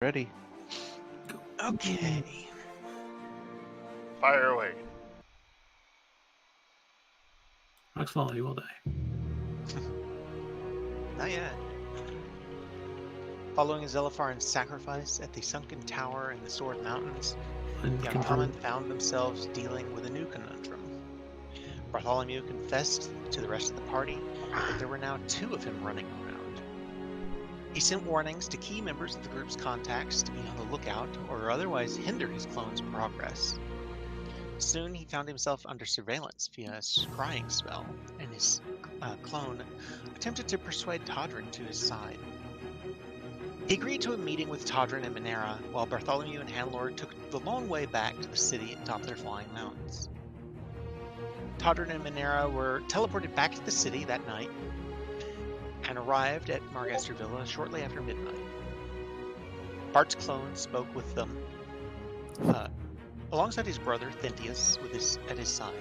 Ready. Okay. Fire away. Oxfall, you will die. Not yet. Following Zelifarin's sacrifice at the sunken tower in the Sword Mountains, the Uncommon found themselves dealing with a new conundrum. Bartholomew confessed to the rest of the party that there were now two of him running around. He sent warnings to key members of the group's contacts to be on the lookout or otherwise hinder his clone's progress. Soon he found himself under surveillance via a scrying spell, and his clone attempted to persuade Todrin to his side. He agreed to a meeting with Todrin and Minera, while Bartholomew and Hanlord took the long way back to the city atop their flying mountains. Todrin and Minera were teleported back to the city that night and arrived at Margaster Villa shortly after midnight. Bart's clone spoke with them alongside his brother Thintius at his side.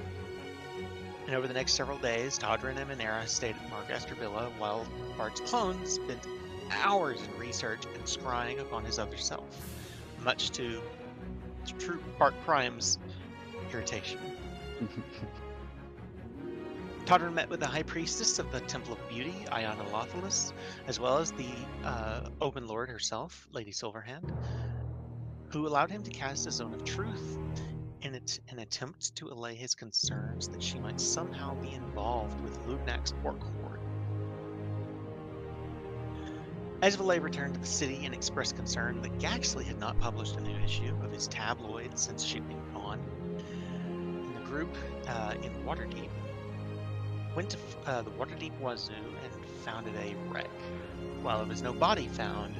And over the next several days, Todrin and Minera stayed at Margaster Villa while Bart's clone spent hours in research and scrying upon his other self, much to true Bart Prime's irritation. Todrin met with the High Priestess of the Temple of Beauty, Ayana Lothalis, as well as the Open Lord herself, Lady Silverhand, who allowed him to cast a Zone of Truth in an attempt to allay his concerns that she might somehow be involved with Lugnak's Orc Horde. As Valet returned to the city and expressed concern that Gaxley had not published a new issue of his tabloid since she'd been gone, and the group in Waterdeep went to the Waterdeep Wazoo and found it a wreck. While there was no body found,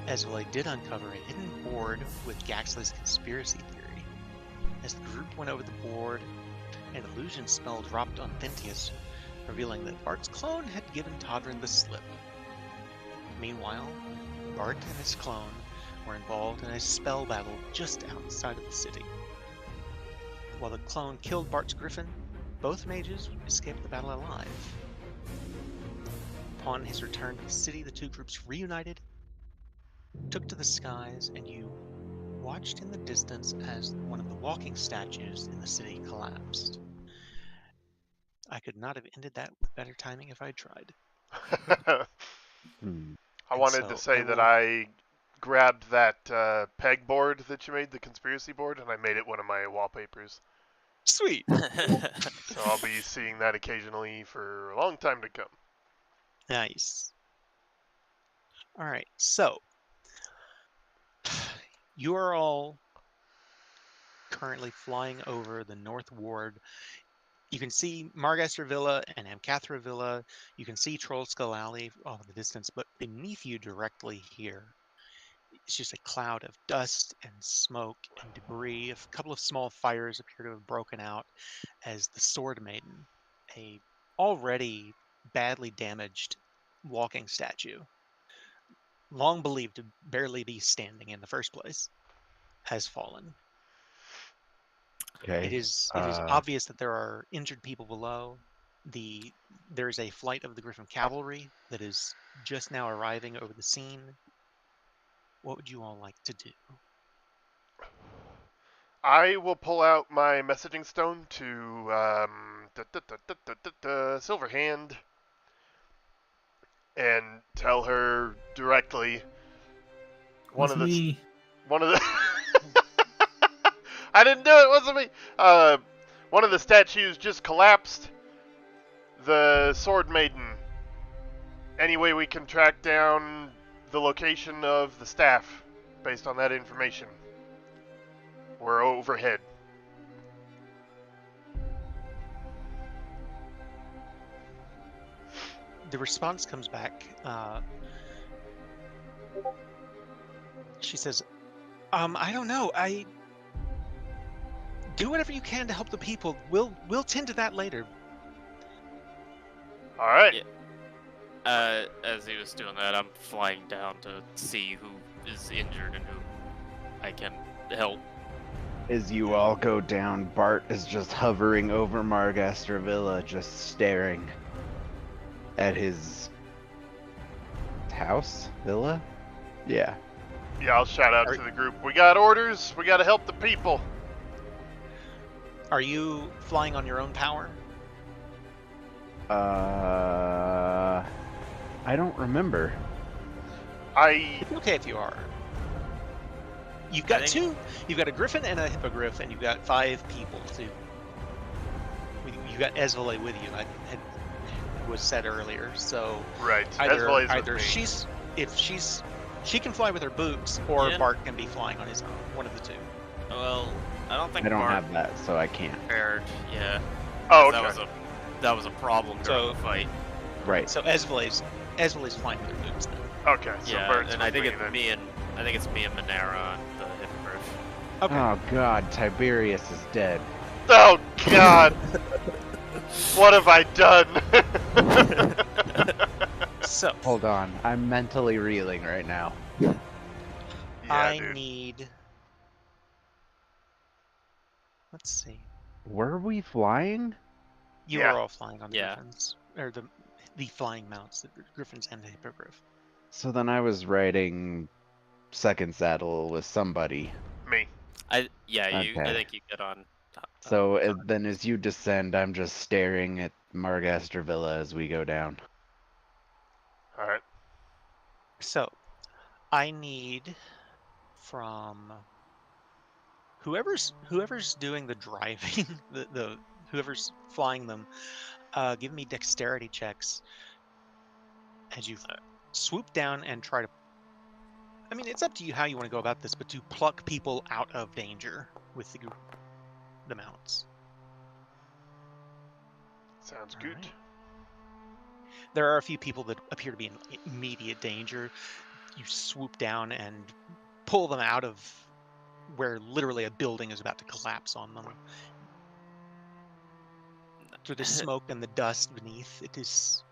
Ezreal did uncover a hidden board with Gaxley's conspiracy theory. As the group went over the board, an illusion spell dropped on Thintius, revealing that Bart's clone had given Todrin the slip. Meanwhile, Bart and his clone were involved in a spell battle just outside of the city. While the clone killed Bart's griffin, both mages escaped the battle alive. Upon his return to the city, the two groups reunited, took to the skies, and you watched in the distance as one of the walking statues in the city collapsed. I could not have ended that with better timing if I'd tried. I wanted to say that I grabbed that pegboard that you made, the conspiracy board, and I made it one of my wallpapers. Sweet! So I'll be seeing that occasionally for a long time to come. Nice. Alright, so you are all currently flying over the North Ward. You can see Margaster Villa and Amcathra Villa. You can see Trollskull Alley off in the distance, but beneath you directly here, it's just a cloud of dust and smoke and debris. A couple of small fires appear to have broken out as the Sword Maiden, a already badly damaged walking statue, long believed to barely be standing in the first place, has fallen. Okay. It is obvious that there are injured people below. There's a flight of the Griffin Cavalry that is just now arriving over the scene. What would you all like to do? I will pull out my messaging stone to Silverhand and tell her directly one of the I didn't do it, it wasn't me. One of the statues just collapsed. The Sword Maiden. Any way we can track down the location of the staff based on that information. We're overhead. The response comes back. She says, I don't know. Do whatever you can to help the people. We'll tend to that later. All right. Yeah. As he was doing that, I'm flying down to see who is injured and who I can help. As you all go down, Bart is just hovering over Margaster Villa, just staring at his house? Villa? Yeah. Yeah, I'll shout out Are- to the group. We got orders. We got to help the people. Are you flying on your own power? I don't remember. It's okay if you are. You've got think- two. You've got a griffin and a hippogriff, and you've got 5 people too. You got Esvele with you. Was said earlier. So Right. either Esvele's with either me. she can fly with her boots, or Yeah. Bart can be flying on his own. One of the two. Well, I don't think I don't Bart have that, so I can't. prepared. Yeah. Oh, That okay. was a problem during So- the fight. Right. So Esvele's flying with her boots then. Okay, so Yeah, Bert's and with I think me it's then. me and Manera on the hippogriff. Okay. Oh God, Tiberius is dead. Oh God! What have I done? So Hold on, I'm mentally reeling right now. Yeah, I dude. need. Let's see. Were we flying? You Yeah. are all flying on the Yeah. griffins, or the flying mounts, the griffins and the hippogriff. So then I was riding second saddle with somebody. Me. I Okay. think you get on. So then as you descend, I'm just staring at Margaster Villa as we go down. All right. So, I need from whoever's doing the driving, the whoever's flying them, give me dexterity checks as you swoop down and try to. I mean, it's up to you how you want to go about this, but to pluck people out of danger with the mounts. Sounds All good. right. There are a few people that appear to be in immediate danger. You swoop down and pull them out of where literally a building is about to collapse on them. Through the smoke and the dust beneath, it's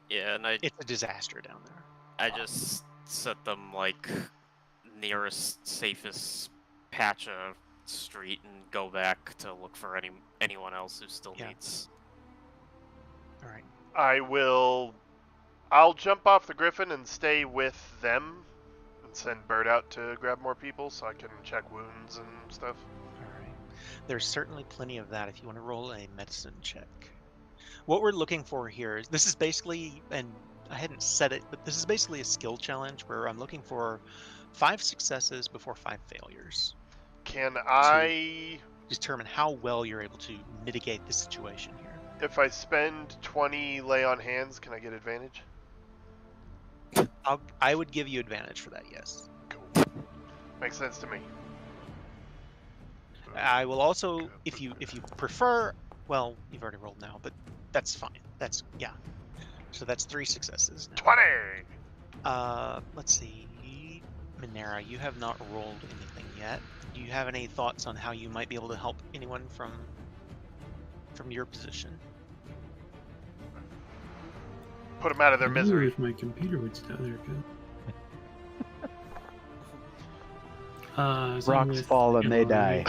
Yeah, and a disaster down there. I just set them like nearest safest patch of street and go back to look for anyone else who still Yeah. needs. All right. I'll jump off the griffin and stay with them and send Bert out to grab more people so I can check wounds and stuff. All right. There's certainly plenty of that if you want to roll a medicine check. What we're looking for here is this is basically, and I hadn't said it, but this is basically a skill challenge where I'm looking for 5 successes before 5 failures. Can I, Determine how well you're able to mitigate the situation here. if I spend 20 lay on hands, can I get advantage? I would give you advantage for that, yes. Cool. Makes sense to me. I will also, if you prefer, well, you've already rolled now, but that's fine. That's, yeah. So that's 3 successes now. 20! Let's see. Manera, you have not rolled anything yet. Do you have any thoughts on how you might be able to help anyone from your position? Put them out of their I knew misery. if my computer would stay there, good. So Rocks with fall and they die.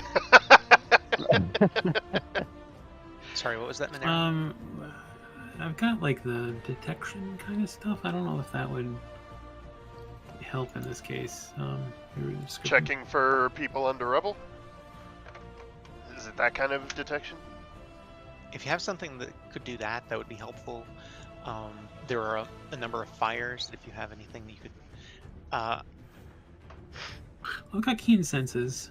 Sorry, what was that, Manera? I've got like the detection kind of stuff. I don't know if that would help in this case. Your description. Checking for people under rubble? Is it that kind of detection? If you have something that could do that, that would be helpful. There are a number of fires that if you have anything that you could... I've got keen senses.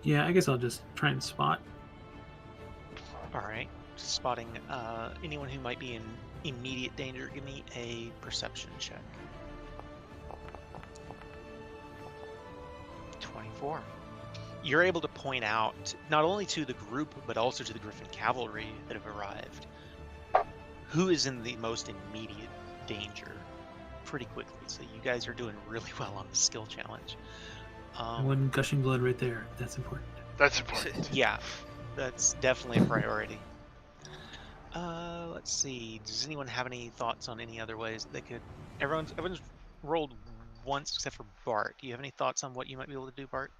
Yeah, I guess I'll just try and spot. Alright. Spotting anyone who might be in immediate danger, give me a perception check. 24. You're able to point out, not only to the group, but also to the Griffin cavalry that have arrived, who is in the most immediate danger pretty quickly. So you guys are doing really well on the skill challenge. One gushing blood right there. That's important. That's important. Yeah, that's definitely a priority. Let's see. Does anyone have any thoughts on any other ways that they could? Everyone's rolled once except for Bart. Do you have any thoughts on what you might be able to do, Bart?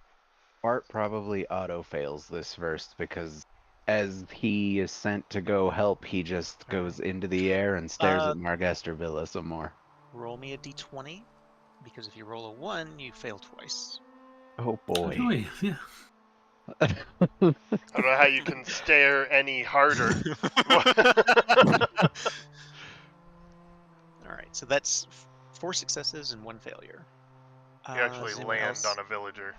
Bart probably auto fails this first because as he is sent to go help, he just goes into the air and stares at Margaster Villa some more. Roll me a d20, because if you roll a 1, you fail twice. Oh boy. Oh, yeah. I don't know how you can stare any harder. Alright, so that's 4 successes and 1 failure. You actually Does anyone land else- on a villager.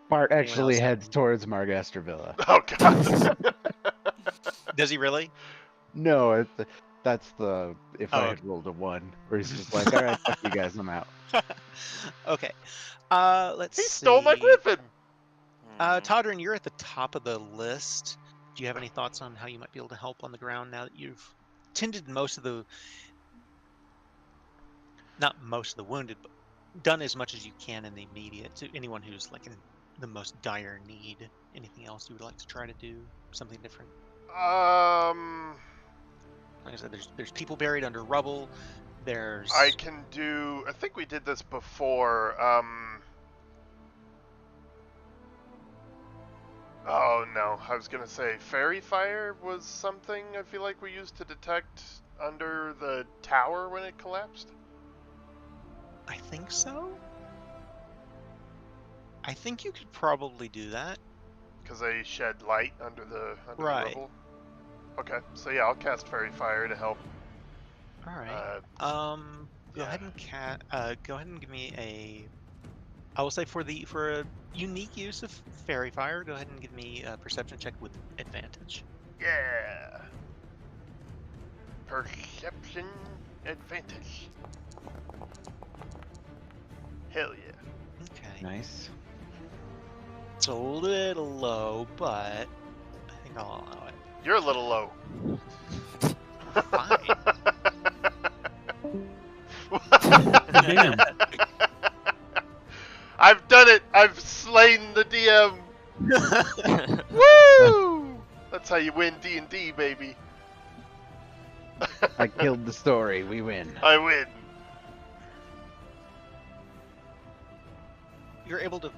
Bart Anyone actually else heads have- towards Margaster Villa. Oh god. Does he really? No, that's the if Oh, I had rolled a 1, where he's just like, all right, fuck you guys, I'm out. Okay. Let's He see. stole my griffin. Todrin, you're at the top of the list. Do you have any thoughts on how you might be able to help on the ground now that you've tended most of the, not most of the wounded, but done as much as you can in the immediate to anyone who's like in the most dire need? Anything else you would like to try to do? Something different? Like I said, there's people buried under rubble. There's I can do. I think we did this before. Oh no, I was gonna say fairy fire was something I feel like we used to detect under the tower when it collapsed. I think so. I think you could probably do that. Because they shed light under the Right. rubble. Okay, so yeah, I'll cast fairy fire to help. All right. Uh, Go ahead and go ahead and give me a. I will say for a unique use of fairy fire, go ahead and give me a perception check with advantage. Yeah. Perception advantage. Hell yeah. Okay. Nice. It's a little low, but I think I'll allow it. You're a little low. Fine. Damn. I've done it. I've slain the DM. Woo! That's how you win D&D, baby. I killed the story. We win. I win. You're able to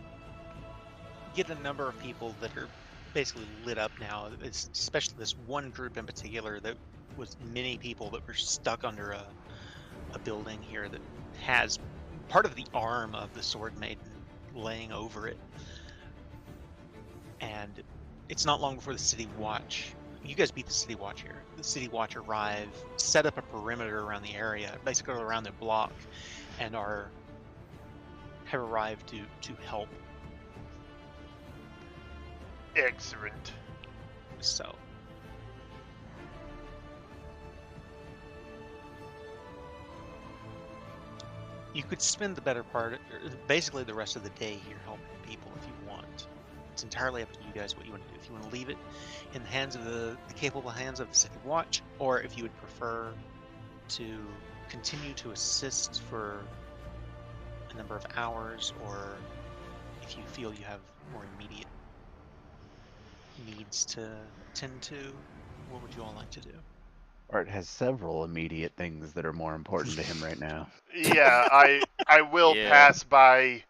get a number of people that are basically lit up now. It's especially this one group in particular that was many people that were stuck under a building here that has part of the arm of the Sword Maiden laying over it. And it's not long before the City Watch. You guys beat the City Watch here. The City Watch arrive, set up a perimeter around the area, basically around the block, and have arrived to help. Excellent. So you could spend the better part, or basically the rest of the day here helping people if you want. It's entirely up to you guys what you want to do. If you want to leave it in the hands of the capable hands of the City Watch, or if you would prefer to continue to assist for a number of hours, or if you feel you have more immediate needs to tend to, what would you all like to do? Bart has several immediate things that are more important to him right now. Yeah, I will Yeah. pass by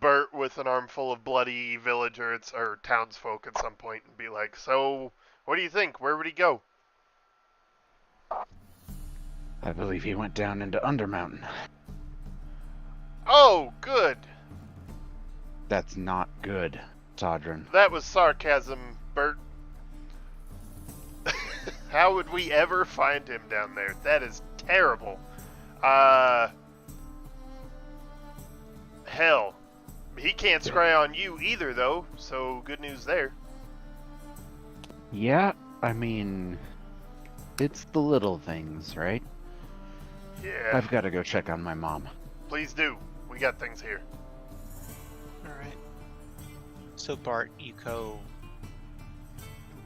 Bert with an armful of bloody villagers or townsfolk at some point and be like, so, what do you think? Where would he go? I believe he went down into Undermountain. Oh, good. That's not good, Todrin. That was sarcasm, Bert. How would we ever find him down there? That is terrible. Hell. He can't scry on you either, though, so good news there. Yeah, I mean, it's the little things, right? Yeah, I've got to go check on my mom. please do. We got things here. Alright. So Bart, you go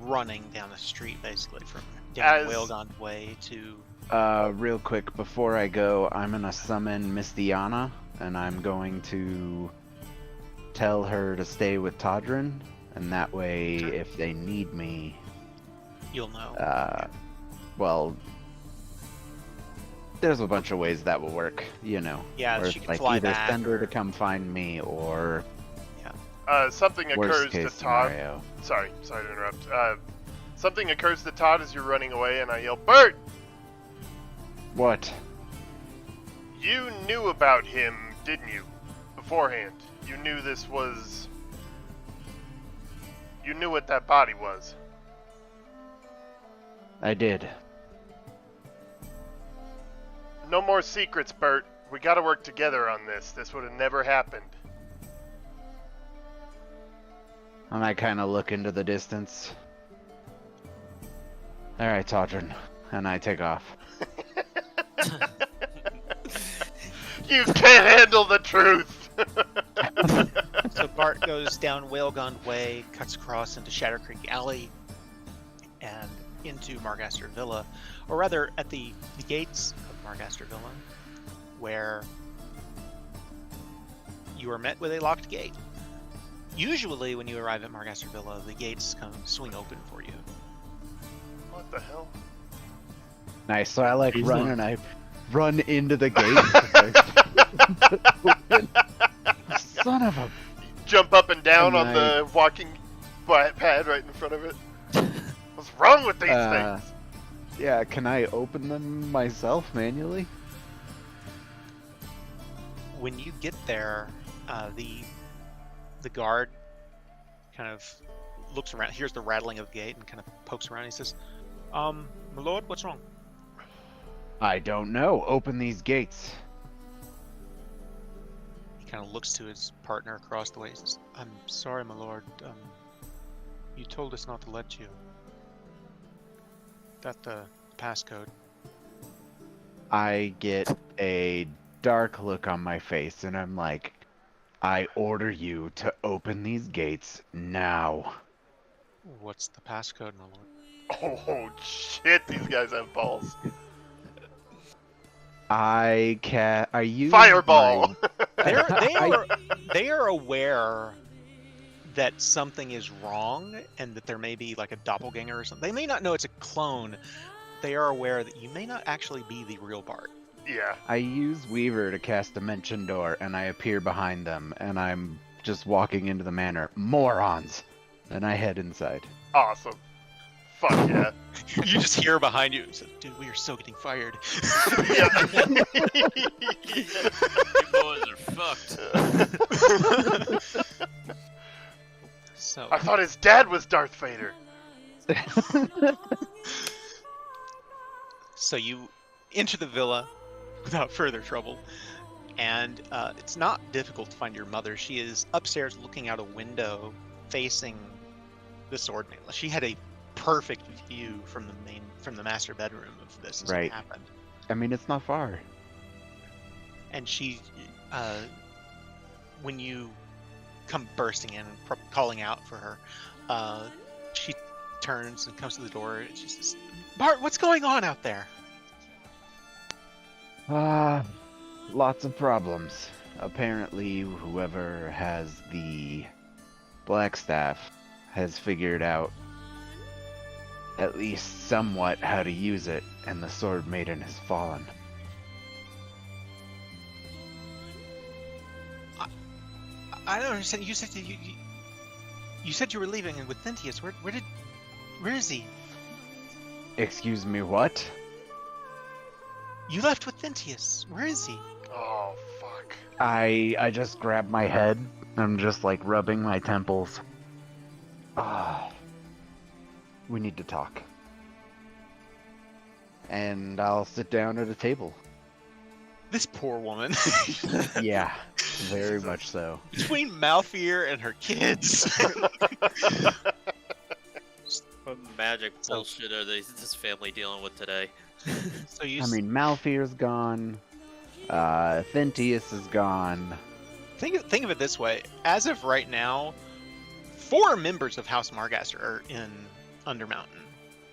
running down the street basically from down As- Whalegond Way to Real quick, before I go, I'm gonna summon Mistiana, and I'm going to tell her to stay with Todrin, And that way, Sure. if they need me, You'll know. well, there's a bunch of ways that will work, you know. Yeah, Or she can like fly either back send her or- to come find me, or Something worst occurs to case Todd. scenario. Sorry to interrupt. Something occurs to Todd as you're running away, and I yell, "Bert! What? You knew about him, didn't you? Beforehand. You knew this was... You knew what that body was. I did. No more secrets, Bert. We gotta work together on this. This would have never happened." And I kind of look into the distance. All right, Todrin, and I take off. You can't handle the truth! So Bart goes down Whalegond Way, cuts across into Shadow Creek Alley, and into Margaster Villa, or rather at the gates of Margaster Villa, where you are met with a locked gate. Usually when you arrive at Margaster Villa, the gates swing open for you. What the hell? Nice. So I He's run not- and I run into the gate. Son of a... Jump up and down And on the walking pad right in front of it. What's wrong with these things? Yeah, can I open them myself manually? When you get there, the guard kind of looks around, hears the rattling of the gate, and kind of pokes around. He says, my lord, what's wrong?" I don't know. Open these gates. He kind of looks to his partner across the way. He says, "I'm sorry, my lord. You told us not to let you. That the passcode." I get a dark look on my face, and I'm like, I order you to open these gates now. "What's the passcode, my lord?" Oh shit, these guys have balls. I use Fireball! They are aware that something is wrong and that there may be like a doppelganger or something. They may not know it's a clone. They are aware that you may not actually be the real Bart. Yeah. I use Weaver to cast Dimension Door, and I appear behind them, and I'm just walking into the manor. Morons! And I head inside. Awesome. Fuck yeah. You just hear behind you, so, "Dude, we are so getting fired." Yeah. You boys are fucked. So I thought his dad was Darth Vader. So you enter the villa without further trouble, and it's not difficult to find your mother. She is upstairs looking out a window facing the sword mail. She had a perfect view from the master bedroom of this as Right. it happened. I mean, it's not far. And she, when you come bursting in and calling out for her, she turns and comes to the door and she says, "Bart, what's going on out there?" Lots of problems. Apparently, whoever has the Black Staff has figured out at least somewhat how to use it, and the Sword Maiden has fallen. I don't understand. You said you said you were leaving with Thintius. Where is he? Excuse me, what? You left with Thintius. Where is he? Oh, fuck. I just grabbed my head. I'm just like rubbing my temples. We need to talk. And I'll sit down at a table. This poor woman. Yeah, very much so. Between Malfear and her kids. What magic bullshit are this family dealing with today? So you I mean, Malfear's gone. Thintius is gone. think of it this way. As of right now, 4 members of House Margaster are in Undermountain.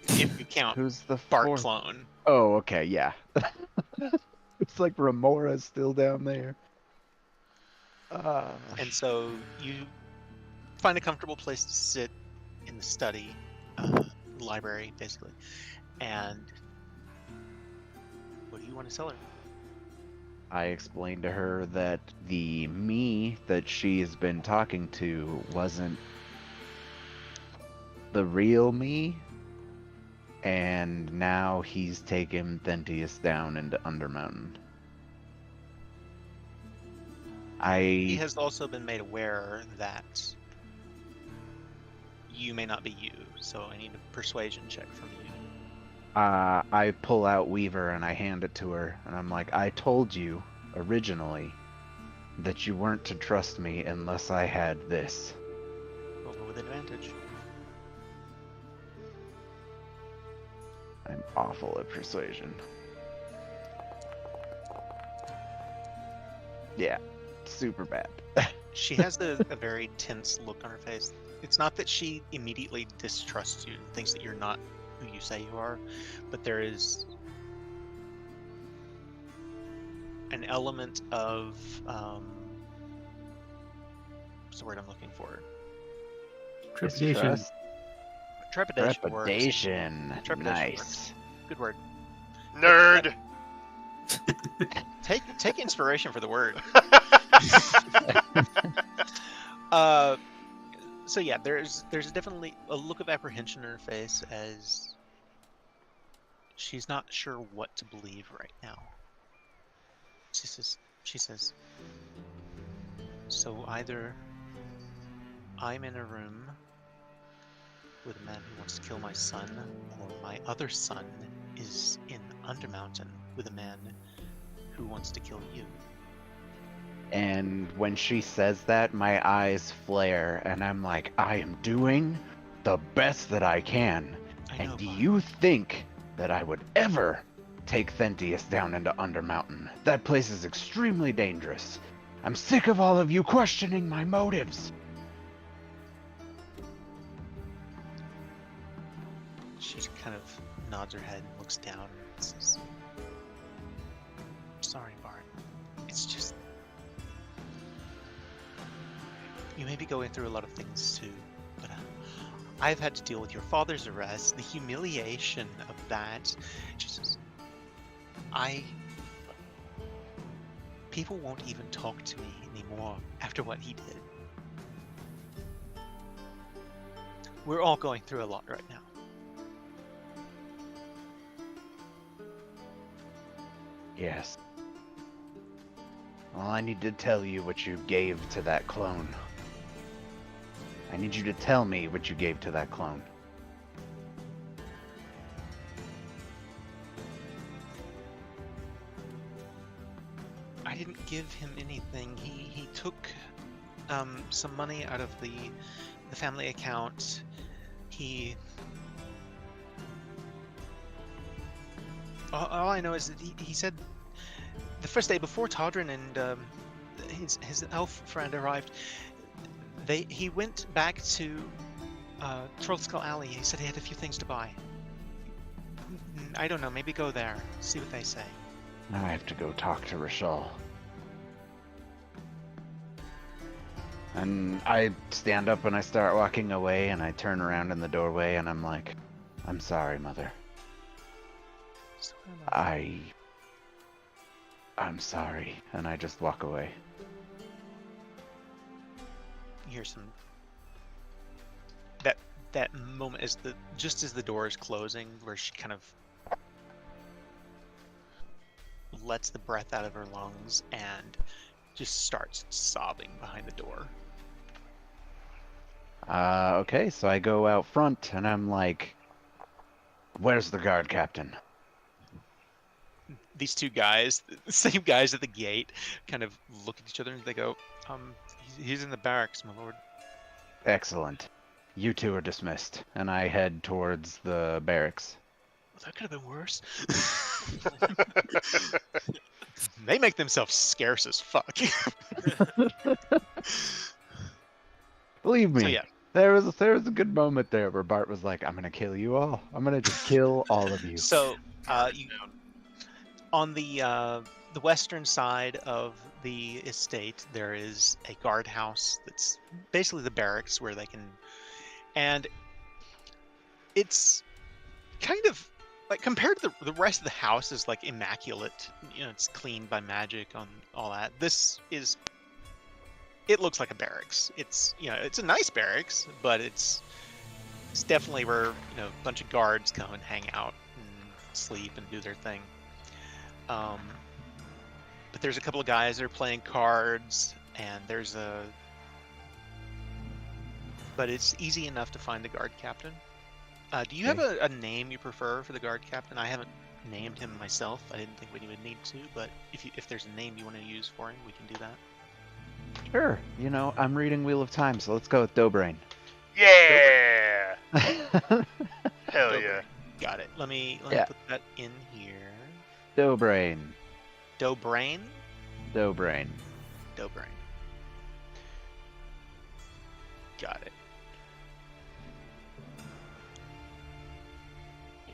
If you count Who's the Bart fourth? clone. Oh, okay, yeah. It's like Remora's still down there. And so you find a comfortable place to sit in the study, library, basically. And what do you want to tell her? I explained to her that the me that she's been talking to wasn't the real me, and now he's taken Thentius down into Undermountain. He has also been made aware that you may not be you, so I need a persuasion check from you. I pull out Weaver and I hand it to her, and I'm like, I told you originally that you weren't to trust me unless I had this. Over with advantage. I'm awful at persuasion. Yeah, super bad. She has a very tense look on her face. It's not that she immediately distrusts you and thinks that you're not who you say you are, but there is an element of what's the word I'm looking for? Trepidation. Mistrust? Trepidation. Trepidation. Trepidation Nice. works. Good word. Nerd. Take inspiration for the word. So yeah, there's definitely a look of apprehension in her face as she's not sure what to believe right now. She says, so either I'm in a room with a man who wants to kill my son, or my other son is in Undermountain with a man who wants to kill you. And when she says that, my eyes flare, and I'm like, I am doing the best that I can. I know, And do Bart. you think that I would ever take Thentius down into Undermountain? That place is extremely dangerous. I'm sick of all of you questioning my motives. She kind of nods her head and looks down and says, sorry, Bart. It's just... You may be going through a lot of things too, but I've had to deal with your father's arrest, the humiliation of that. She says, people won't even talk to me anymore after what he did. We're all going through a lot right now. Yes. Well, I need to tell you what you gave to that clone. I need you to tell me what you gave to that clone. I didn't give him anything. He took some money out of the family account. All I know is that he said the first day before Todrin and his elf friend arrived, he went back to Trollskull Alley. He said he had a few things to buy. I don't know, maybe go there, see what they say. Now I have to go talk to Rashal. And I stand up and I start walking away, and I turn around in the doorway and I'm like, I'm sorry, Mother. So am I. I'm sorry. And I just walk away. You hear some that moment just as the door is closing, where she kind of lets the breath out of her lungs and just starts sobbing behind the door. Okay, so I go out front and I'm like, where's the guard captain? These two guys, the same guys at the gate, kind of look at each other and they go, he's in the barracks, my lord. Excellent. You two are dismissed. And I head towards the barracks. Well, that could have been worse. They make themselves scarce as fuck. Believe me, So yeah, there was a good moment there where Bart was like, I'm gonna kill you all. I'm gonna just kill all of you. so you on the western side of the estate, there is a guardhouse that's basically the barracks where they can, and it's kind of like compared to the rest of the house is like immaculate. You know, it's cleaned by magic on all that. It looks like a barracks. It's, you know, it's a nice barracks, but it's definitely where, you know, a bunch of guards come and hang out and sleep and do their thing. But there's a couple of guys that are playing cards, and but it's easy enough to find the guard captain. Do you have a name you prefer for the guard captain? I haven't named him myself. I didn't think we would need to, but if there's a name you want to use for him, we can do that. Sure. You know, I'm reading Wheel of Time, so let's go with Dobrain. Yeah! Hell Dobrain. yeah. Got it. Let me Yeah. put that in here. Dobrain. Dobrain? Dobrain. Dobrain. Got it.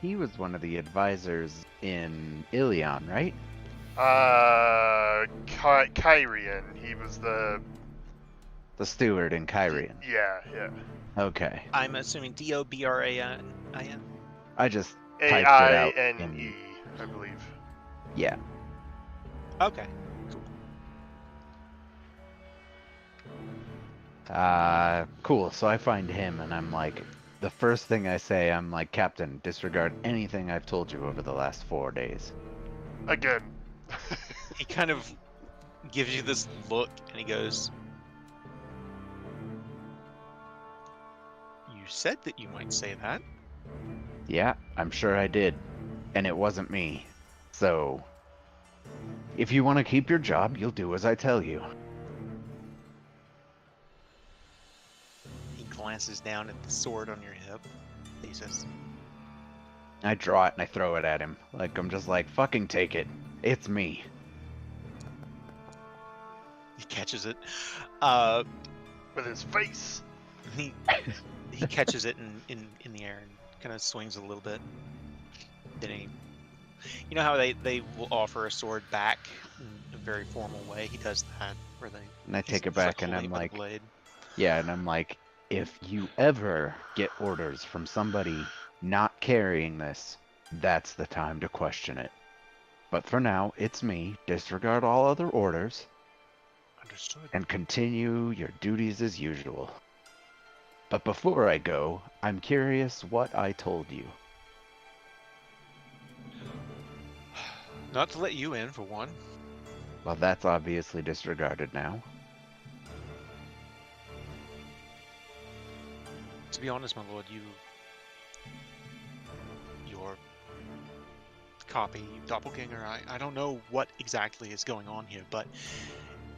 He was one of the advisors in Ilion, right? Kyrian. He was the... The steward in Kyrian. Yeah. Okay. I'm assuming Dobrain. I just typed it out. Aine, I believe. Yeah. Okay. Cool. So I find him and I'm like, the first thing I say, I'm like, Captain, disregard anything I've told you over the last 4 days. Again. He kind of gives you this look and he goes, "You said that you might say that." Yeah, I'm sure I did. And it wasn't me. So, if you want to keep your job, you'll do as I tell you. He glances down at the sword on your hip. He says, I draw it and I throw it at him. Like, I'm just like, fucking take it. It's me. he catches it. With his face. He catches it in the air and kind of swings a little bit. Then he, you know how they will offer a sword back in a very formal way. He does that where they. And I take it he's back and holding I'm it by the like, blade. yeah, and I'm like, if you ever get orders from somebody not carrying this, that's the time to question it. But for now, it's me. Disregard all other orders Understood. and continue your duties as usual. But before I go, I'm curious what I told you. Not to let you in, for one. Well, that's obviously disregarded now. To be honest, my lord, your copy, doppelganger, I don't know what exactly is going on here, but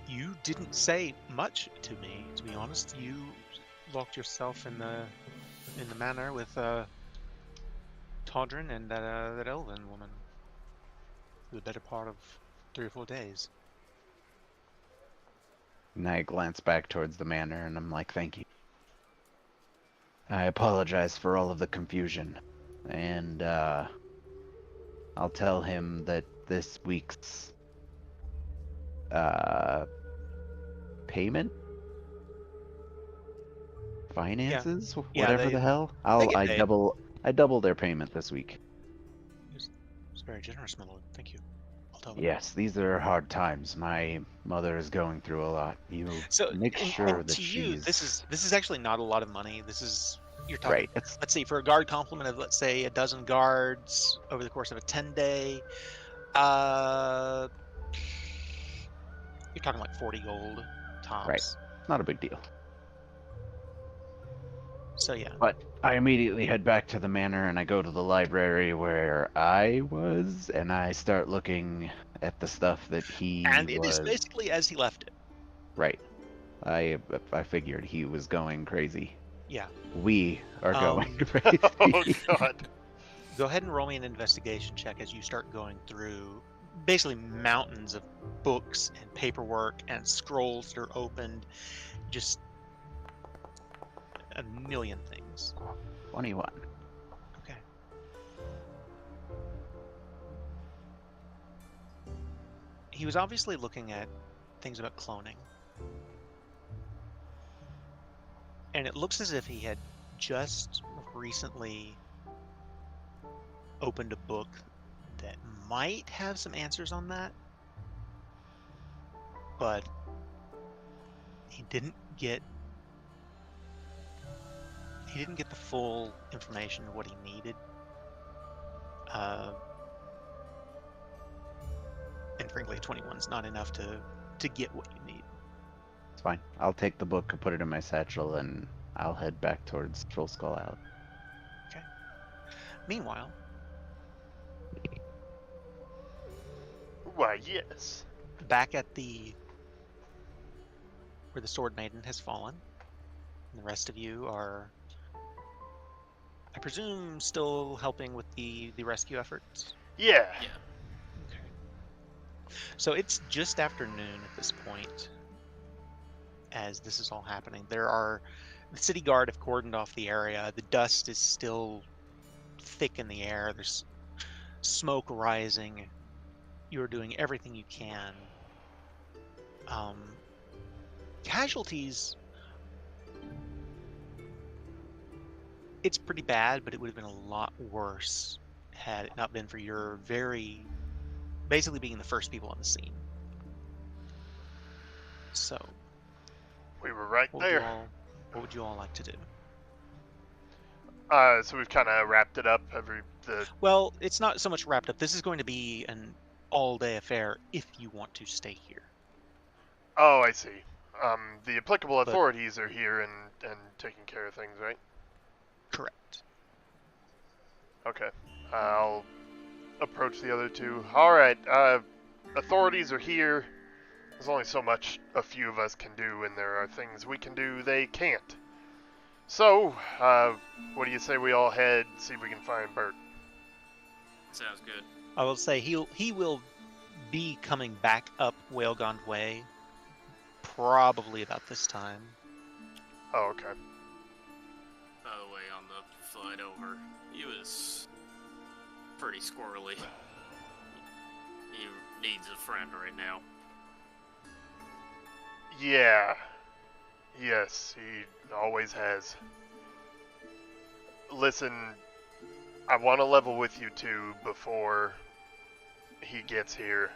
you didn't say much to me, to be honest. You locked yourself in the manor with Todrin and that elven woman for the better part of 3 or 4 days. And I glance back towards the manor and I'm like, thank you. I apologize for all of the confusion. And I'll tell him that this week's payment? Finances? Yeah, Whatever the hell. they get I paid. double their payment this week. It's very generous, my lord. Thank you. I'll tell them. Yes, these are hard times. My mother is going through a lot. You So make and sure that to you, she's this is actually not a lot of money. This is, you're talking, right. It's let's see, for a guard complement of, let's say, a dozen guards over the course of a 10-day, you're talking like 40 gold tops. Right. not a big deal. So yeah. But I immediately head back to the manor and I go to the library where I was, and I start looking at the stuff that he And it was. is basically as he left it. Right. I figured he was going crazy. Yeah. We are going crazy. Oh god. Go ahead and roll me an investigation check as you start going through basically mountains of books and paperwork and scrolls that are opened. Just a million things. 21. Okay. He was obviously looking at things about cloning. And it looks as if he had just recently opened a book that might have some answers on that, but he didn't get the full information of what he needed. And frankly, 21's not enough to get what you need. It's fine. I'll take the book and put it in my satchel, and I'll head back towards Troll Skull Alley. Okay. Meanwhile, Why, yes. back at where the Sword Maiden has fallen, and the rest of you are, I presume, still helping with the rescue efforts. Yeah. Yeah. Okay. So it's just after noon at this point, as this is all happening. The city guard have cordoned off the area. The dust is still thick in the air. There's smoke rising. You're doing everything you can. Casualties, it's pretty bad, but it would have been a lot worse had it not been for your basically being the first people on the scene. So, We were right what there. would you all like to do? So we've kind of wrapped it up. Well, it's not so much wrapped up. This is going to be an all-day affair if you want to stay here. Oh, I see. The applicable But- authorities are here and taking care of things, right? Correct. Okay. I'll approach the other two. Alright, authorities are here. There's only so much a few of us can do, and there are things we can do they can't. So, what do you say we all head, see if we can find Bert? Sounds good. I will say he will be coming back up Whalegond Way probably about this time. Oh, okay. By the way, on the flight over, he was pretty squirrely. He needs a friend right now. Yeah. Yes, he always has. Listen, I want to level with you two before he gets here.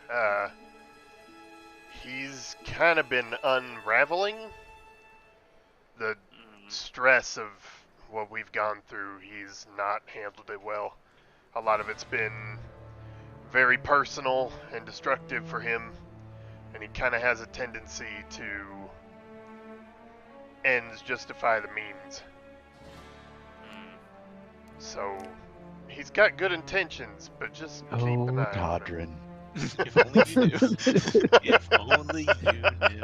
He's kind of been unraveling. The stress of what we've gone through, he's not handled it well. A lot of it's been very personal and destructive for him, and he kind of has a tendency to ends justify the means. So he's got good intentions, but just keep an eye on him. Todrin. If only you knew. If only you knew.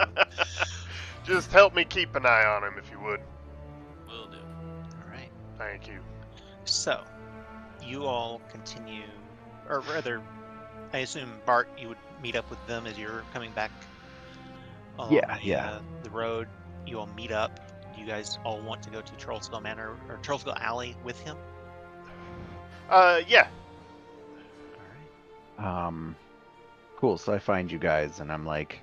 Just help me keep an eye on him if you would. Will do. All right. Thank you. So, you all continue, or rather, I assume Bart, you would meet up with them as you're coming back. along the road. You all meet up. Do you guys all want to go to Trollskull Manor or Trollskull Alley with him? Yeah. All right. Cool. So I find you guys, and I'm like,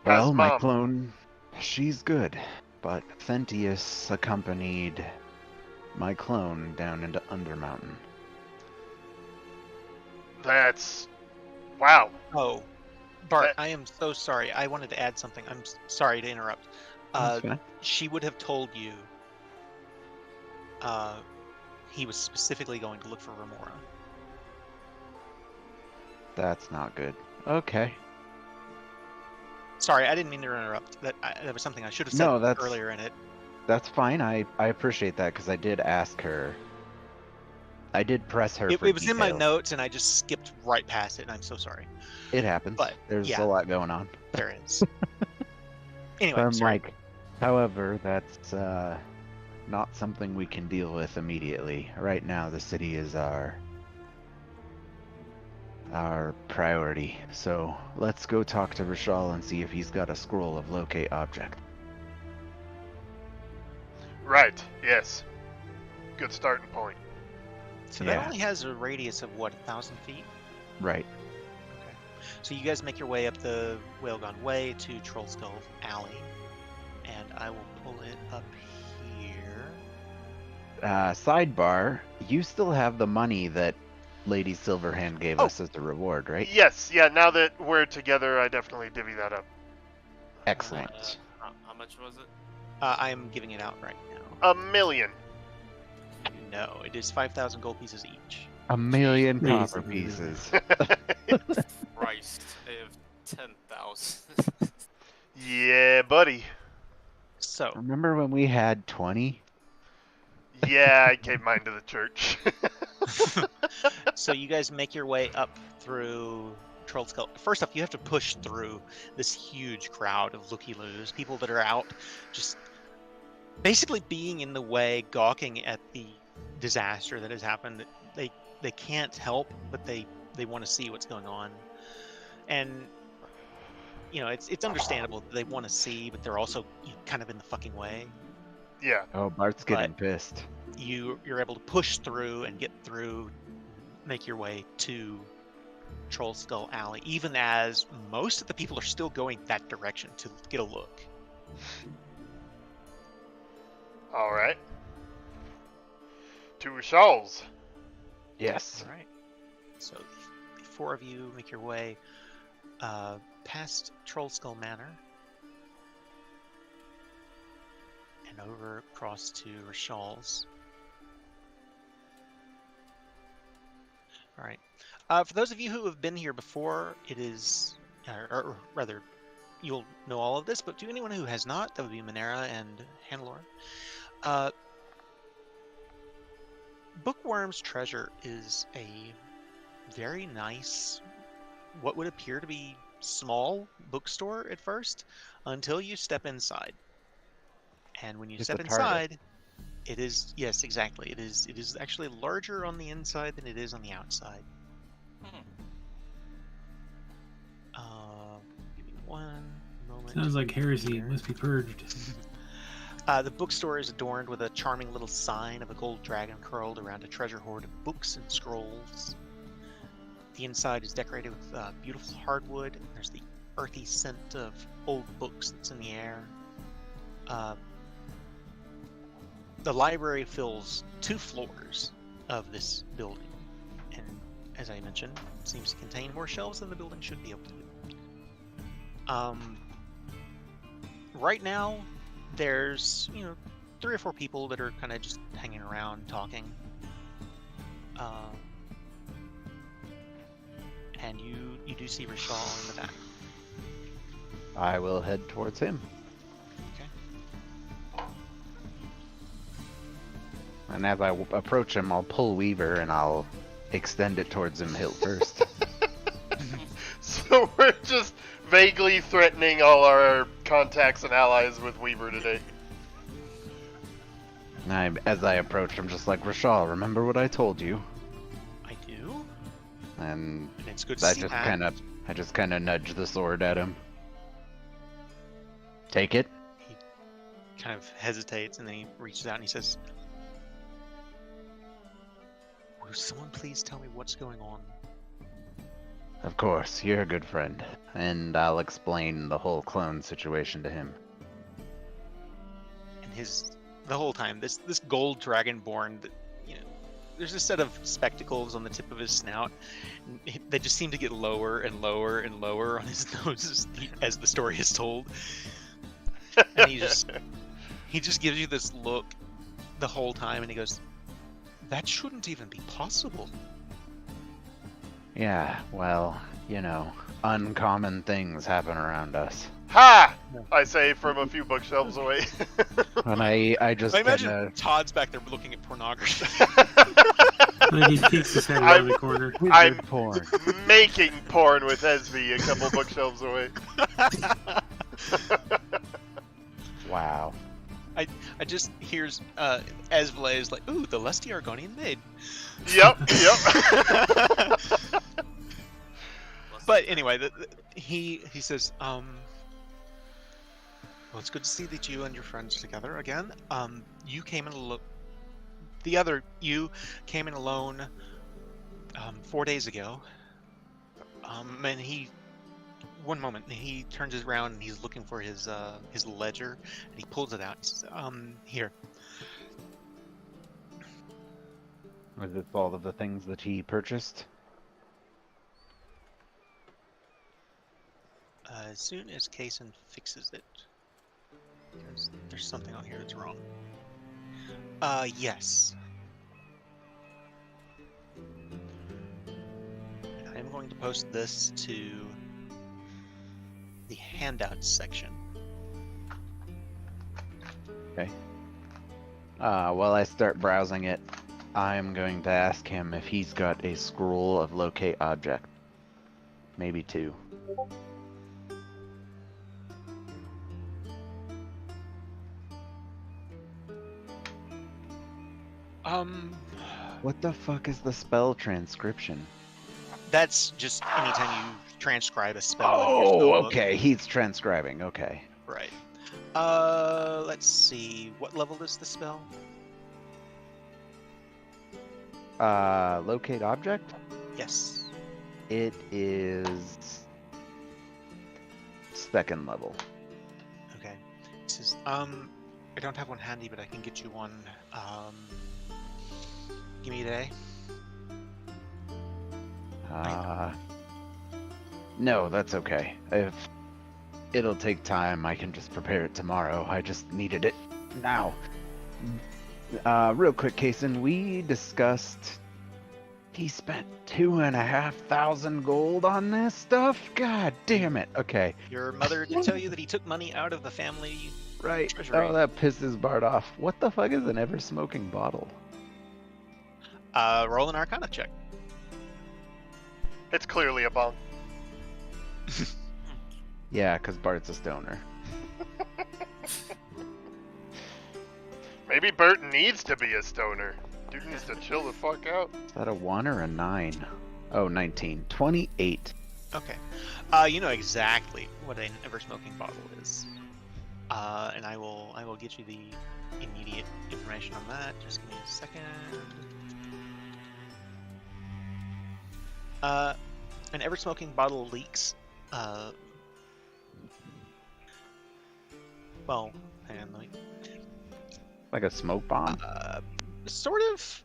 How's well, my Mom? clone, she's good, but Thentius accompanied my clone down into Undermountain. That's... Wow. Oh, Bart, That- I am so sorry. I wanted to add something. I'm sorry to interrupt. That's fine. She would have told you he was specifically going to look for Remora. That's not good. Okay. Sorry, I didn't mean to interrupt. That was something I should have said No, that's- earlier in it. That's fine. I appreciate that because I did ask her. I did press her It for was in my details. notes, and I just skipped right past it, and I'm so sorry. It happens. But, There's yeah. a lot going on. There is. Anyway, I'm sorry. like, however, that's not something we can deal with immediately. Right now, the city is our priority. So let's go talk to Rishal and see if he's got a scroll of locate object. Right. Yes. Good starting point. So yeah. that only has a radius of what, 1,000 feet? Right. Okay. So you guys make your way up the Whale-Gone Way to Troll Skull Alley, and I will pull it up here. Sidebar, you still have the money that Lady Silverhand gave Oh. us as a reward, right? Yes, yeah, now that we're together, I definitely divvy that up. Excellent. How much was it? I am giving it out right now. 1 million. No, it is 5,000 gold pieces each. 1 million Please, copper please. pieces. Christ, I have 10,000. Yeah, buddy. So, Remember when we had 20? Yeah, I gave mine to the church. so you guys make your way up through Troll Skull. First off, you have to push through this huge crowd of looky-loos, people that are out just basically being in the way, gawking at the disaster that has happened. They can't help, but they want to see what's going on. And you know, it's understandable that they want to see, but they're also kind of in the fucking way. Yeah. Oh, Bart's getting pissed. You're able to push through and get through, make your way to Troll Skull Alley, even as most of the people are still going that direction to get a look. All right. To Rashal's. Yes. All right. So the four of you make your way past Troll Skull Manor and over across to Rashal's. All right. For those of you who have been here before, it is, or rather, you'll know all of this, but to anyone who has not, that would be Minera and Hannelore. Bookworm's Treasure is a very nice, what would appear to be small bookstore at first, until you step inside. And when you It's step a TARDIS. inside, it is, yes, exactly. It is actually larger on the inside than it is on the outside. Give me one moment. Sounds like heresy. It must be purged. The bookstore is adorned with a charming little sign of a gold dragon curled around a treasure hoard of books and scrolls. The inside is decorated with beautiful hardwood. There's the earthy scent of old books that's in the air. The library fills 2 floors of this building, and as I mentioned, it seems to contain more shelves than the building should be able to do. Right now, there's 3 or 4 people that are kind of just hanging around talking, and you do see Rishal in the back. I will head towards him. And as I approach him, I'll pull Weaver and I'll extend it towards him hilt first. So we're just vaguely threatening all our contacts and allies with Weaver today. And as I approach, I'm just like, Rashal, remember what I told you? I do, And and it's good to I see just that. kind of nudge the sword at him. Take it. He kind of hesitates, and then he reaches out and he says, "Will someone please tell me what's going on?" Of course, you're a good friend. And I'll explain the whole clone situation to him. And the whole time, this gold dragonborn, there's a set of spectacles on the tip of his snout. They just seem to get lower and lower and lower on his nose as the story is told. And he just gives you this look the whole time, and he goes, "That shouldn't even be possible." Yeah, well, uncommon things happen around us. Ha! I say from a few bookshelves away. And I just I imagine kinda... Todd's back there looking at pornography. Like he peeks his head around the corner. I'm Wizard porn. making porn with Esby a couple bookshelves away. Wow. I just hears Esvale is like, "Ooh, the lusty Argonian maid." Yep. But anyway, he says, "Well, it's good to see that you and your friends are together again. You came in the other you came in alone 4 days ago. And he, one moment, he turns around and he's looking for his ledger, and he pulls it out. He says, here. Was this all of the things that he purchased? As soon as Kaysen fixes it, there's something on here that's wrong. Yes. I am going to post this to the handouts section. Okay. While I start browsing it, I'm going to ask him if he's got a scroll of locate object. Maybe 2. What the fuck is the spell transcription? That's just anytime you transcribe a spell in your spell Oh, book. okay. He's transcribing. Okay. Right. Let's see. What level is the spell? Locate object? Yes. It is 2nd level. Okay. This is I don't have one handy, but I can get you one. Give me a day. No, that's okay. If it'll take time, I can just prepare it tomorrow. I just needed it now. Real quick, Kaysen, we discussed he spent 2,500 gold on this stuff? God damn it. Okay. Your mother did tell you that he took money out of the family Right. treasury. Oh, that pisses Bart off. What the fuck is an ever-smoking bottle? Roll an Arcana check. It's clearly a bong. Yeah, because Bart's a stoner. Maybe Bert needs to be a stoner. Dude needs to chill the fuck out. Is that a 1 or a 9? Oh, 19. 28. Okay. You know exactly what an ever-smoking bottle is. And I will get you the immediate information on that. Just give me a second. An ever-smoking bottle leaks. Well, hang on, let me. Like a smoke bomb? Sort of.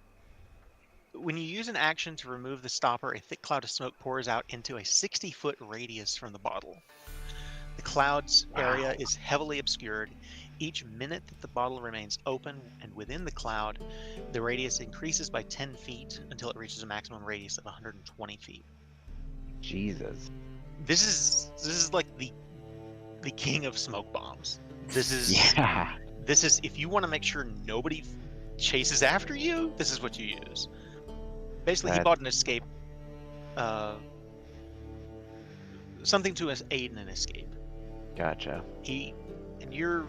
When you use an action to remove the stopper, a thick cloud of smoke pours out into a 60-foot radius from the bottle. The cloud's area is heavily obscured. Each minute that the bottle remains open and within the cloud, the radius increases by 10 feet until it reaches a maximum radius of 120 feet. Jesus. This is like the king of smoke bombs. This is Yeah. This is if you want to make sure nobody chases after you, this is what you use. Basically, he That- bought an escape, something to aid in an escape. Gotcha. And you're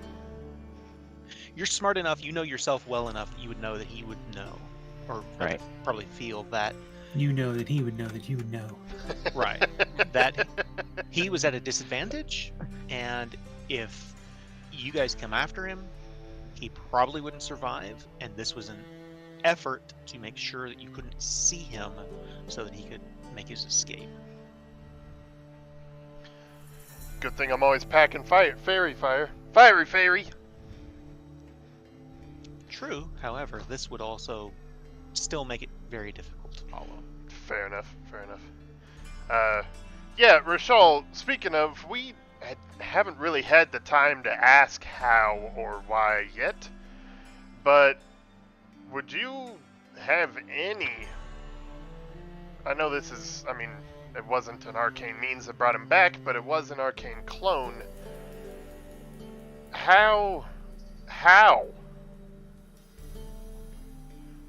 smart enough, you know yourself well enough, you would know that he would know, or Right. probably feel that, You know that he would know that you would know. right, that he was at a disadvantage, and if you guys come after him, he probably wouldn't survive, and this was an effort to make sure that you couldn't see him so that he could make his escape. Good thing I'm always packing fairy fire. Fiery fairy! True, however, this would also still make it very difficult to follow. Fair enough, fair enough. Yeah, Rashal, speaking of, we haven't really had the time to ask how or why yet, but would you have any... I know this is, I mean, it wasn't an arcane means that brought him back, but it was an arcane clone. How?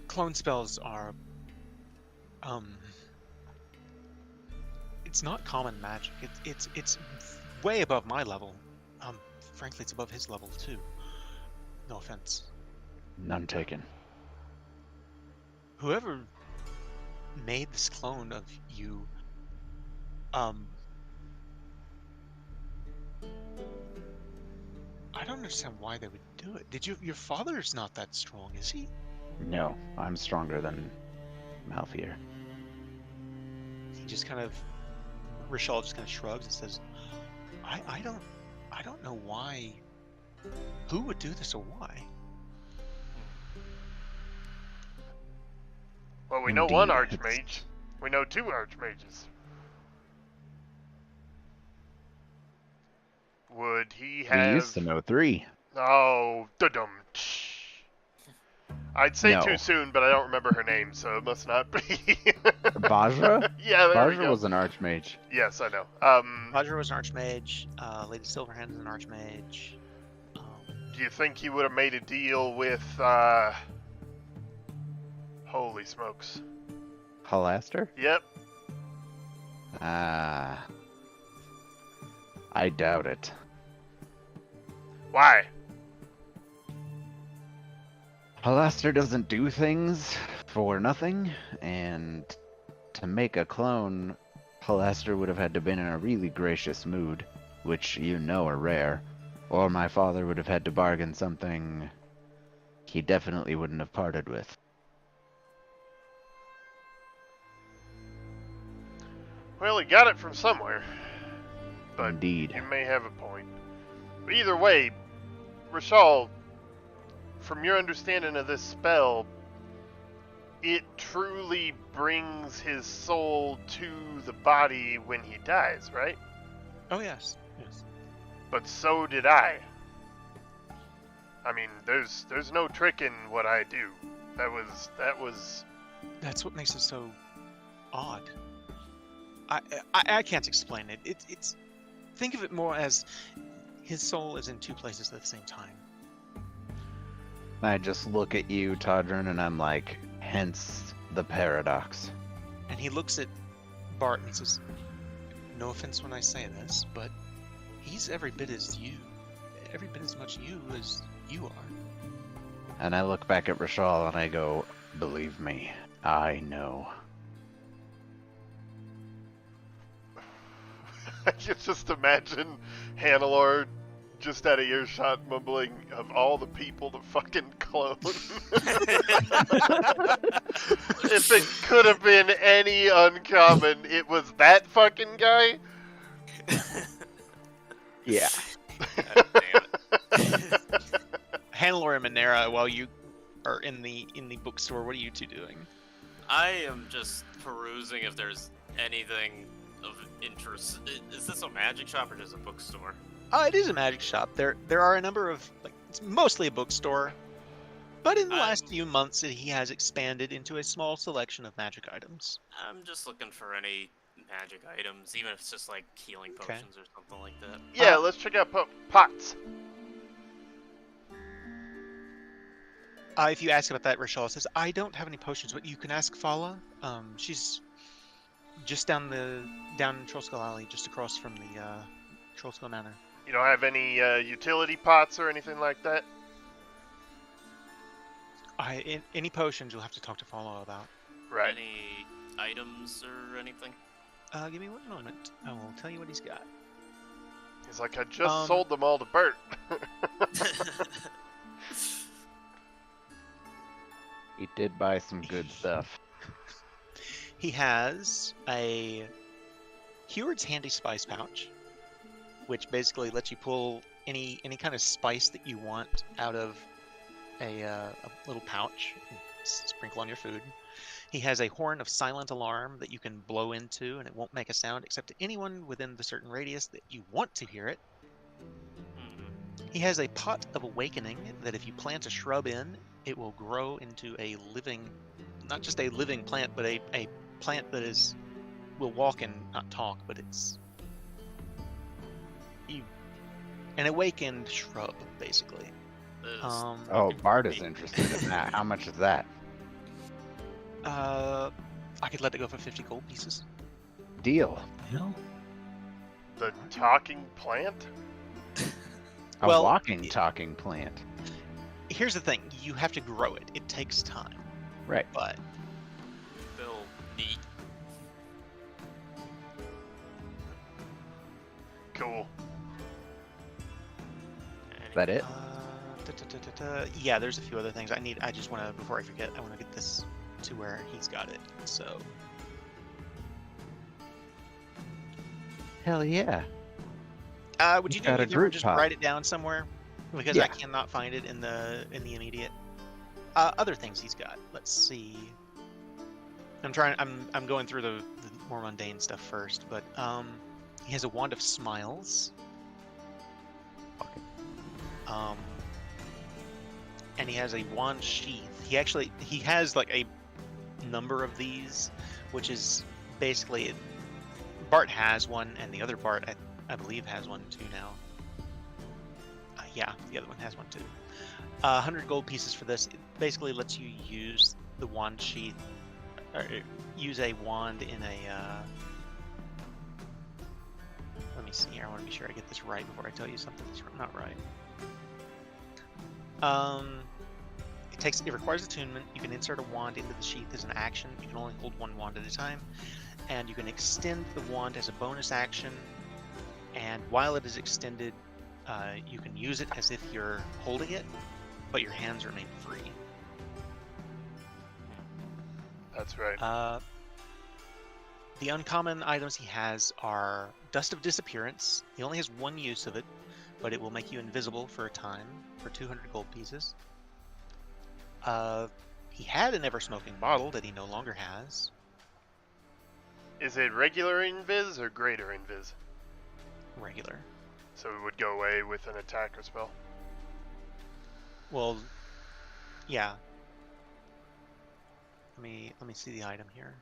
Clone spells are, it's not common magic. It's way above my level. Frankly, it's above his level too. No offense. None taken. Whoever made this clone of you, I don't understand why they would do it. Your father's not that strong, is he? No, I'm stronger than Malfier. He just kind of Rishal just kind of shrugs and says, I don't know why. Who would do this or why? Well, we know one Indeed. archmage. We know two archmages. Would he have... We used to know 3. Oh, dum. I'd say No. too soon, but I don't remember her name, so it must not be. Bajra? Yeah, there we Bajra go. was an archmage. Yes, I know. Roger was an archmage. Lady Silverhand is an archmage. Do you think he would have made a deal with, holy smokes. Halaster? Yep. I doubt it. Why? Halaster doesn't do things for nothing, and to make a clone, Halaster would have had to been in a really gracious mood, which you know are rare, or my father would have had to bargain something he definitely wouldn't have parted with. Well, he got it from somewhere. But Indeed. you may have a point. But either way, Rishal, from your understanding of this spell, it truly brings his soul to the body when he dies, right? Oh yes, yes. But so did I. I mean, there's no trick in what I do. That was. That's what makes it so odd. I can't explain it. It's think of it more as his soul is in two places at the same time. I just look at you, Todrin, and I'm like, hence the paradox. And he looks at Bart and says, "No offense when I say this, but he's every bit as you, every bit as much you as you are." And I look back at Rishal and I go, believe me, I know. I can just imagine Hannelore just out of earshot mumbling, of all the people to fucking clone. If it could have been any uncommon, it was that fucking guy? Yeah. God damn it. Hannelore and Monera, while you are in the bookstore, what are you two doing? I am just perusing if there's anything of interest. Is this a magic shop or just a bookstore? It is a magic shop. There are a number of, like, it's mostly a bookstore, but in the last few months he has expanded into a small selection of magic items. I'm just looking for any magic items, even if it's just like healing Okay. potions or something like that. Yeah, let's check out pots. If you ask about that, Rishal says, "I don't have any potions, but you can ask Fala. She's just down in Trollskull Alley, just across from the Trollskull Manor." You don't have any utility pots or anything like that? Any potions you'll have to talk to Fala about. Right. Any items or anything? Give me one moment. I will tell you what he's got. He's like, I just sold them all to Bert. He did buy some good stuff. He has a Heward's Handy Spice Pouch, which basically lets you pull any kind of spice that you want out of a little pouch and sprinkle on your food. He has a Horn of Silent Alarm that you can blow into, and it won't make a sound except to anyone within the certain radius that you want to hear it. He has a Pot of Awakening that if you plant a shrub in, it will grow into a living, not just a living plant, but a plant that will walk and not talk, but it's an awakened shrub, basically. Oh, Bart is interested in that. How much is that? I could let it go for 50 gold pieces. Deal. Hell? The talking plant? A Well, walking, talking plant. Here's the thing, you have to grow it. It takes time. Right. But Bill neat. Cool. Is that it? Yeah, there's a few other things. I just want to, before I forget, I want to get this to where he's got it. So Hell yeah. Would you He's do got me a a favor and Groot just pot. write it down somewhere? Because Yeah. I cannot find it in the immediate. Other things he's got. Let's see. I'm going through the more mundane stuff first, but he has a wand of smiles. Okay. And he has a wand sheath. He has like a number of these, which is basically Bart has one, and the other Bart I believe has one too now. Yeah, the other one has one too. 100 gold pieces for this. It basically lets you use the wand sheath, or use a wand in a. Let me see here. I want to be sure I get this right before I tell you something that's not right. It requires attunement. You can insert a wand into the sheath as an action. You can only hold one wand at a time, and you can extend the wand as a bonus action. And while it is extended, you can use it as if you're holding it, but your hands remain free. That's right. The uncommon items he has are Dust of Disappearance. He only has one use of it, but it will make you invisible for a time for 200 gold pieces. He had an ever-smoking bottle that he no longer has. Is it regular invis or greater invis? Regular. So it would go away with an attack or spell? Well, yeah. Let me see the item here.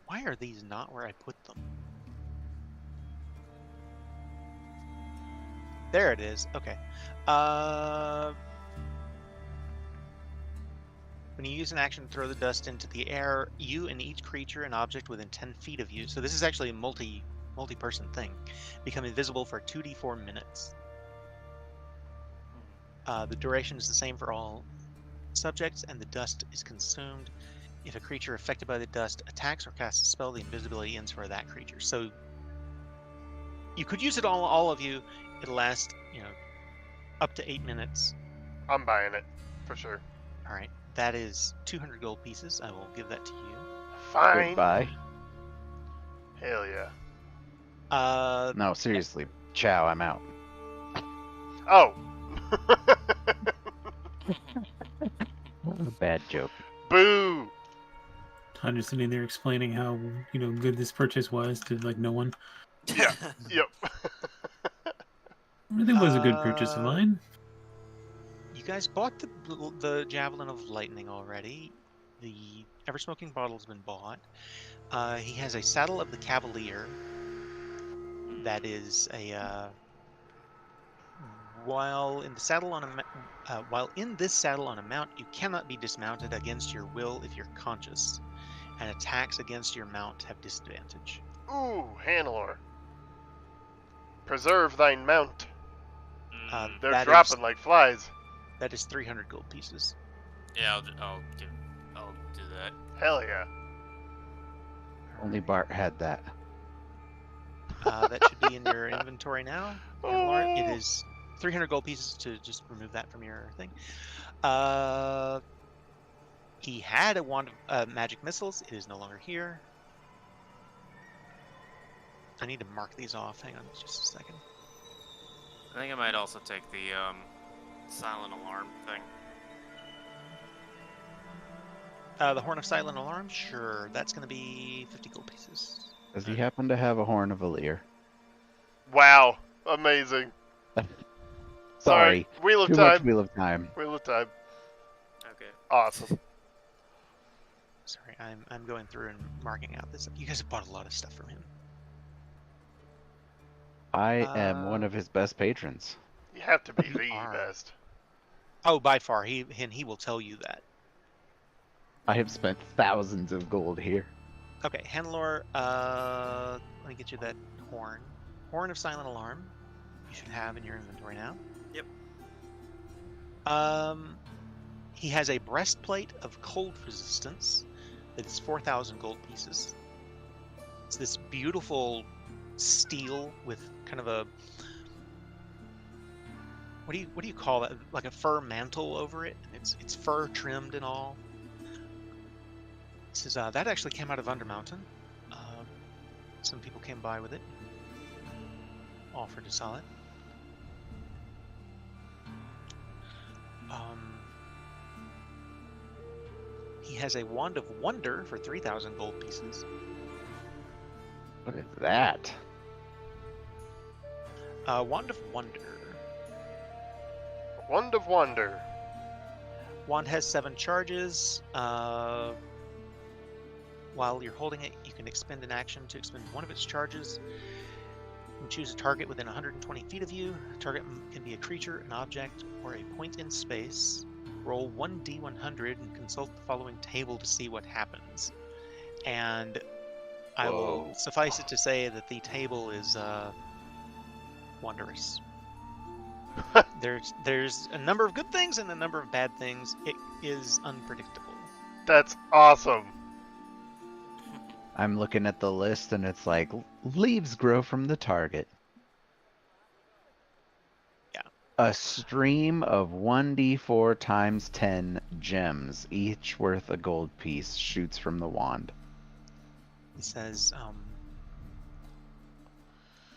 Why are these not where I put them? There it is. Okay. When you use an action to throw the dust into the air, you and each creature and object within 10 feet of you, so this is actually a multi-person thing, become invisible for 2d4 minutes. The duration is the same for all subjects, and the dust is consumed. If a creature affected by the dust attacks or casts a spell, the invisibility ends for that creature. So you could use it on all of you. It'll last, up to 8 minutes. I'm buying it, for sure. All right, that is 200 gold pieces. I will give that to you. Fine. Goodbye. Hell yeah. No, seriously. Ciao, I'm out. Oh. Bad joke. Boo. I'm just sitting there explaining how good this purchase was to like no one. Yeah. Yep. It really was a good purchase of mine. You guys bought the Javelin of Lightning already. The ever-smoking bottle's been bought. He has a Saddle of the Cavalier. That is a while in this saddle on a mount, you cannot be dismounted against your will if you're conscious, and attacks against your mount have disadvantage. Ooh, Hannelore. Preserve thine mount. They're dropping like flies. That is 300 gold pieces. Yeah, I'll do that. Hell yeah. Only Bart had that. That should be in your inventory now. It is 300 gold pieces to just remove that from your thing. He had a wand of magic missiles. It is no longer here. I need to mark these off. Hang on just a second. I think I might also take the silent alarm thing. The Horn of Silent Alarm? Sure. That's going to be 50 gold pieces. Does he happen to have a Horn of Valir? Wow. Amazing. Sorry. Wheel of Too Time. much Wheel of Time. Wheel of Time. Okay. Awesome. Sorry, I'm going through and marking out this. You guys have bought a lot of stuff from him. I am one of his best patrons. You have to be You the are. best. Oh, by far. He will tell you that. I have spent thousands of gold here. Okay, Hannelore, let me get you that horn. Horn of Silent Alarm. You should have in your inventory now. Yep. He has a breastplate of cold resistance that is 4,000 gold pieces. It's this beautiful steel with kind of a what do you call that? Like a fur mantle over it, and it's fur trimmed and all. Says that actually came out of Undermountain. Some people came by with it, offered to sell it. He has a Wand of Wonder for 3,000 gold pieces. What is that? Wand of Wonder. Wand of Wonder. Wand has 7 charges. While you're holding it, you can expend an action to expend one of its charges. You can choose a target within 120 feet of you. The target can be a creature, an object, or a point in space. Roll 1d100 and consult the following table to see what happens. And I will Whoa. suffice it to say that the table is wondrous. There's a number of good things and a number of bad things. It is unpredictable. That's awesome. I'm looking at the list and it's like leaves grow from the target. Yeah. A stream of 1d4 times 10 gems, each worth a gold piece, shoots from the wand. He says,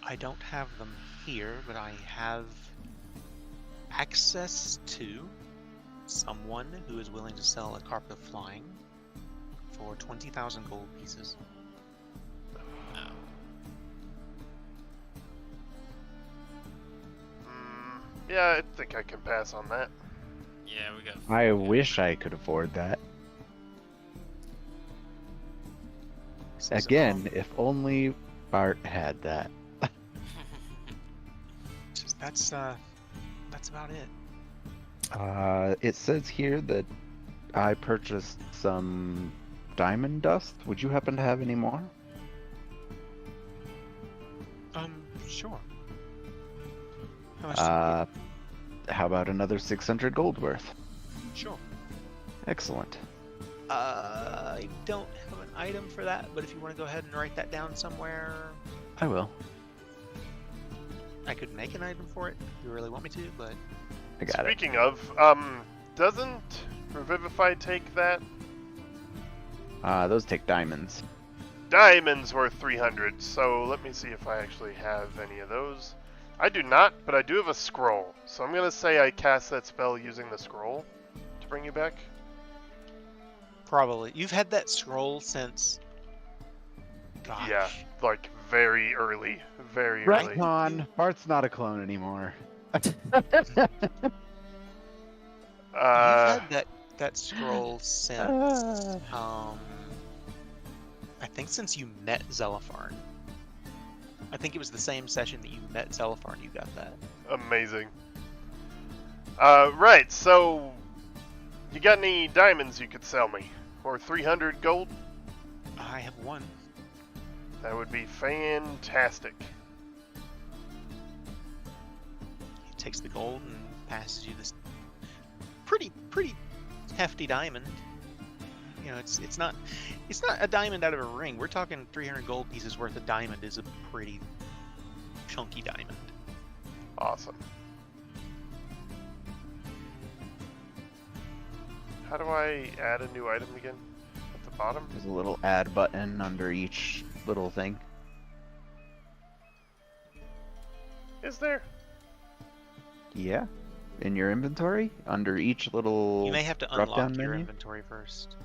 I don't have them here, but I have access to someone who is willing to sell a carpet of flying for 20,000 gold pieces. Yeah, I think I can pass on that. Yeah, we got. I wish I could afford that. He says, Again, if only Bart had that. that's about it. It says here that I purchased some diamond dust. Would you happen to have any more? Sure. How much do you How about another 600 gold worth? need? Sure. Excellent. I don't have an item for that, but if you want to go ahead and write that down somewhere, I will. I could make an item for it if you really want me to, but I got it. Speaking of, doesn't Revivify take that? Those take diamonds. Diamonds worth 300, so let me see if I actually have any of those. I do not, but I do have a scroll, so I'm gonna say I cast that spell using the scroll to bring you back. probably. You've had that scroll since... Gosh. Yeah, like very early, very Right early. on. Bart's not a clone anymore. You've had that scroll since... I think since you met Zelipharn. I think it was the same session that you met Zelipharn you got that. Amazing. Right, so you got any diamonds you could sell me? Or 300 gold? I have one. That would be fantastic. He takes the gold and passes you this pretty hefty diamond. You know, it's not a diamond out of a ring. We're talking 300 gold pieces worth of diamond is a pretty chunky diamond. Awesome. How do I add a new item again? At the bottom? There's a little add button under each little thing. Is there? Yeah. In your inventory? Under each little You may have to drop-down unlock your menu? inventory first.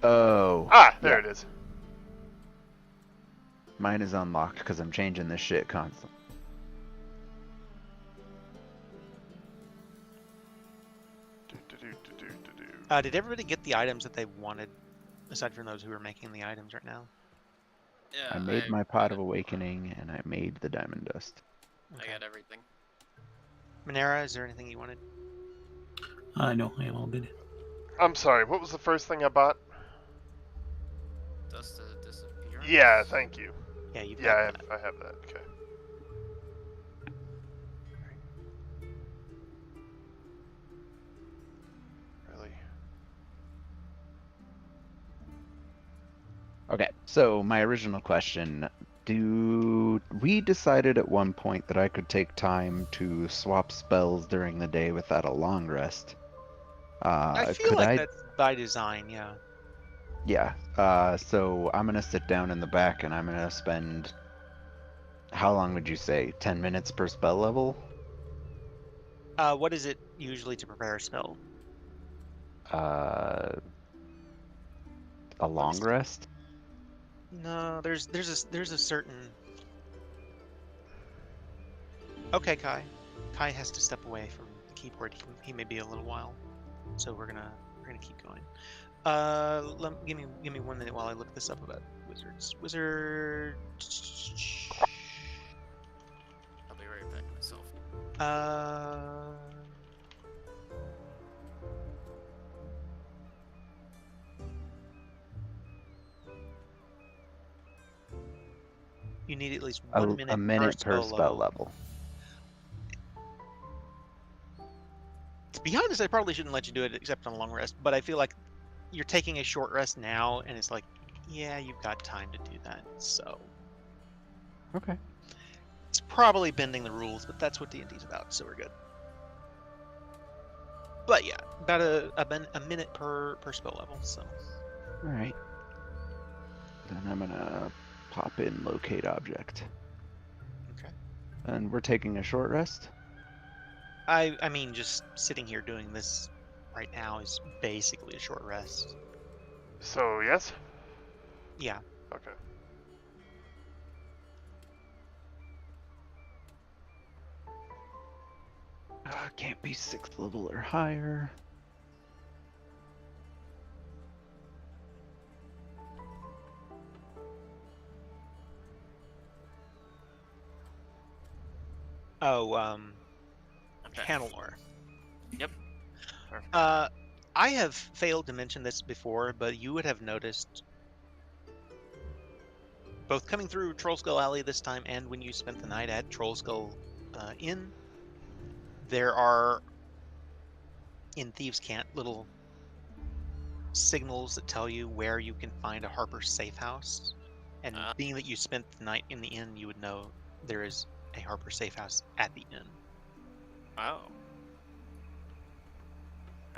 Oh. Ah, there yeah. it is. Mine is unlocked because I'm changing this shit constantly. Did everybody get the items that they wanted, aside from those who are making the items right now? Yeah, I made my pot of awakening and I made the diamond dust. I got everything. Minera, is there anything you wanted? No, I am all good. I'm sorry, what was the first thing I bought? Dust to disappear. Yeah, thank you. Yeah, you've Yeah, got I have that. Okay. Really? Okay, so my original question, we decided at one point that I could take time to swap spells during the day without a long rest. I feel could like that's by design, yeah. Yeah. So I'm gonna sit down in the back and I'm gonna spend. How long would you say? 10 minutes per spell level? What is it usually to prepare a spell? Uh, a Let me long see. rest? No, there's a certain. Okay, Kai. Kai has to step away from the keyboard. He may be a little while, so we're gonna keep going. Give me 1 minute while I look this up about wizards. Wizard. I'll be right back myself. Uh. You need at least 1 minute A minute per spell spell level. level. To be honest, I probably shouldn't let you do it except on a long rest, but I feel like you're taking a short rest now, and it's like, yeah, you've got time to do that. So Okay. it's probably bending the rules, but that's what D&D's about, so we're good. But yeah, about a minute per spell level. So All right. Then I'm gonna pop in locate object. okay. And we're taking a short rest? I mean, just sitting here doing this right now is basically a short rest. So, yes? Yeah. Okay. Can't be 6th level or higher. Oh, Okay. Hannelore. Yep. Perfect. I have failed to mention this before, but you would have noticed both coming through Trollskull Alley this time and when you spent the night at Trollskull Inn, there are in Thieves' Cant little signals that tell you where you can find a Harper safe house. And being that you spent the night in the inn, you would know there is a Harper safe house at the inn. Oh.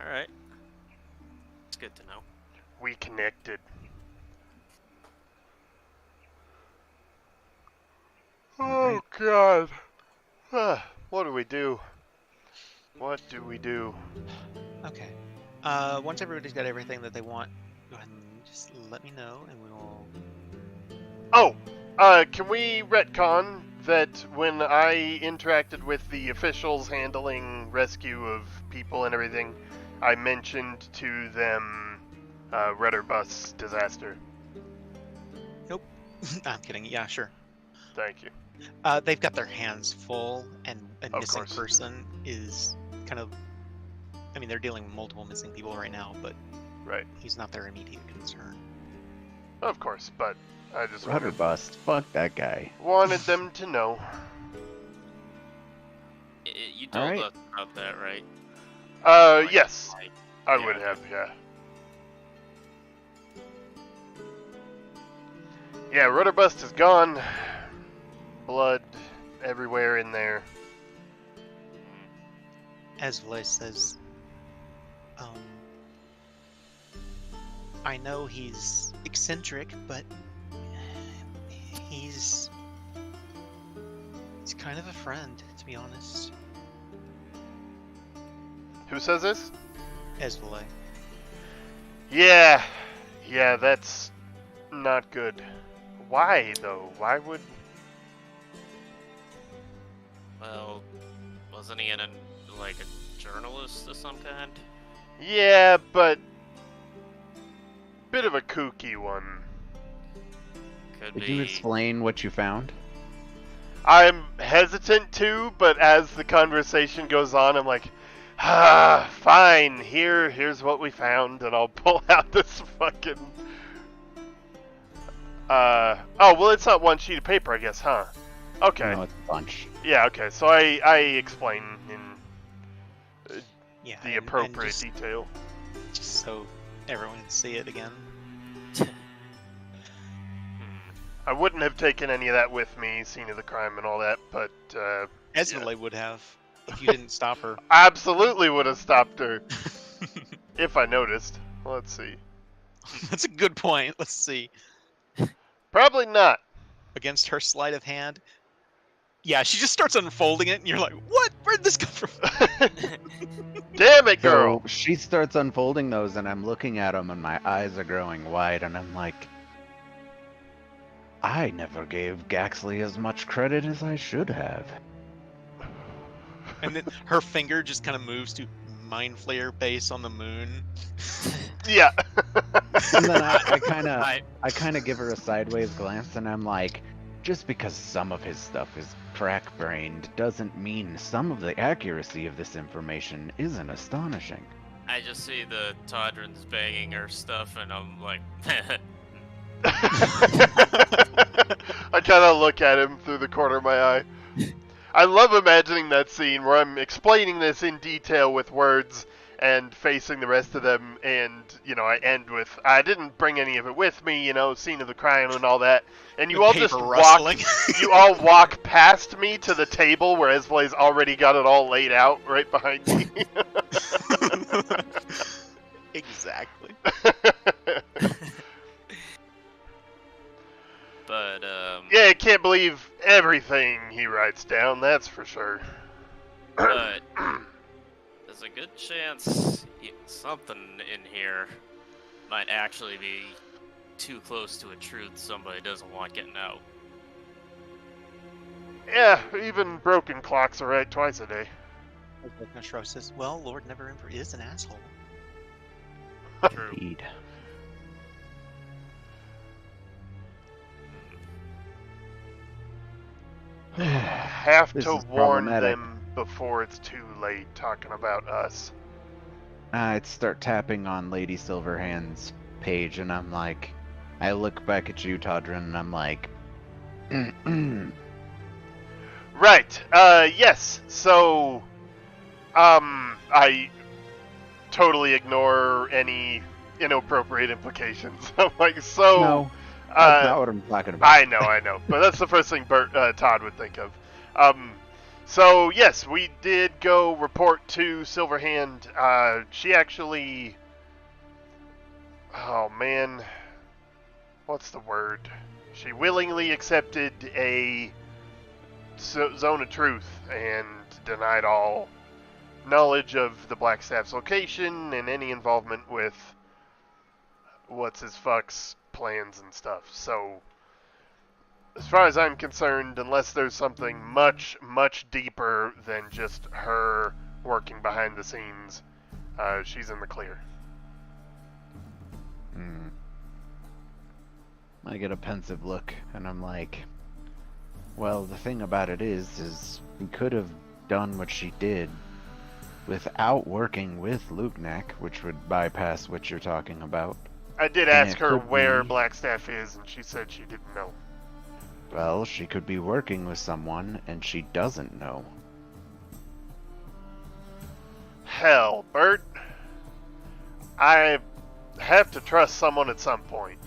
Alright. It's good to know. We connected. Oh, God. What do we do? What do we do? Okay. Once everybody's got everything that they want, go ahead and just let me know, and we will. Oh! Can we retcon that when I interacted with the officials handling rescue of people and everything, I mentioned to them Rudder Bus disaster? Nope. I'm kidding. Yeah, sure. Thank you. They've got their hands full, and a Of missing course. person is kind of. I mean, they're dealing with multiple missing people right now, but Right. he's not their immediate concern. Of course, but I just Rudder bust. Fuck that guy. wanted them to know. You told Alright. us about that, right? Yes. Like, I yeah. would have, yeah. Yeah, Rudder Bust is gone. Blood everywhere in there. As Vlad says, I know he's eccentric, but he's kind of a friend, to be honest. Who says this? Esvale. Yeah, that's not good. Why, though? Why would... Well, wasn't he like a journalist of some kind? Yeah, but... bit of a kooky one. Could Could be. you explain what you found? I'm hesitant to, but as the conversation goes on, I'm like, fine, here's what we found, and I'll pull out this fucking... oh, well, it's not one sheet of paper, I guess, huh? Okay. No, it's a bunch. Yeah, okay, so I explain in Yeah, the and appropriate detail. just so everyone can see it again. I wouldn't have taken any of that with me, scene of the crime and all that, but Esvale would have, if you didn't stop her. absolutely would have stopped her if I noticed. Let's see. That's a good point. Let's see. Probably not. Against her sleight of hand. Yeah, she just starts unfolding it, and you're like, what? Where'd this come from? Damn it, girl. So she starts unfolding those, and I'm looking at them, and my eyes are growing wide, and I'm like, I never gave Gaxley as much credit as I should have. And then her finger just kind of moves to Mind Flayer base on the moon. Yeah. And then I I kind of give her a sideways glance, and I'm like, just because some of his stuff is crack-brained doesn't mean some of the accuracy of this information isn't astonishing. I just see the Todrins banging her stuff, and I'm like, I kind of look at him through the corner of my eye. I love imagining that scene where I'm explaining this in detail with words and facing the rest of them, and, you know, I end with, I didn't bring any of it with me, you know, scene of the crime and all that, and you The all paper just rustling. you all walk past me to the table where Esvlay's already got it all laid out right behind me. Exactly. but Yeah, I can't believe everything he writes down, that's for sure. but there's a good chance something in here might actually be too close to a truth somebody doesn't want getting out. Yeah, even broken clocks are right twice a day. Shro says, well, Lord Neverember is an asshole. True. Indeed. Have This to is warn problematic. them before it's too late talking about us. I'd start tapping on Lady Silverhand's page, and I'm like, I look back at you, Todrin, and I'm like, Right, yes, so, I totally ignore any inappropriate implications. I'm like, so, no, that's not what I'm talking about. I know, but that's the first thing Todd would think of. So yes, we did go report to Silverhand. She actually, oh man, what's the word? She willingly accepted a zone of truth and denied all knowledge of the Blackstaff's location and any involvement with what's his fuck's plans and stuff. So, as far as I'm concerned, unless there's something much, much deeper than just her working behind the scenes, she's in the clear. I get a pensive look, and I'm like, well, the thing about it is we could have done what she did without working with Lugnac, which would bypass what you're talking about. I did And ask it her could where be- Blackstaff is, and she said she didn't know. Well, she could be working with someone, and she doesn't know. Hell, Bert. I have to trust someone at some point.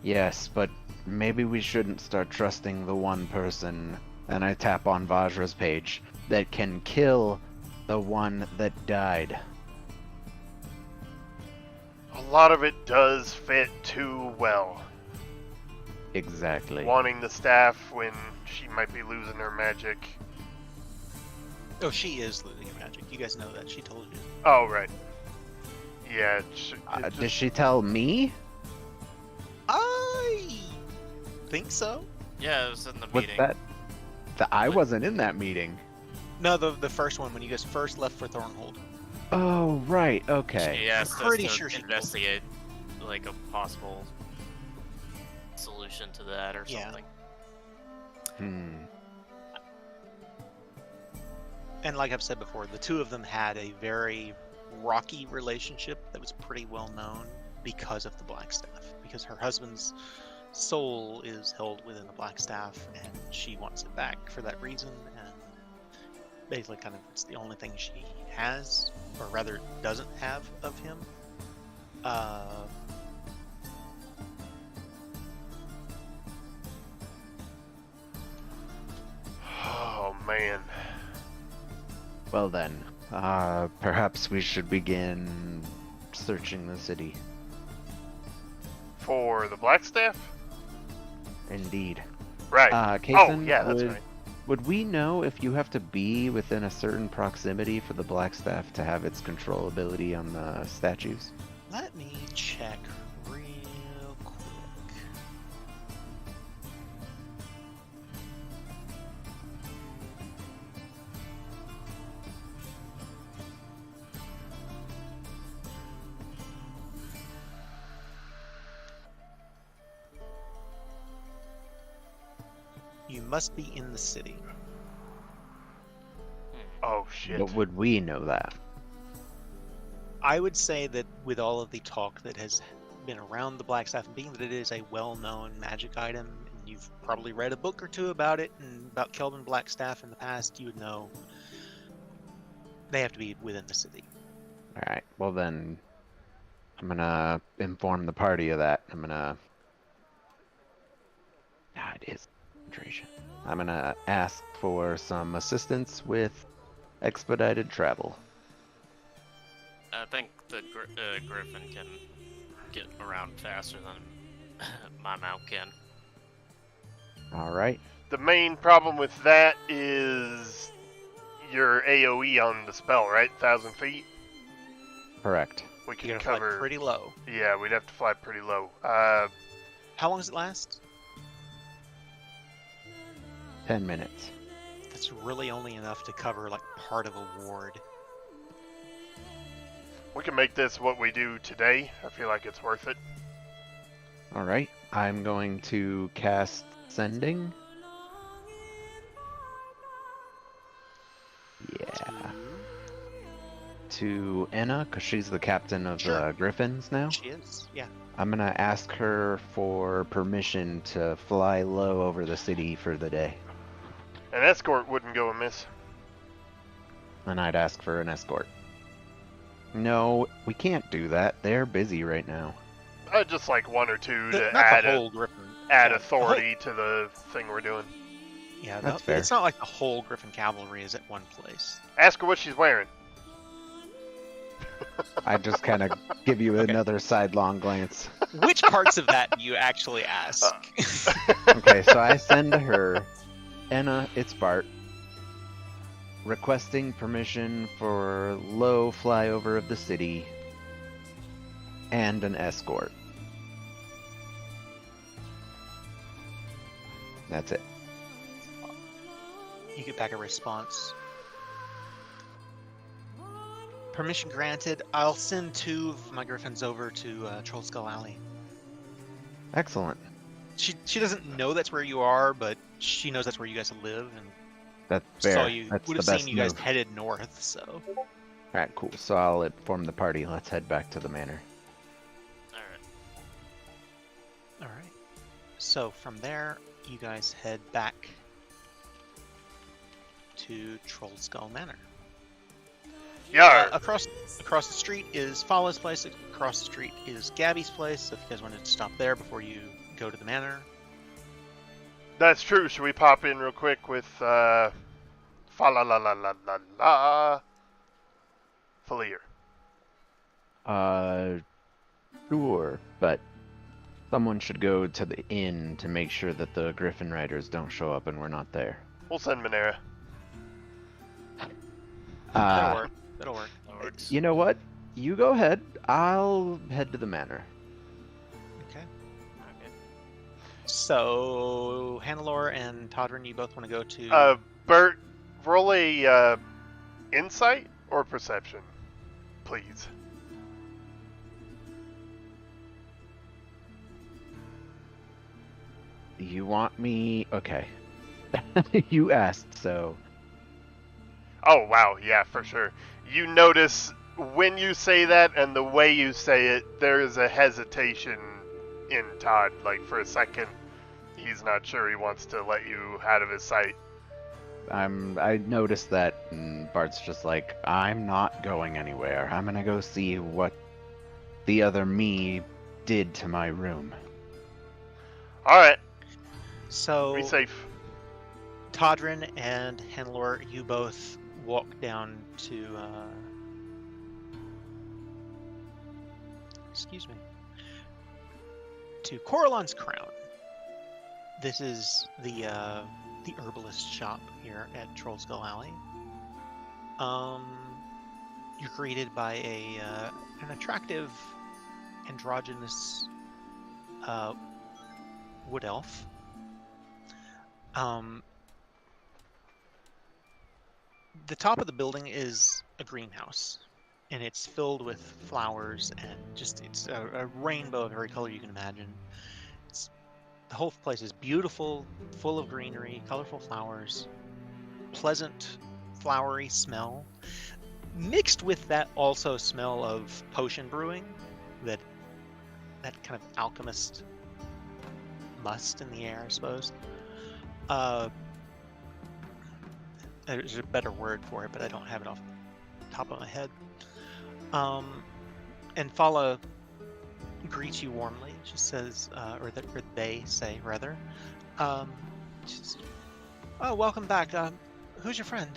Yes, but maybe we shouldn't start trusting the one person, and I tap on Vajra's page, that can kill the one that died. A lot of it does fit too well. Exactly. Wanting the staff when she might be losing her magic. Oh, she is losing her magic. You guys know that. She told you. Oh, right. Yeah, Did she tell me? I think so. Yeah, it was in the What's meeting. that? I wasn't in that meeting. No, the first one when you guys first left for Thornhold. Oh, right, okay. She asked us pretty to sure she told investigate like a possible solution to that or Yeah. something. And like I've said before, the two of them had a very rocky relationship that was pretty well known because of the Blackstaff. Because her husband's soul is held within the Blackstaff, and she wants it back for that reason. And basically, kind of, it's the only thing she has, or rather, doesn't have of him. Oh, man. Well then, perhaps we should begin searching the city. for the Blackstaff? Indeed. Right. Kason, yeah, that's right. would we know if you have to be within a certain proximity for the Blackstaff to have its control ability on the statues? Let me check real quick. You must be in the city. Oh, shit. But would we know that? I would say that with all of the talk that has been around the Blackstaff, and being that it is a well-known magic item, and you've probably read a book or two about it and about Kelvin Blackstaff in the past, you would know they have to be within the city. Alright, well then, I'm gonna inform the party of that. It is concentration. I'm gonna ask for some assistance with expedited travel. I think the Griffin can get around faster than my mount can. Alright. The main problem with that is your AoE on the spell, right? 1,000 feet? Correct. We can You're gonna cover... fly pretty low. Yeah, we'd have to fly pretty low. How long does it last? 10 minutes. That's really only enough to cover like part of a ward. We can make this what we do today. I feel like it's worth it. Alright, I'm going to cast Sending. Yeah. To Enna, because she's the captain of Sure. the Griffins now. She is, yeah. I'm gonna ask her for permission to fly low over the city for the day. An escort wouldn't go amiss. And I'd ask for an escort. No, we can't do that. They're busy right now. Just like one or two to Not add the whole Griffin. add yeah, authority to the thing we're doing. Yeah, That's fair. it's not like the whole Griffin cavalry is at one place. Ask her what she's wearing. I just kind of give you another sidelong glance. Which parts of that do you actually ask? Okay, so I send to her, Enna, it's Bart, requesting permission for low flyover of the city and an escort. That's it. You get back a response. Permission granted. I'll send 2 of my griffins over to Troll Skull Alley. Excellent. She doesn't know that's where you are, but she knows that's where you guys live, and That's fair. saw you. That's Would the have best seen you guys move. headed north. So Alright, cool. So I'll inform the party. Let's head back to the manor. Alright. all right. So from there, you guys head back to Troll Skull Manor. Yeah. Across the street is Fala's place. Across the street is Gabby's place. So if you guys wanted to stop there before you go to the manor. That's true. Should we pop in real quick with fa la la la la la la Falier? Sure, but someone should go to the inn to make sure that the Griffin Riders don't show up and we're not there. We'll send Monera. That'll work. That'll work. That works. You know what? You go ahead. I'll head to the manor. Okay. Okay. So Hannelore and Todrin, you both want to go to. Bert, roll a insight or perception, please. You want me? Okay. You asked, so. Oh wow, yeah, for sure. You notice when you say that and the way you say it, there is a hesitation in Todd. Like for a second, he's not sure he wants to let you out of his sight. I noticed that, and Bart's just like, I'm not going anywhere. I'm gonna go see what the other me did to my room. All right, So be safe. Todrin and Hannelore, you both walk down to. Excuse me. to Coralon's Crown. This is the herbalist shop here at Trollskull Alley. You're greeted by an attractive, androgynous wood elf. The top of the building is a greenhouse, and it's filled with flowers and it's a rainbow of every color you can imagine. The whole place is beautiful, full of greenery, colorful flowers, pleasant, flowery smell. Mixed with that also smell of potion brewing, that kind of alchemist must in the air, I suppose. There's a better word for it, but I don't have it off the top of my head. And Fala greets you warmly. She says, or they say rather, she says, "Oh, welcome back. Who's your friend?"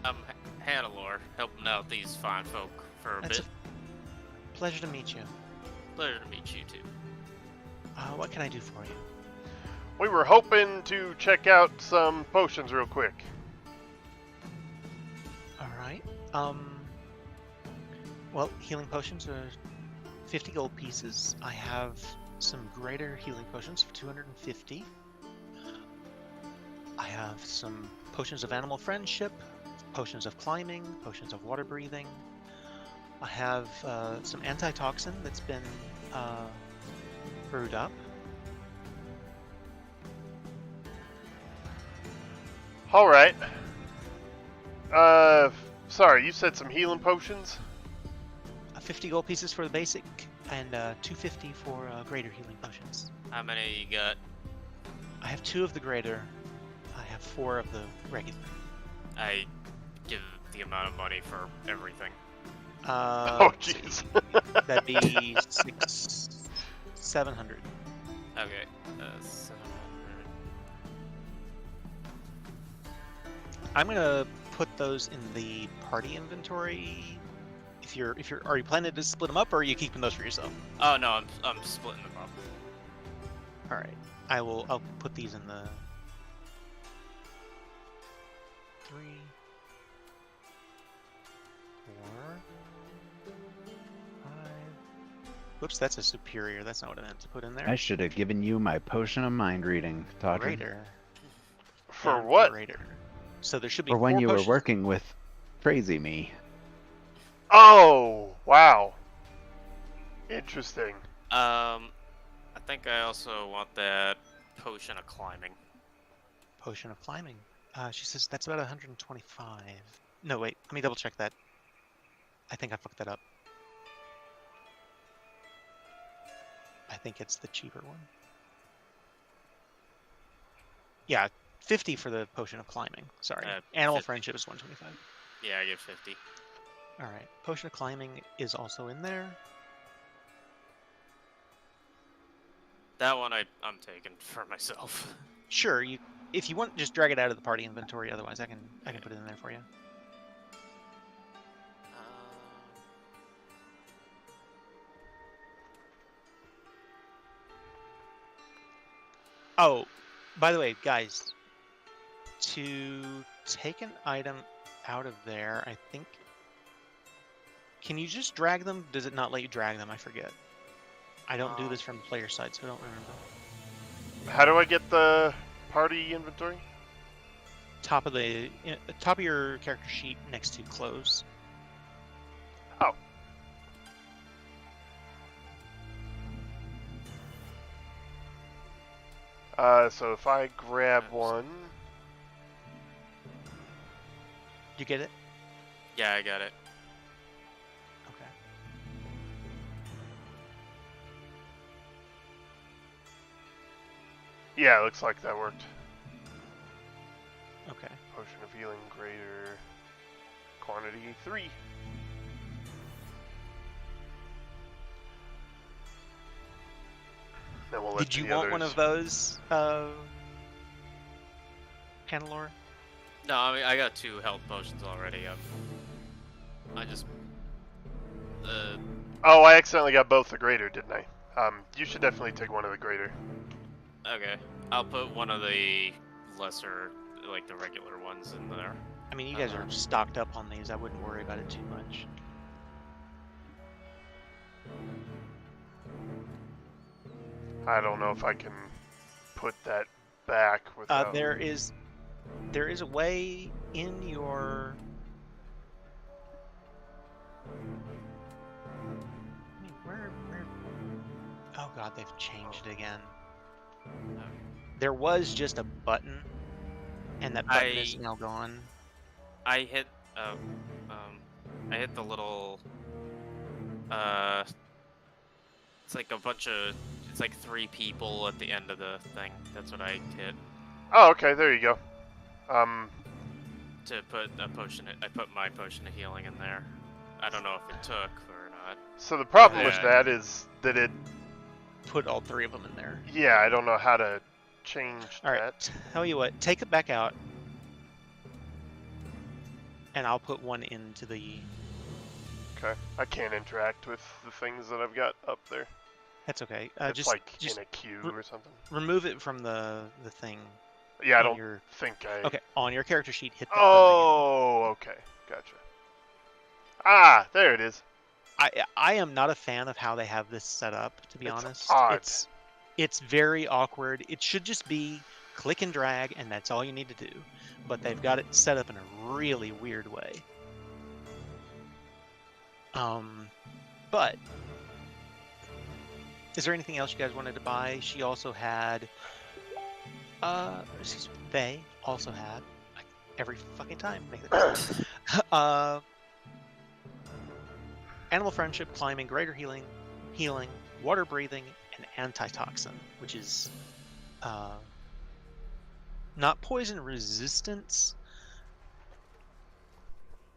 Hannelore, helping out these fine folk for a bit. Pleasure to meet you. Pleasure to meet you too. What can I do for you? We were hoping to check out some potions real quick. All right. Well, healing potions are 50 gold pieces. I have some greater healing potions for 250. I have some potions of animal friendship, potions of climbing, potions of water breathing. I have some antitoxin that's been brewed up. All right. Sorry, you said some healing potions? 50 gold pieces for the basic, and 250 for greater healing potions. How many you got? I have 2 of the greater. I have 4 of the regular. I give the amount of money for everything. Oh, jeez. That'd be 700. Okay, 700. I'm gonna put those in the party inventory. Are you planning to split them up, or are you keeping those for yourself? Oh no, I'm splitting them up. All right, I'll put these in the 3, 4, 5. Whoops, that's a superior. That's not what I meant to put in there. I should have given you my potion of mind reading, Todrick. Greater. For And what? Greater. So there should be For when 4 you potions. were working with Crazy Me. Oh, wow. Interesting. I think I also want that potion of climbing. Potion of climbing. She says that's about 125. No, wait. Let me double check that. I think I fucked that up. I think it's the cheaper one. Yeah, 50 for the potion of climbing. Sorry. Animal 50. friendship is 125. Yeah, I get 50. All right. Potion of climbing is also in there. That one I'm taking for myself. Sure. If you want, just drag it out of the party inventory. Otherwise, I can put it in there for you. Oh, by the way, guys, to take an item out of there, I think... Can you just drag them? Does it not let you drag them? I forget. I don't do this from the player side, so I don't remember. How do I get the party inventory? Top of your character sheet next to clothes. Oh. So if I grab one... You get it? Yeah, I got it. Okay. Yeah, it looks like that worked. Okay. Potion of healing greater quantity 3. Then we'll let Did you the want one others- of those, Hannelore? No, I mean I got 2 health potions already. I just Oh, I accidentally got both the greater, didn't I? You should definitely take one of the greater. Okay, I'll put one of the lesser, like the regular ones in there. I mean, you guys are stocked up on these. I wouldn't worry about it too much. I don't know if I can put that back without... There is a way in your... I mean, where... Oh god, they've changed it again. There was just a button, and that button is now gone. I hit the little it's like a bunch of, it's like 3 people at the end of the thing. That's what I hit Oh, okay, there you go. to put a potion. I put my potion of healing in there. I don't know if it took or not. So the problem with Yeah. that is that it... Put all 3 of them in there. Yeah, I don't know how to change All right, that. tell you what, take it back out, and I'll put one into the... Okay. I can't interact with the things that I've got up there. That's okay. It's Just like just in a queue or something. remove it from the thing. Yeah, I on don't your- think I... Okay, on your character sheet, hit that button Oh, okay. Gotcha. Ah, there it is. again. I am not a fan of how they have this set up, to be It's honest. odd. It's very awkward. It should just be click and drag, and that's all you need to do. But they've got it set up in a really weird way. But is there anything else you guys wanted to buy? She also had, excuse me, they also had, like, every fucking time, make that animal friendship, climbing, greater healing, water breathing, and antitoxin, which is not poison resistance,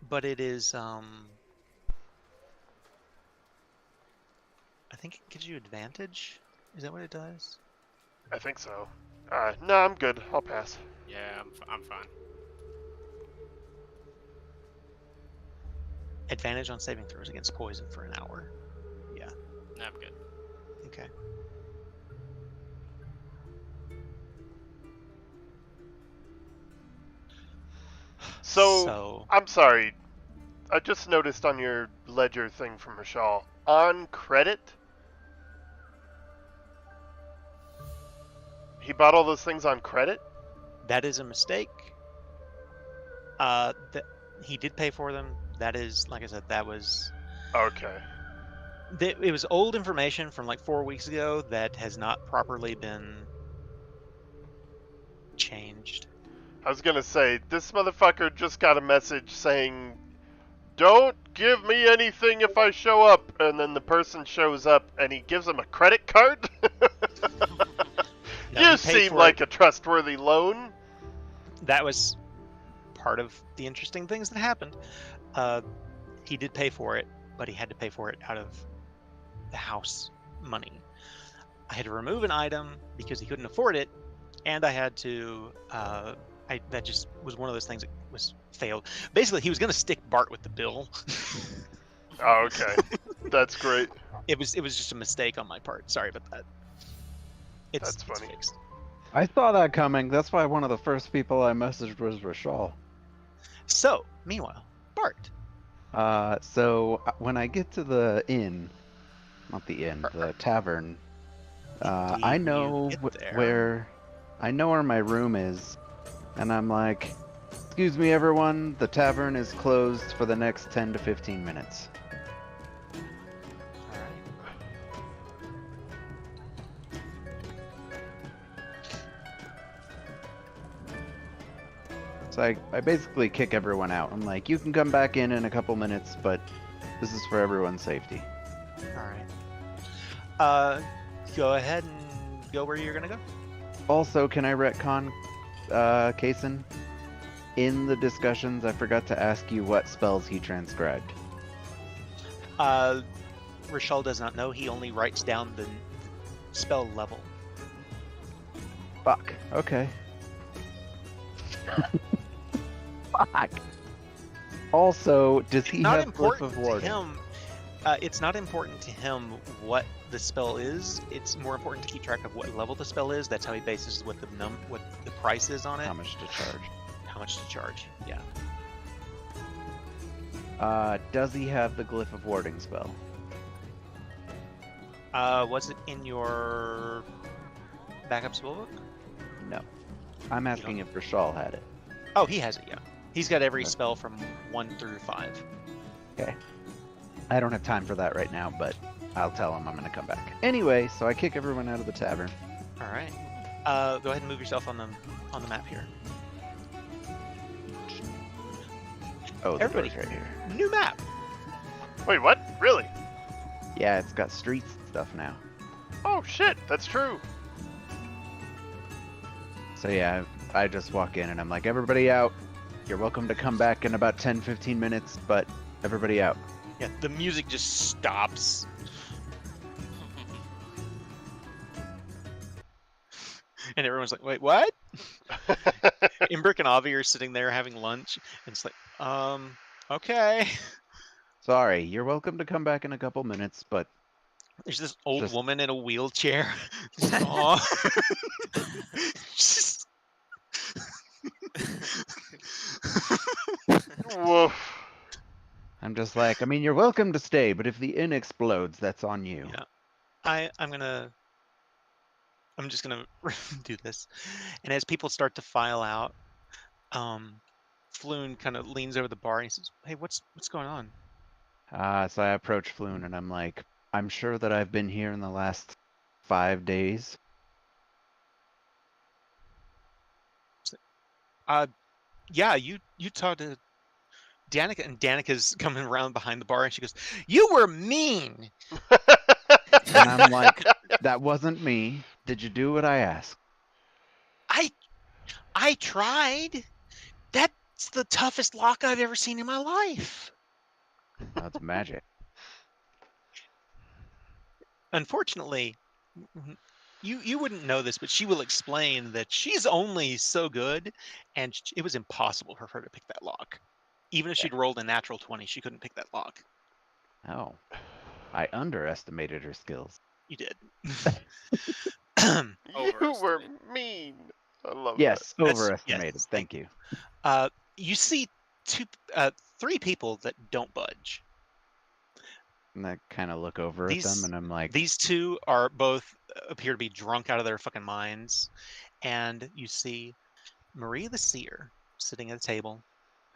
but it is I think it gives you advantage. Is that what it does? I think so. No, I'm good. I'll pass. Yeah, I'm fine. Advantage on saving throws against poison for an hour. Yeah. I'm good. Okay. So, I'm sorry. I just noticed on your ledger thing from Rashal, on credit, he bought all those things on credit? that is a mistake. He did pay for them. That is, like I said, that was Okay. it was old information from like 4 weeks ago that has not properly been changed. I was gonna say, this motherfucker just got a message saying, don't give me anything if I show up, and then the person shows up and he gives him a credit card? No, You he paid seem for like it. a trustworthy loan. That was part of the interesting things that happened. He did pay for it, but he had to pay for it out of the house money. I had to remove an item because he couldn't afford it, and I had to. That just was one of those things that was failed. Basically, he was going to stick Bart with the bill. Oh, okay. That's great. It was just a mistake on my part. Sorry about that. It's That's funny. fixed. I saw that coming. That's why one of the first people I messaged was Rashal. So, meanwhile, Bart. So when I get to the inn, not the inn, the tavern, I Indeed, know you get there. where my room is, and I'm like, excuse me everyone, the tavern is closed for the next 10 to 15 minutes. All right. So I basically kick everyone out. I'm like, you can come back in a couple minutes, but this is for everyone's safety. All right. Go ahead and go where you're gonna go. Also, can I retcon, Kaysen? In the discussions, I forgot to ask you what spells he transcribed. Rashal does not know. He only writes down the spell level. Fuck. Okay. Fuck. Also, does he Not have Glyph important of to Warding? him. It's not important to him what the spell is. It's more important to keep track of what level the spell is. That's how he bases what the price is on it. How much to charge? How much to charge? Yeah. Does he have the Glyph of Warding spell? Was it in your backup spellbook? No. I'm asking if Rashal had it. Oh, he has it. Yeah. He's got every Okay. spell from 1 through 5. Okay. I don't have time for that right now, but I'll tell him I'm gonna come back. Anyway, so I kick everyone out of the tavern. All right. Go ahead and move yourself on the map here. Oh, the Everybody. door's right here. New map. Wait, what? Really? Yeah, it's got streets and stuff now. Oh shit, that's true. So yeah, I just walk in and I'm like, everybody out. You're welcome to come back in about 10-15 minutes, but everybody out. Yeah. The music just stops. And everyone's like, wait, what? Imbrick and Avi are sitting there having lunch, and it's like, okay. Sorry, you're welcome to come back in a couple minutes, but There's this old Just- woman in a wheelchair. Aw. Just- Woof. I'm just like, I mean, you're welcome to stay, but if the inn explodes, that's on you. Yeah. I'm just gonna do this. And as people start to file out, Floon kind of leans over the bar and he says, "Hey, what's going on?" So I approach Floon and I'm like, I'm sure that I've been here in the last 5 days. Yeah, you talked to Danica, and Danica's coming around behind the bar, and she goes, "You were mean." And I'm like, that wasn't me. Did you do what I asked? I tried. That's the toughest lock I've ever seen in my life. That's magic. Unfortunately, you wouldn't know this, but she will explain that she's only so good, and it was impossible for her to pick that lock. Even if she'd rolled a natural 20, she couldn't pick that lock. Oh, I underestimated her skills. You did. You were Overestimated. mean. I love Yes, That's- overestimated. yes, Thank you. You see three people that don't budge. And I kind of look over at These- them and I'm like, These two are both appear to be drunk out of their fucking minds, and you see Marie the Seer sitting at a table.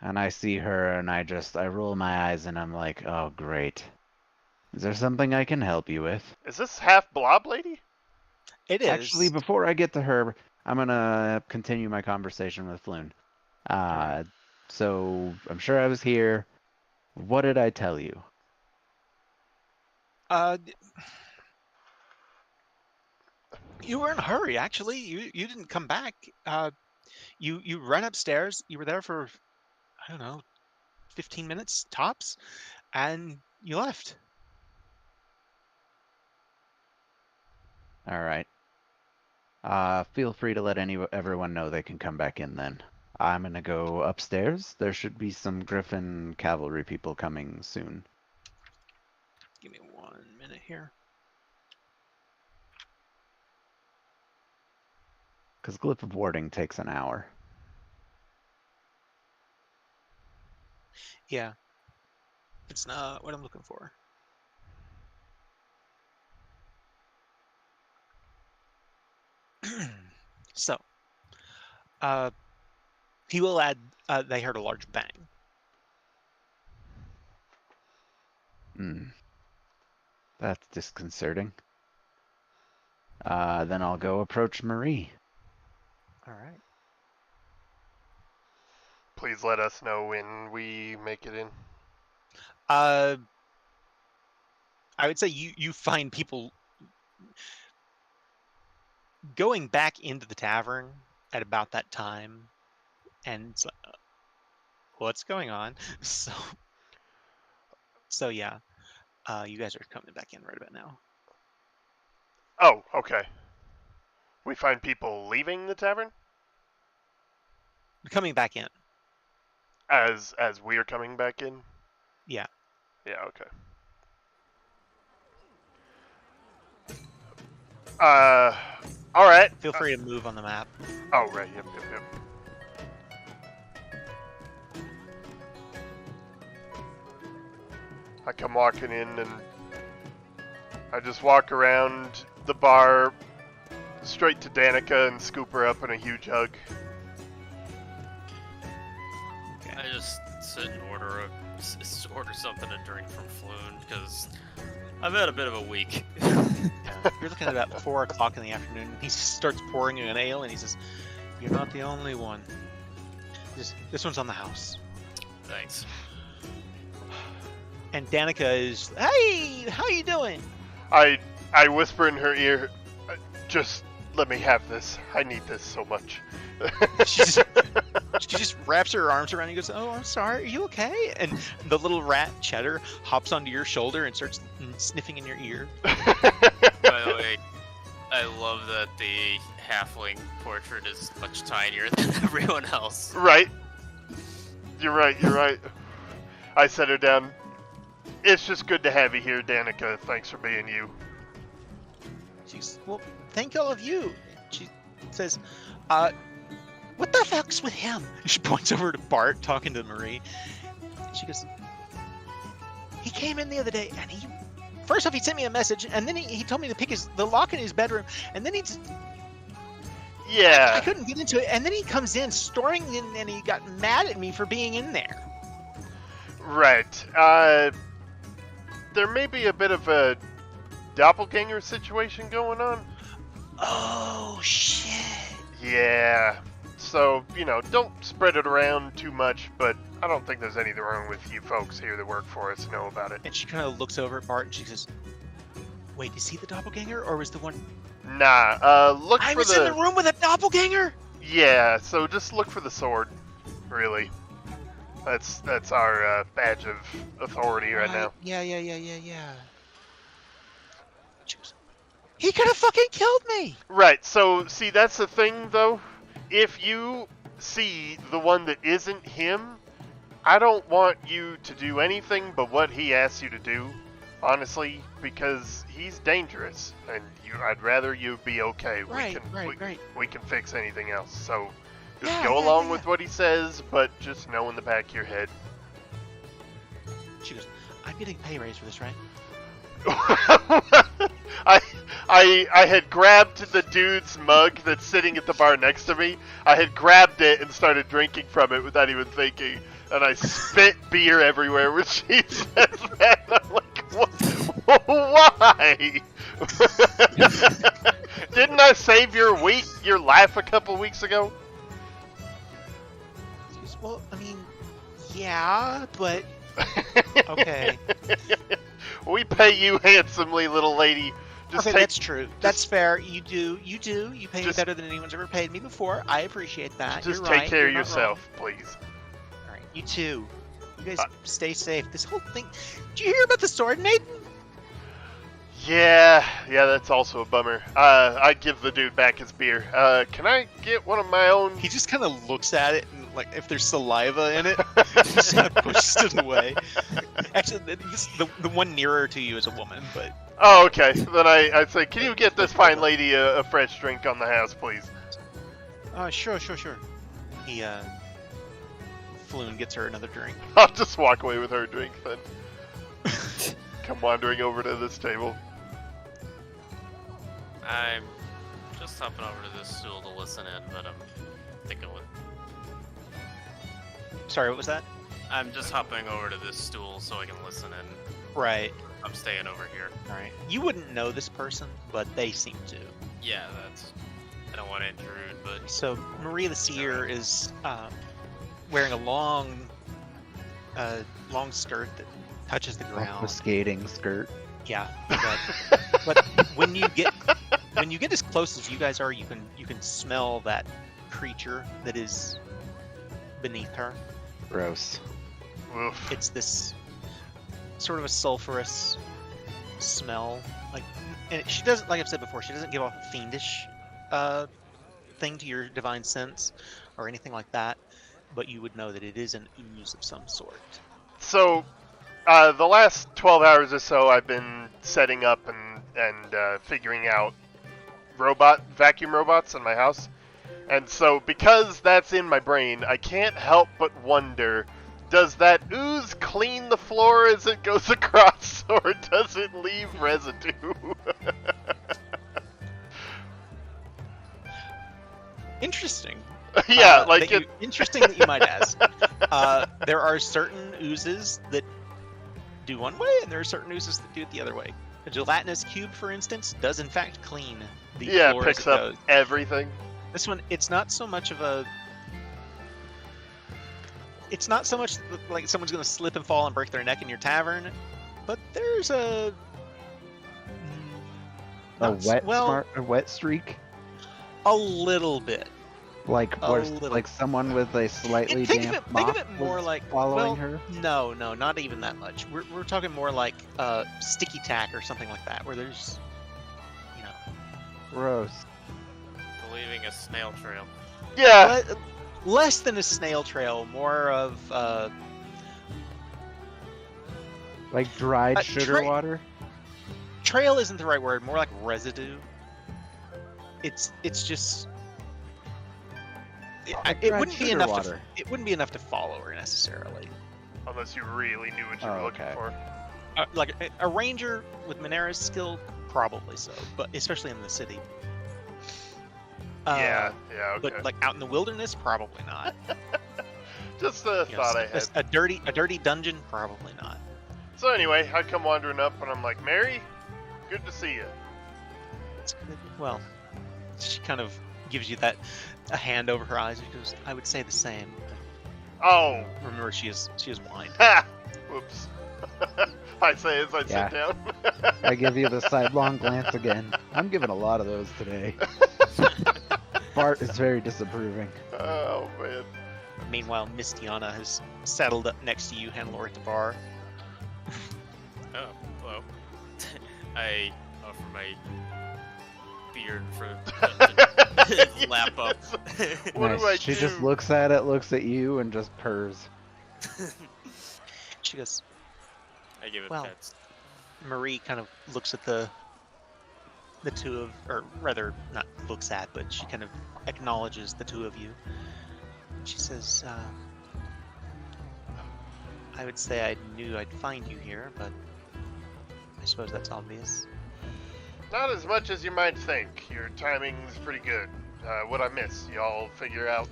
and I see her and I roll my eyes and I'm like, oh, great. Is there something I can help you with? that. Is this half blob lady? It is Actually, before I get to her, I'm gonna continue my conversation with Floon. So I'm sure I was here. What did I tell you? You were in a hurry. Actually, you didn't come back. You ran upstairs. You were there for, I don't know, 15 minutes tops, and you left. All right. Feel free to let everyone know they can come back in then. I'm gonna go upstairs. There should be some Griffin cavalry people coming soon. Give me 1 minute here. Because Glyph of Warding takes an hour. Yeah, it's not what I'm looking for. So, he will add. They heard a large bang. Hmm. That's disconcerting. Then I'll go approach Marie. All right. Please let us know when we make it in. I would say you find people going back into the tavern at about that time, and it's like, what's going on? So yeah, you guys are coming back in right about now. Oh, okay. We find people leaving the tavern Coming back in. as we are coming back in. Yeah. Yeah. Okay. All right. Feel free to move on the map. Oh, right. Yep. I come walking in and I just walk around the bar straight to Danica and scoop her up in a huge hug. I just sit and order something to drink from Floon because I've had a bit of a week. You're looking at about 4 o'clock in the afternoon. He starts pouring you an ale, and he says, "You're not the only one. This one's on the house." Thanks. And Danica is, "Hey, how you doing?" I whisper in her ear, just let me have this. I need this so much. She just wraps her arms around you and goes, "Oh, I'm sorry. Are you okay?" And the little rat Cheddar hops onto your shoulder and starts sniffing in your ear. By the way, I love that the halfling portrait is much tinier than everyone else. Right. You're right. I set her down. It's just good to have you here, Danica. Thanks for being you. She's, "Well, thank all of you." She says, "What the fuck's with him?" She points over to Bart talking to Marie. She goes, "He came in the other day, and first off, he sent me a message, and then he told me to pick the lock in his bedroom, and then Yeah. I couldn't get into it, and then he comes in, storming in, and he got mad at me for being in there." Right. There may be a bit of a doppelganger situation going on. Oh, shit. Yeah. So, don't spread it around too much, but I don't think there's anything wrong with you folks here that work for us know about it. And she kind of looks over at Bart, and she says, "Wait, is he the doppelganger, or was the one... Nah, look I for was in the room with a doppelganger?" Yeah, so just look for the sword, really. That's our badge of authority right now. Yeah. She goes, "He could have fucking killed me!" Right, so, see, that's the thing, though. If you see the one that isn't him, I don't want you to do anything but what he asks you to do, honestly, because he's dangerous, and I'd rather you be okay. Right. We can fix anything else, so just Yeah, go yeah, along yeah. with what he says, but just know in the back of your head. She goes, "I'm getting a pay raise for this, right?" I had grabbed the dude's mug that's sitting at the bar next to me. I had grabbed it and started drinking from it without even thinking, and I spit beer everywhere when she said that. I'm like, why? Didn't I save your life a couple weeks ago? She goes, "Well, I mean, yeah, but okay." We pay you handsomely, little lady. Just Okay, take, that's true. That's fair. You do. You pay me Just- better than anyone's ever paid me before. I appreciate that. just You're take right. care You're of not yourself, please. wrong. All right, you too. You guys stay safe. This whole thing. Did you hear about the Sword Maiden? Yeah, that's also a bummer. I give the dude back his beer. Can I get one of my own? He just kind of looks at it, and like if there's saliva in it, he just kind of pushes it away. Actually, the one nearer to you is a woman, but Oh, okay. Then I'd say, can you get this fine lady a fresh drink on the house, please? sure. He Floon gets her another drink. I'll just walk away with her drink then. Come wandering over to this table. I'm just hopping over to this stool to listen in, but I'm thinking with. Sorry, what was that? I'm just hopping over to this stool so I can listen in. Right. I'm staying over here. All right. You wouldn't know this person, but they seem to. Yeah, that's. I don't want to intrude, but So Maria the Seer is wearing a long skirt that touches the ground. The skating skirt. Yeah, but when you get as close as you guys are, you can smell that creature that is beneath her. Gross. Oof. It's this sort of a sulfurous smell, and she doesn't, like I've said before, she doesn't give off a fiendish thing to your divine sense or anything like that, but you would know that it is an ooze of some sort. So, the last 12 hours or so, I've been setting up and figuring out vacuum robots in my house. And so, because that's in my brain, I can't help but wonder, does that ooze clean the floor as it goes across, or does it leave residue? Interesting. Yeah, like interesting that you might ask. There are certain oozes that do one way, and there are certain oozes that do it the other way. A gelatinous cube, for instance, does in fact clean the floor picks as it up goes. everything. This one, it's not so much of a. It's not so much like someone's going to slip and fall and break their neck in your tavern, but there's a. A not- wet streak? A little bit. Like A worse, little. like someone with a slightly Think damp of mop it more was like following her. No, not even that much. We're talking more like sticky tack or something like that, where there's, you know, Gross. Leaving a snail trail. Yeah, less than a snail trail, more of Like dried sugar water. trail isn't the right word. More like residue. It's just. It dried wouldn't be sugar enough. water. It wouldn't be enough to follow her necessarily. unless you really knew what you were Oh, looking okay. for. Like a ranger with Minera's skill, probably so, but especially in the city. Yeah, okay. But like out in the wilderness, probably not. Just a You know, thought I had. a dirty dungeon, probably not. So anyway, I come wandering up and I'm like, Mary, good to see you. It's good. Well, she kind of gives you a hand over her eyes. She goes, "I would say the same." Oh, Remember, she is blind. ha! Whoops. I say as I Yeah. sit down. I give you the sidelong glance again. I'm giving a lot of those today. Bart is very disapproving. Oh man. Meanwhile, Mistiana has settled up next to you, Hannelore, at the bar. Oh, hello. I offer my beard for to lap up. What do I She do? just looks at it, looks at you, and just purrs. She goes, I give it Well. pets. Marie kind of looks at the two of, or rather, not looks at, but she kind of acknowledges the two of you. She says, I would say I knew I'd find you here, but I suppose that's obvious. Not as much as you might think. Your timing's pretty good. What'd I miss? Y'all figure out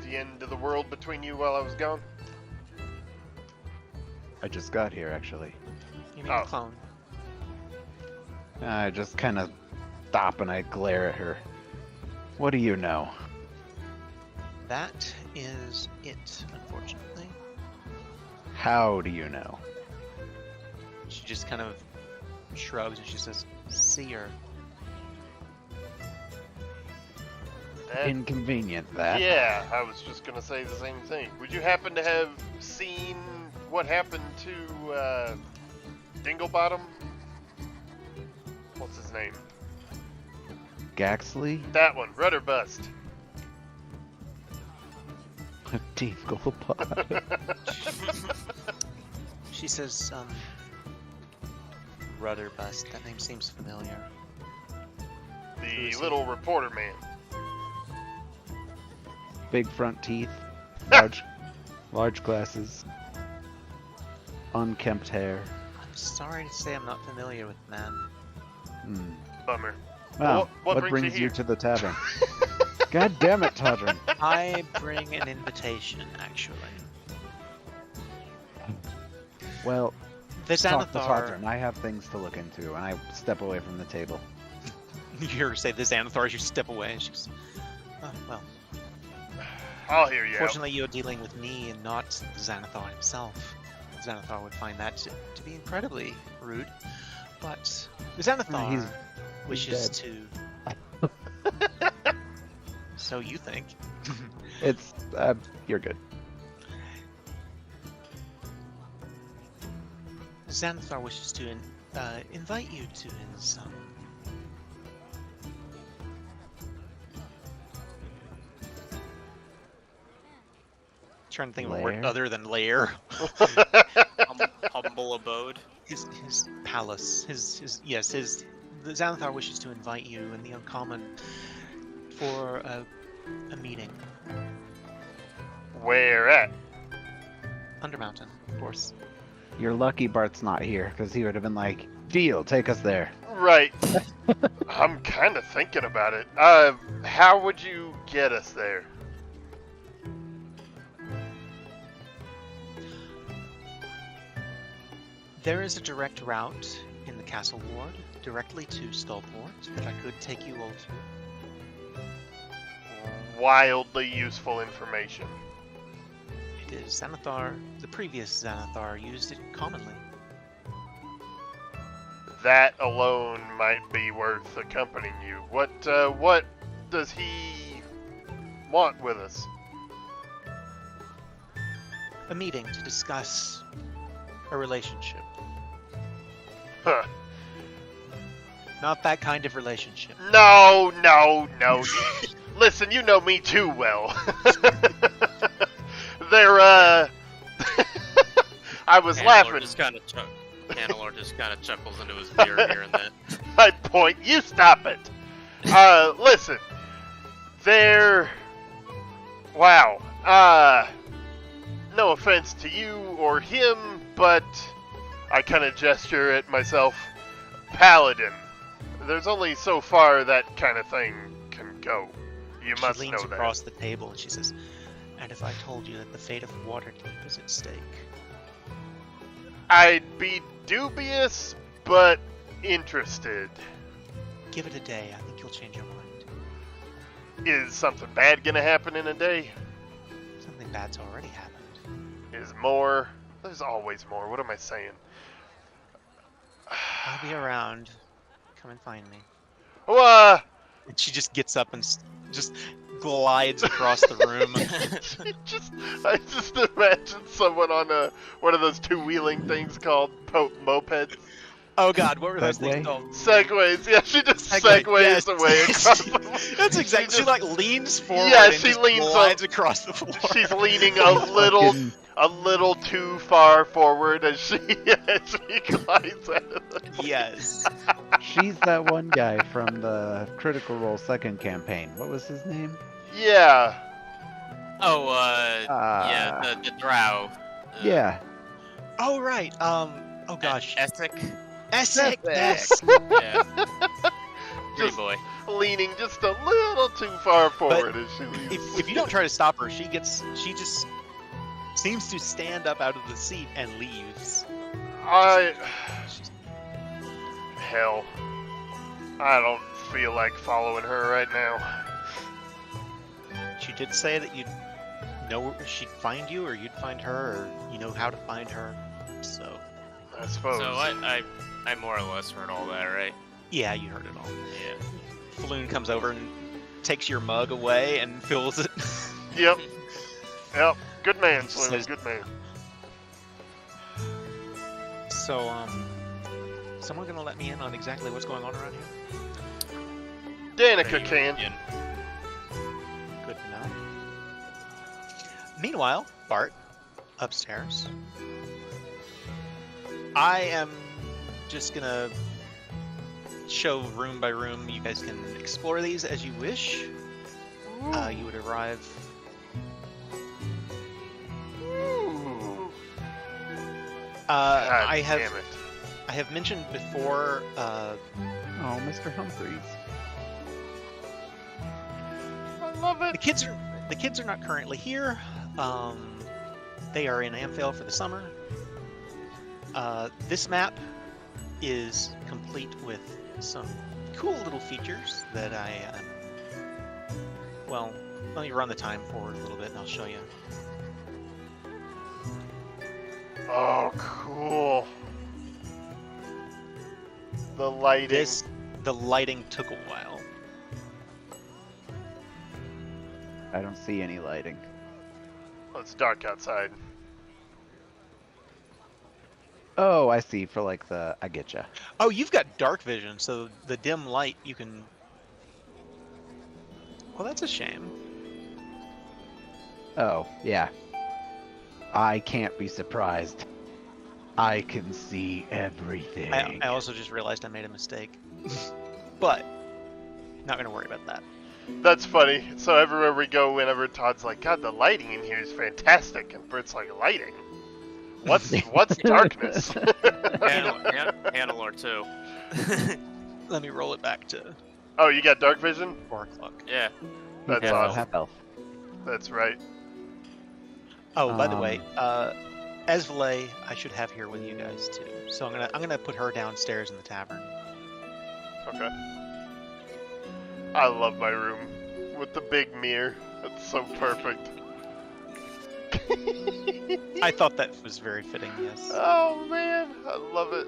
the end of the world between you while I was gone? I just got here, actually. You mean Oh. the clone? I just kind of stop and I glare at her. What do you know? That is it, unfortunately. How do you know? She just kind of shrugs and she says, "Seer." That- Inconvenient, that. Yeah, I was just gonna say the same thing. Would you happen to have seen what happened to Dinglebottom? What's his name? Gaxley? That one, Rudder Bust. Dinglebot. She says, Rudder Bust. That name seems familiar. Who The is he? little reporter man. Big front teeth. Large glasses. Unkempt hair. I'm sorry to say I'm not familiar with the man. Hmm. Bummer. Well, what what brings brings you you here? to the tavern? God damn it, Todrin. I bring an invitation, actually. Well, The talk to Xanathar. Todrin. I have things to look into, and I step away from the table. You hear her say the Xanathar as you step away, and she goes, "Oh, well, I'll hear you out. fortunately you're dealing with me and not the Xanathar himself. The Xanathar would find that to be incredibly rude. But the Xanathar He's wishes dead. to... So you think. It's, you're good. Xanathar wishes to invite you to his trying to think of a word Lair? other than lair. Humble abode. His palace. His the Xanathar wishes to invite you and the Uncommon for a meeting. Where at? Undermountain, of course. You're lucky Bart's not here, because he would have been like, deal, take us there. Right. I'm kind of thinking about it. How would you get us there? There is a direct route in the castle ward directly to Skullport that I could take you all to. Wildly useful information. It is Xanathar, the previous Xanathar used it commonly. That alone might be worth accompanying you. What does he want with us? A meeting to discuss a relationship. Huh. Not that kind of relationship. No. Listen, you know me too well. They're, I was laughing. Hannelore just kind of chuckles into his beer here and then. I point, you stop it. Listen. They're... Wow. No offense to you or him, but I kind of gesture at myself. Paladin. There's only so far that kind of thing can go. You must She know leans that. across the table and she says, "And if I told you that the fate of Waterdeep is at stake?" I'd be dubious, but interested. Give it a day. I think you'll change your mind. Is something bad gonna happen in a day? Something bad's already happened. Is more? There's always more. What am I saying? I'll be around. Come and find me. Well, And she just gets up and just glides across the room. I just imagine someone on one of those two-wheeling things called mopeds. Oh God, what were those Segway? things called? Segways. Yeah, she just Segway, segues yes. away across the floor. That's exactly. She just- like leans forward. Yeah, and she just leans glides across the floor. She's leaning a little too far forward as she glides out of the Yes. She's that one guy from the Critical Role second campaign. What was his name? Yeah. Oh, yeah, the drow. Yeah. Oh right. Oh gosh. Essex. Essex. Yes. Yeah. Pretty Just boy. leaning just a little too far forward as she leaves. If you don't try to stop her, she just seems to stand up out of the seat and leaves. She's- Hell. I don't feel like following her right now. She did say that you'd know where she'd find you, or you'd find her, or you know how to find her. So I suppose. So I more or less heard all that, right? yeah, you heard it all. Yeah. Floon comes over and takes your mug away and fills it. Yep. Yep. Good man, Slim. Says- Good man. So someone gonna let me in on exactly what's going on around here? Danica can. Yeah. Good to know. Meanwhile, Bart, upstairs. I am just gonna show room by room. You guys can explore these as you wish. You would arrive. Ooh. God I damn have it. I have mentioned before. Oh, Mr. Humphreys. I love it. The kids are not currently here. They are in Amphale for the summer. This map is complete with some cool little features that well, let me run the time forward a little bit and I'll show you. Oh, cool. The lighting. The lighting took a while. I don't see any lighting. Oh, it's dark outside. Oh, I see. For like I getcha. Oh, you've got dark vision, so the dim light you can. Well, that's a shame. Oh, yeah. I can't be surprised. I can see everything. I also just realized I made a mistake. But not gonna worry about that. That's funny. So everywhere we go, whenever Todd's like, God, the lighting in here is fantastic, and Bert's like, lighting? What's darkness? Handler too. Let me roll it back to Oh, you got dark vision? 4 o'clock. Yeah. That's Yeah, awesome. half elf. That's right. Oh, by the way, Esvalet, I should have here with you guys too. So I'm gonna put her downstairs in the tavern. Okay. I love my room with the big mirror. That's so perfect. I thought that was very fitting. Yes. Oh man, I love it.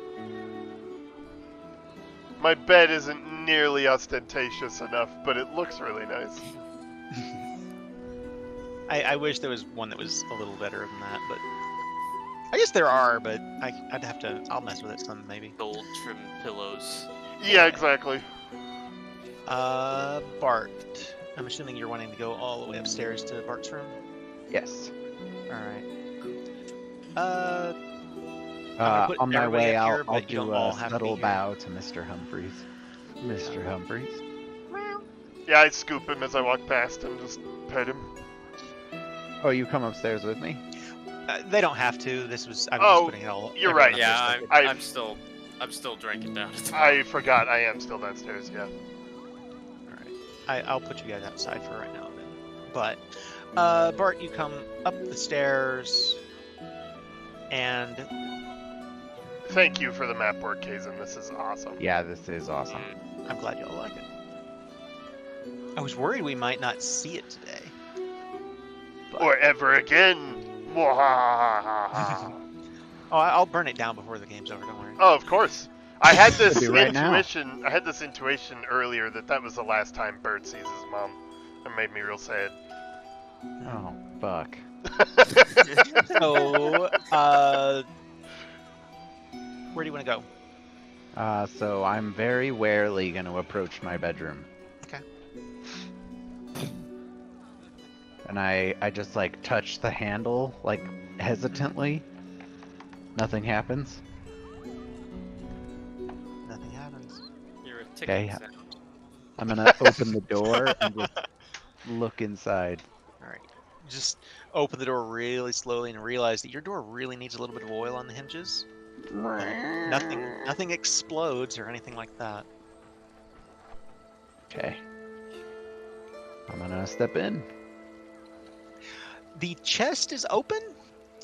My bed isn't nearly ostentatious enough, but it looks really nice. I wish there was one that was a little better than that, but I guess there are. But I'd have to. I'll mess with it some maybe. Gold trim pillows. Yeah, exactly. Bart. I'm assuming you're wanting to go all the way upstairs to Bart's room. Yes. All right. I'm gonna put On my everybody way up out, here, I'll but you do don't all a have to subtle be here. bow to Mr. Humphreys. Mr. Humphreys. Yeah, I scoop him as I walk past and just pet him. Oh, you come upstairs with me? They don't have to. I was just putting it all. You're everyone right. up Yeah, there so I'm still drinking down. I forgot I am still downstairs, yeah. Alright. I'll put you guys outside for right now then. But, Bart, you come up the stairs, and Thank you for the map work, Kazin. This is awesome. Yeah, this is awesome. I'm glad y'all like it. I was worried we might not see it today. But... Or ever again. Mwahaha. Oh, I'll burn it down before the game's over, don't worry. Oh, of course. I had this Could be right now. intuition. I had this intuition earlier that was the last time Bert sees his mom. It made me real sad. Oh, fuck. So, where do you want to go? So I'm very warily going to approach my bedroom. Okay. And I just like touch the handle like hesitantly. Nothing happens. Nothing happens. You're a ticking Okay. sound. I'm gonna open the door and just look inside. Alright. Just open the door really slowly and realize that your door really needs a little bit of oil on the hinges. Nothing explodes or anything like that. Okay. I'm gonna step in. The chest is open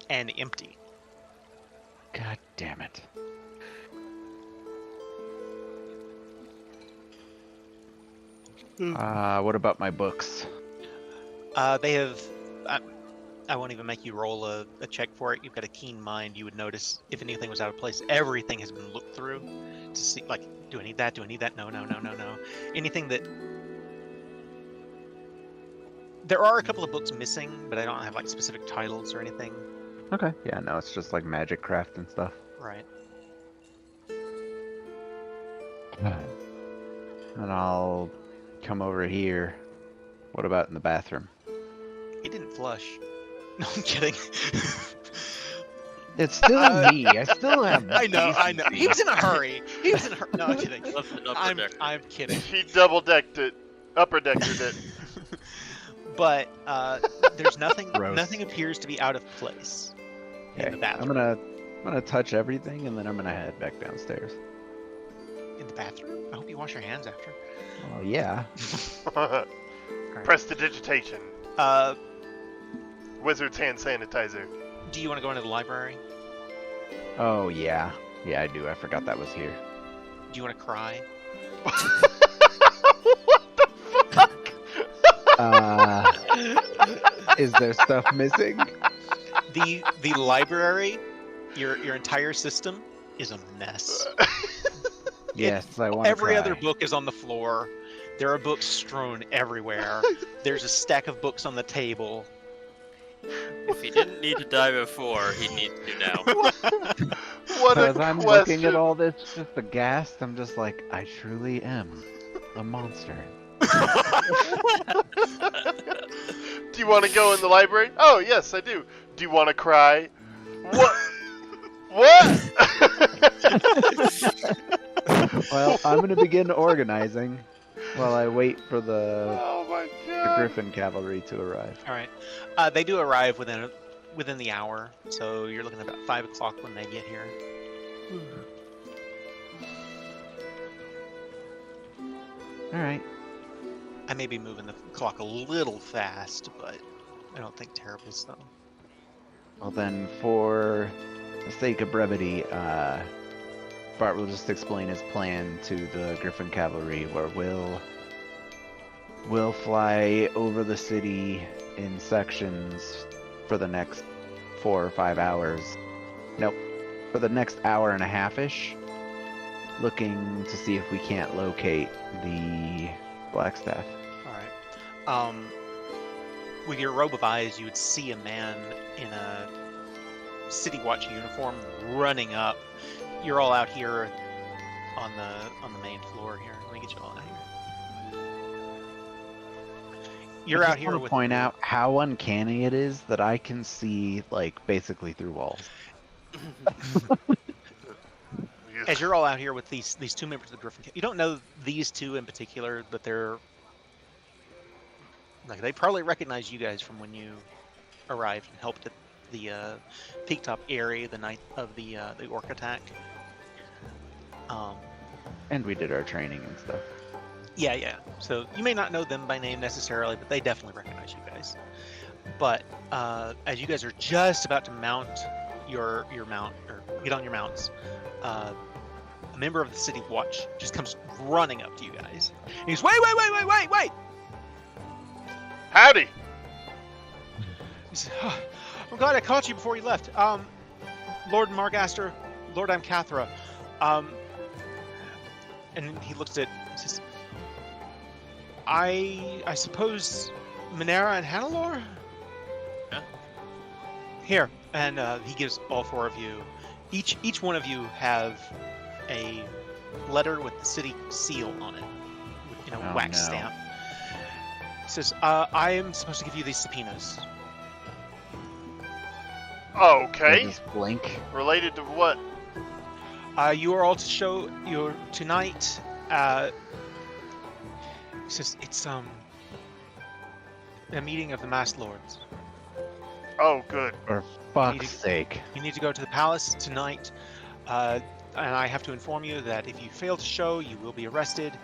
and empty. God damn it. What about my books? They have. I won't even make you roll a check for it. You've got a keen mind. You would notice if anything was out of place. Everything has been looked through to see, like, do I need that? Do I need that? No. Anything that. There are a couple of books missing, but I don't have like specific titles or anything. Okay. Yeah, no, it's just like magic craft and stuff. Right. And I'll come over here. What about in the bathroom? He didn't flush. No, I'm kidding. It's still me. I still have. I know. decency. He was in a hurry. No, I'm kidding. Left it upper I'm decker. kidding. He double-decked it. Upper-decked it. But there's nothing. Gross. Nothing appears to be out of place in the bathroom. I'm gonna touch everything and then I'm gonna head back downstairs. In the bathroom? I hope you wash your hands after. Oh yeah. Prestidigitation. Wizard's hand sanitizer. Do you want to go into the library? Oh yeah. Yeah, I do. I forgot that was here. Do you want to cry? What the fuck? Is there stuff missing? The library, your entire system is a mess. Yes, I want to Every cry. other book is on the floor. There are books strewn everywhere. There's a stack of books on the table. If he didn't need to die before, he needs to now. What a As I'm question. looking at all this, just aghast, I'm just like, I truly am a monster. Do you want to go in the library? Oh, yes, I do. Do you want to cry? What? What? Well, I'm gonna begin organizing while I wait for the Oh my god. Griffin cavalry to arrive. All right. They do arrive within the hour, so you're looking at about 5 o'clock when they get here. All right. I may be moving the clock a little fast, but I don't think terribly so. Well then, for the sake of brevity, Bart will just explain his plan to the Griffin cavalry, where we'll fly over the city in sections for the next 4 or 5 hours. Nope, for the next hour and a half-ish, looking to see if we can't locate the Blackstaff. All right. With your robe of eyes, you would see a man in a city watch uniform running up. You're all out here on the main floor here. Let me get you all out here. You're out here I with. point out how uncanny it is that I can see like basically through walls. As you're all out here with these 2 members of the Griffin, you don't know these 2 in particular, but they're like they probably recognize you guys from when you arrived and helped at the peak top area the night of the orc attack. And we did our training and stuff. Yeah. So you may not know them by name necessarily, but they definitely recognize you guys. But as you guys are just about to mount your mount or get on your mounts, a member of the city watch just comes running up to you guys. And he's wait! Howdy. He says, oh, I'm glad I caught you before you left. Lord Margaster, Lord Amcathra. And he looks at he says, I suppose Minera and Hannelore? Yeah. Here. And he gives all 4 of you, each one of you have a letter with the city seal on it, with, Oh, wax no. stamp. He says, I am supposed to give you these subpoenas. Okay. Just blink. Related to what? You are all to show your tonight. He says it's a meeting of the Masked Lords. Oh, good. For fuck's sake. You need to go to the palace tonight, and I have to inform you that if you fail to show, you will be arrested.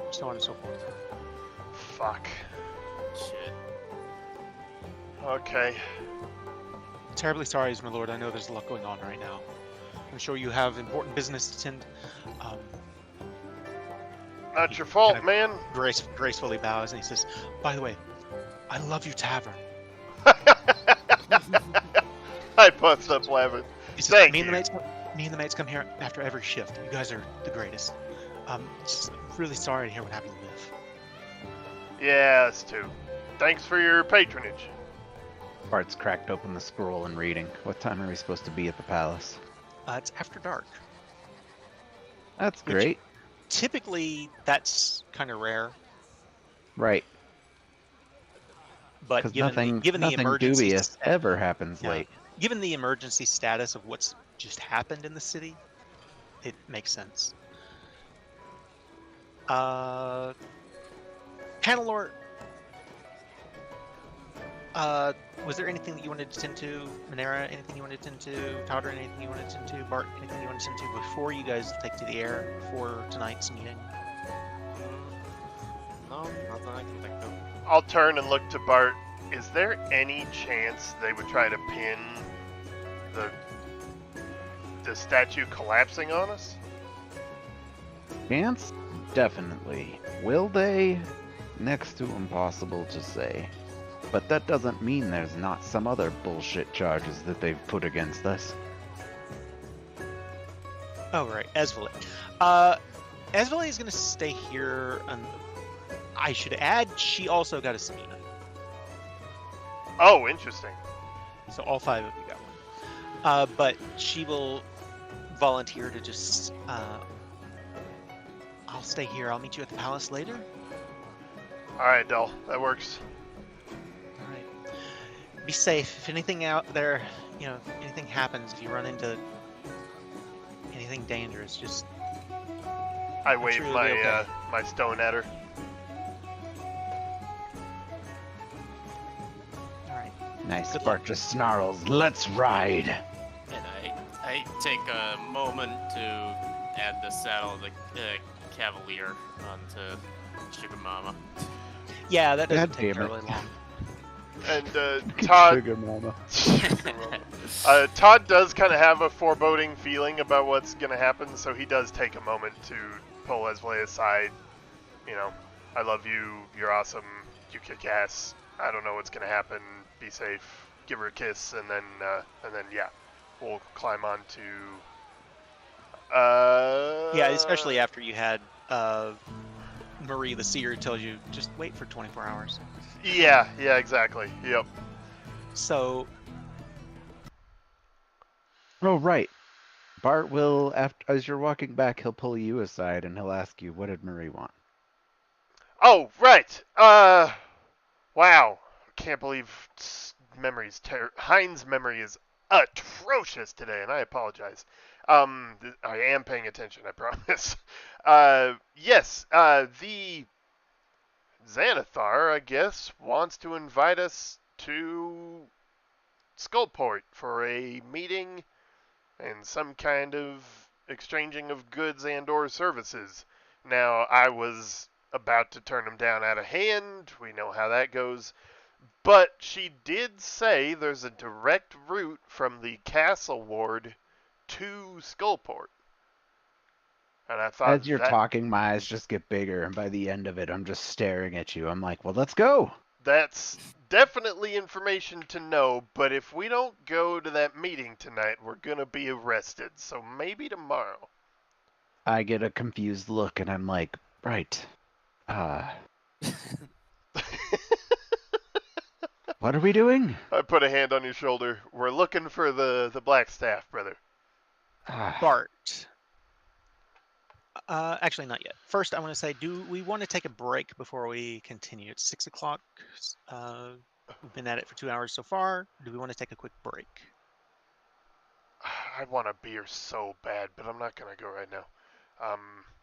So on and so forth. Fuck. Shit. Okay. Terribly sorry, my lord. I know there's a lot going on right now. I'm sure you have important business to tend. Not your fault, kind man. Gracefully bows and he says, "By the way, I love your tavern." I bust up laughing. He says, Thank me and you. the mates come here after every shift. You guys are the greatest. Just really sorry to hear what happened to Liv. Yeah, us too. Thanks for your patronage. Bart's cracked open the scroll and reading. What time are we supposed to be at the palace? It's after dark. That's Which- great. Typically, that's kind of rare, Right. but Because given the nothing emergency, dubious ever happens Yeah. late. given the emergency status of what's just happened in the city, it makes sense. Hannelore, was there anything that you wanted to tend to? Minera, anything you wanted to tend to? Powder, anything you wanted to tend to? Bart, anything you wanted to tend to before you guys take to the air for tonight's meeting? No, nothing I can think of. I'll turn and look to Bart. Is there any chance they would try to pin the statue collapsing on us? Chance? Definitely. Will they? Next to impossible to say. But that doesn't mean there's not some other bullshit charges that they've put against us. Oh, right, Esvele. Esvele is going to stay here, and I should add, she also got a subpoena. Oh, interesting. So all 5 of you got one. But she will volunteer to just, I'll stay here. I'll meet you at the palace later. Alright, Del. That works. All right. Be safe. If anything out there, if anything happens, if you run into anything anything dangerous. Just I I'm wave sure you'll my be okay. my stone at her. all right. Nice. Good Bart luck. just snarls, "Let's ride." And I take a moment to add the saddle of the Cavalier onto Sugar Mama. Yeah, that doesn't God take damn it. terribly long. And Todd, Sugar mama. Todd does kind of have a foreboding feeling about what's gonna happen, so he does take a moment to pull Esvale aside. You know, I love you. You're awesome. You kick ass. I don't know what's gonna happen. Be safe. Give her a kiss, and then yeah, we'll climb on to. Yeah, especially after you had Marie the Seer tells you just wait for 24 hours. Yeah, exactly. Yep. So Oh, right. Bart will, after as you're walking back, he'll pull you aside and he'll ask you, "What did Marie want?" Oh, right. Wow. Can't believe Hein's memory is atrocious today, and I apologize. I am paying attention, I promise. Yes, the Xanathar, I guess, wants to invite us to Skullport for a meeting and some kind of exchanging of goods and or services. Now, I was about to turn him down out of hand. We know how that goes. But she did say there's a direct route from the Castle Ward to Skullport. And I thought As you're talking, my eyes just get bigger, and by the end of it, I'm just staring at you. I'm like, "Well, let's go." that's definitely information to know, but if we don't go to that meeting tonight, we're going to be arrested. So maybe tomorrow. I get a confused look, and I'm like, "Right. What are we doing?" I put a hand on your shoulder. We're looking for the black staff, brother. Bart. Actually, not yet. First, I want to say, do we want to take a break before we continue? It's 6 o'clock. We've been at it for 2 hours so far. Do we want to take a quick break? I want a beer so bad, but I'm not going to go right now.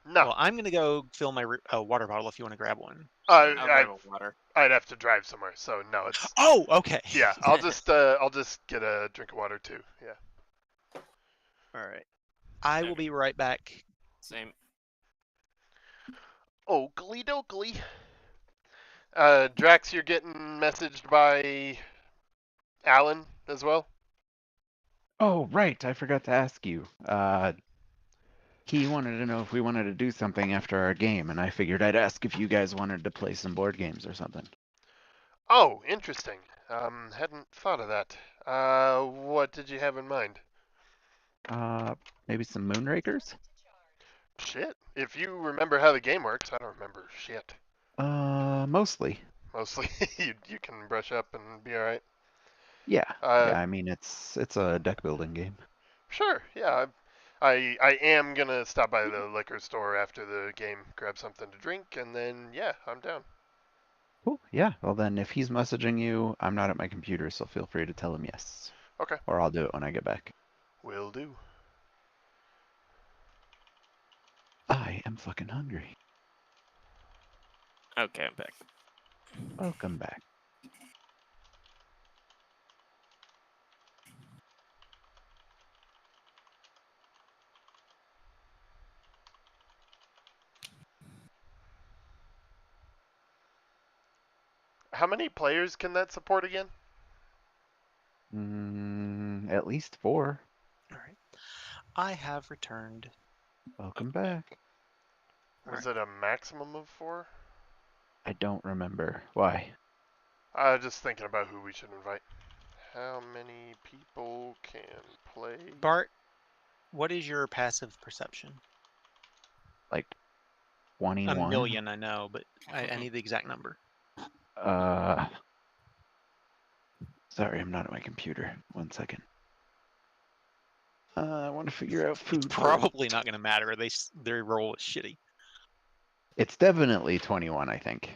No. Well, I'm going to go fill my water bottle if you want to grab one. I'll grab a water. I'd have to drive somewhere, so no, it's. Oh, okay. Yeah, I'll just get a drink of water too. Yeah. All right. I will Okay. be right back. Same. Oakley dokley. Drax, you're getting messaged by Alan as well. Oh, right. I forgot to ask you. He wanted to know if we wanted to do something after our game, and I figured I'd ask if you guys wanted to play some board games or something. Oh, interesting. Hadn't thought of that. What did you have in mind? Maybe some Moonrakers? Shit. If you remember how the game works, I don't remember shit. Mostly. Mostly, you can brush up and be all right. Yeah. I mean, it's a deck building game. Sure. Yeah. I am gonna stop by the liquor store after the game, grab something to drink, and then yeah, I'm down. Cool. Yeah. Well, then, if he's messaging you, I'm not at my computer, so feel free to tell him yes. Okay. Or I'll do it when I get back. Will do. I am fucking hungry. Okay, I'm back. Welcome back. How many players can that support again? At least 4. All right. I have returned. Welcome back. Was it a maximum of 4? I don't remember. Why? Just thinking about who we should invite. How many people can play? Bart, what is your passive perception? Like 21? A million, I know, but I need the exact number. Sorry, I'm not at my computer. 1 second. I want to figure out food. It's probably not going to matter. Their roll is shitty. It's definitely 21, I think.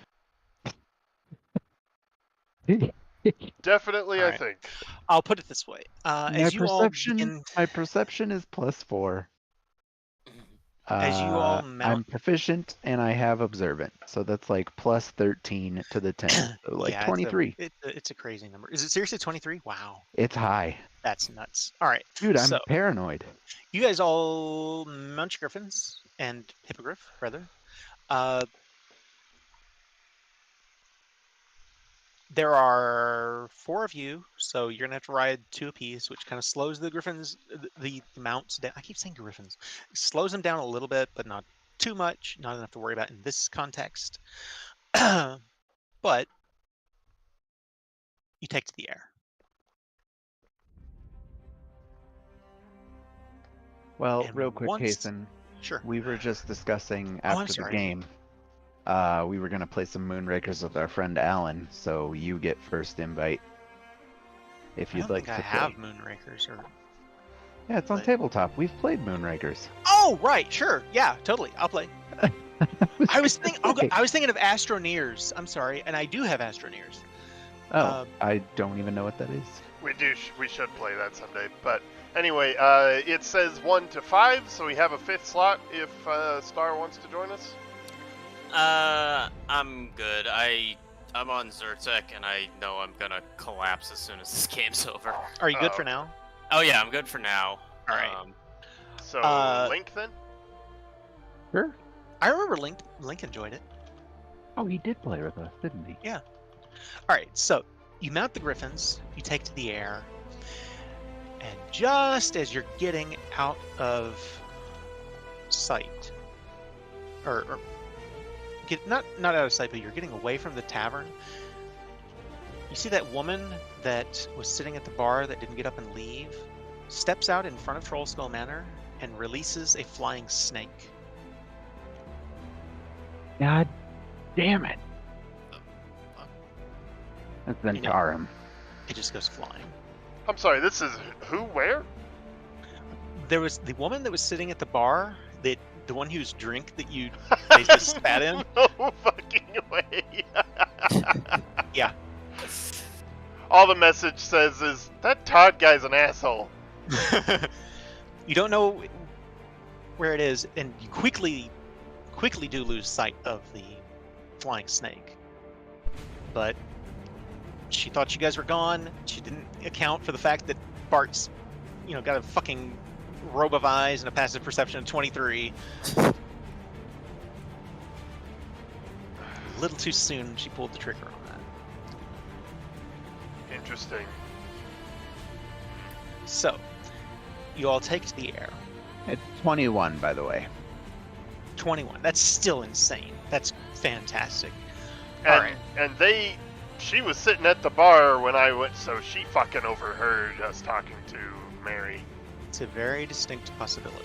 Definitely, All I right. think. I'll put it this way: My as you all perception is +4. As you all mount, I'm proficient and I have observant, so that's like plus 13 to the 10, so like yeah, 23. it's a crazy number. Is it seriously 23? Wow, It's high. that's nuts. All right, Dude, so I'm paranoid. you guys all mount your griffins and hippogriff, rather. Uh, there are 4 of you, so you're gonna have to ride 2 apiece, which kind of slows the griffins, the mounts down. I keep saying griffins, slows them down a little bit, but not too much, not enough to worry about in this context. But you take to the air. Well, And real quick, once, Kason, sure. we were just discussing Oh, I'm after the sorry. game. We were gonna play some Moonrakers with our friend Alan, so you get first invite if I you'd don't like think I to have play. Moonrakers or. Yeah, it's on but- tabletop. We've played Moonrakers. Oh, right, sure, yeah, totally. I'll play. I was thinking. Okay. I was thinking of Astroneers. I'm sorry, and I do have Astroneers. Oh, I don't even know what that is. We should play that someday. But anyway, it says 1 to 5, so we have a 5th slot if Star wants to join us. I'm good. I'm on Zyrtec, and I know I'm gonna collapse as soon as this game's over. Are you good Oh. for now? Oh yeah, I'm good for now. All right. So Link then? Sure. I remember Link enjoyed it. Oh, he did play with us, didn't he? Yeah. All right, so you mount the griffins, you take to the air, and just as you're getting out of sight, or get not out of sight, but you're getting away from the tavern, you see that woman that was sitting at the bar that didn't get up and leave, steps out in front of Trollskull Manor and releases a flying snake. God damn it. Fuck. That's You know- Zentarum. It just goes flying. I'm sorry, this is who, where? There was the woman that was sitting at the bar, the one whose drink that you they just spat in. No fucking way. Yeah. All the message says is, that Todd guy's an asshole. You don't know where it is, and you quickly do lose sight of the flying snake. But she thought you guys were gone. She didn't account for the fact that Bart's, got a fucking robe of eyes and a passive perception of 23. A little too soon, she pulled the trigger on that. Interesting. So, you all take to the air. It's 21, by the way. 21. That's still insane. That's fantastic. And, Alright. and she was sitting at the bar when I went, so she fucking overheard us talking to Mary. It's a very distinct possibility.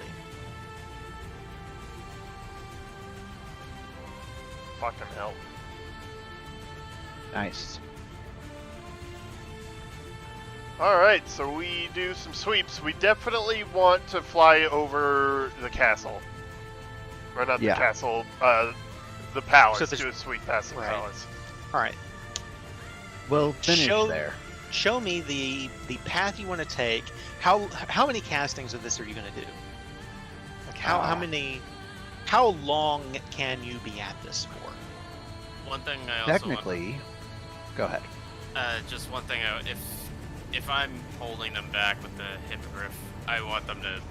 Fucking hell. Nice. Alright, so we do some sweeps. We definitely want to fly over the castle. Or not Yeah. the castle, the palace. So there's- Do a sweep past the Right. palace. All right. We'll finish Show- there. Show me the path you want to take. How many castings of this are you going to do? Like how long can you be at this for? One thing I also Technically, go ahead. just one thing. If I'm holding them back with the hippogriff, I want them to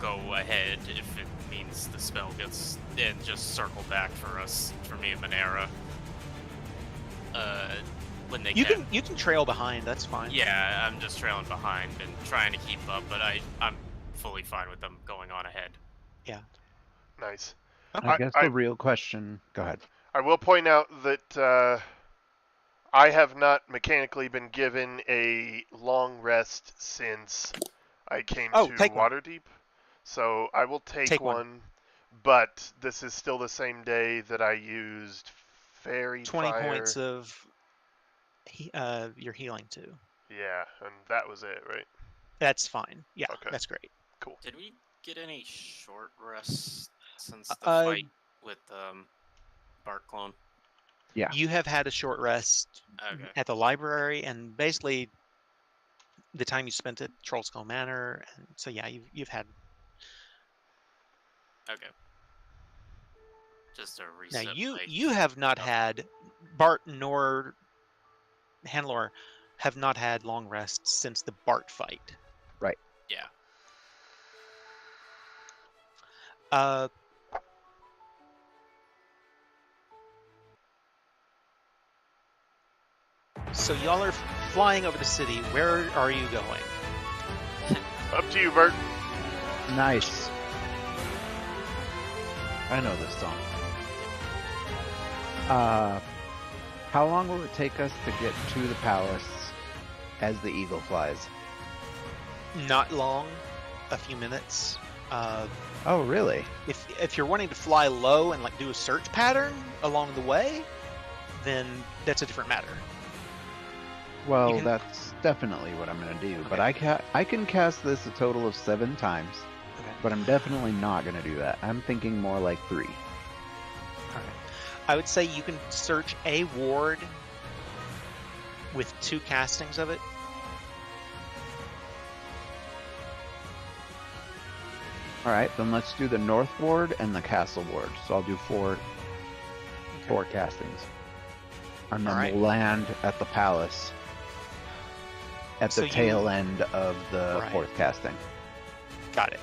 go ahead if it means the spell gets and just circle back for us, for me and Monera. When they You can. can trail behind. That's fine. Yeah, I'm just trailing behind and trying to keep up, but I'm fully fine with them going on ahead. Nice. I guess the real question... Go ahead. I will point out that I have not mechanically been given a long rest since I came Oh, to take one. Waterdeep. So I will take Take one. one, but this is still the same day that I used Fairy 20 Fire. points of your healing too. Yeah, and that was it, right? That's fine. Yeah, Okay. that's great. Did we get any short rests since the Uh, fight with Bart clone? Yeah. You have had a short rest Okay. at the library, and basically the time you spent at Trollskull Manor. And so yeah, you've had. Okay. Just to Now reset. you have not had Bart nor Handlor have not had long rests since the Bart fight. Right. Yeah. So y'all are flying over the city. Where are you going? Up to you, Bert. Nice. I know this song. How long will it take us to get to the palace as the eagle flies? Not long, a few minutes. Oh, really? If you're wanting to fly low and like do a search pattern along the way, then that's a different matter. Well, can- that's definitely what I'm gonna do. Okay. But I can cast this a total of 7 times. Okay. But I'm definitely not gonna do that. I'm thinking more like 3. All right. I would say you can search a ward with 2 castings of it. All right, then let's do the north ward and the castle ward. So I'll do 4 castings, and then Alright. we'll land at the palace at So the you- tail end of the Right. 4th casting. Got it.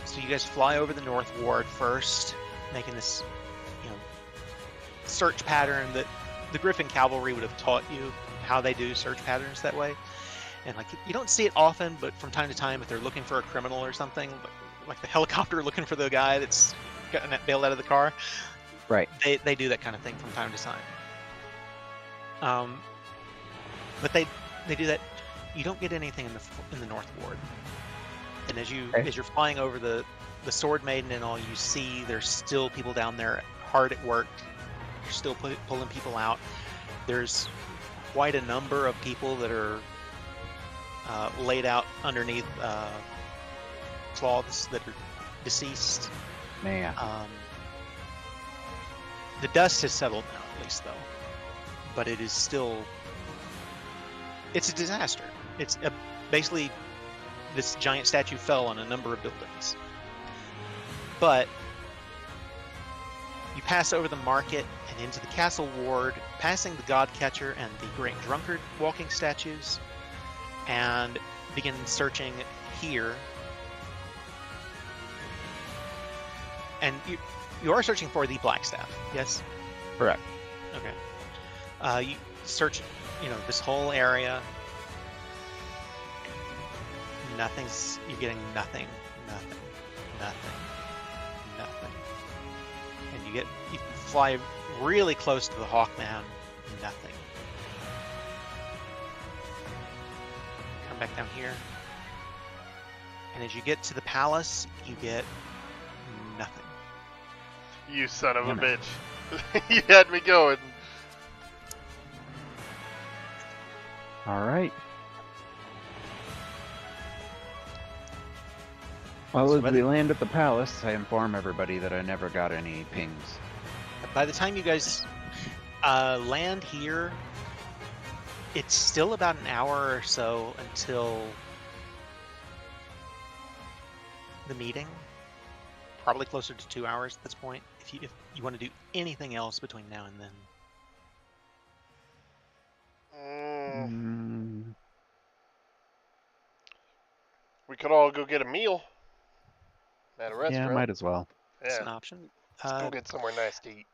So you guys fly over the north ward first, making this, search pattern that the Griffin Cavalry would have taught you how they do search patterns that way. And like you don't see it often, but from time to time, if they're looking for a criminal or something, like the helicopter looking for the guy that's gotten bailed out of the car, Right. they do that kind of thing from time to time. But they do that. You don't get anything in the north ward. And as you're flying over the Sword Maiden and all, you see there's still people down there hard at work. You're still pulling people out. There's quite a number of people that are laid out underneath cloths that are deceased. Man. The dust has settled now, at least, though. But it is still... It's a disaster. It's basically this giant statue fell on a number of buildings. But you pass over the market and into the castle ward, passing the God Catcher and the Great Drunkard walking statues, and begin searching here. And you are searching for the Blackstaff, yes? Correct. Okay. You search, this whole area. You're getting nothing. And you fly really close to the Hawkman, nothing. Come back down here. And as you get to the palace, you get nothing. You son of a Damn it. bitch. You had me going. All right. Well, So as by we the- land at the palace, I inform everybody that I never got any pings. By the time you guys land here, it's still about an hour or so until the meeting. Probably closer to 2 hours at this point. If you want to do anything else between now and then. We could all go get a meal at a Yeah, restaurant. might as well. That's an Yeah, option. let's go get somewhere nice to eat.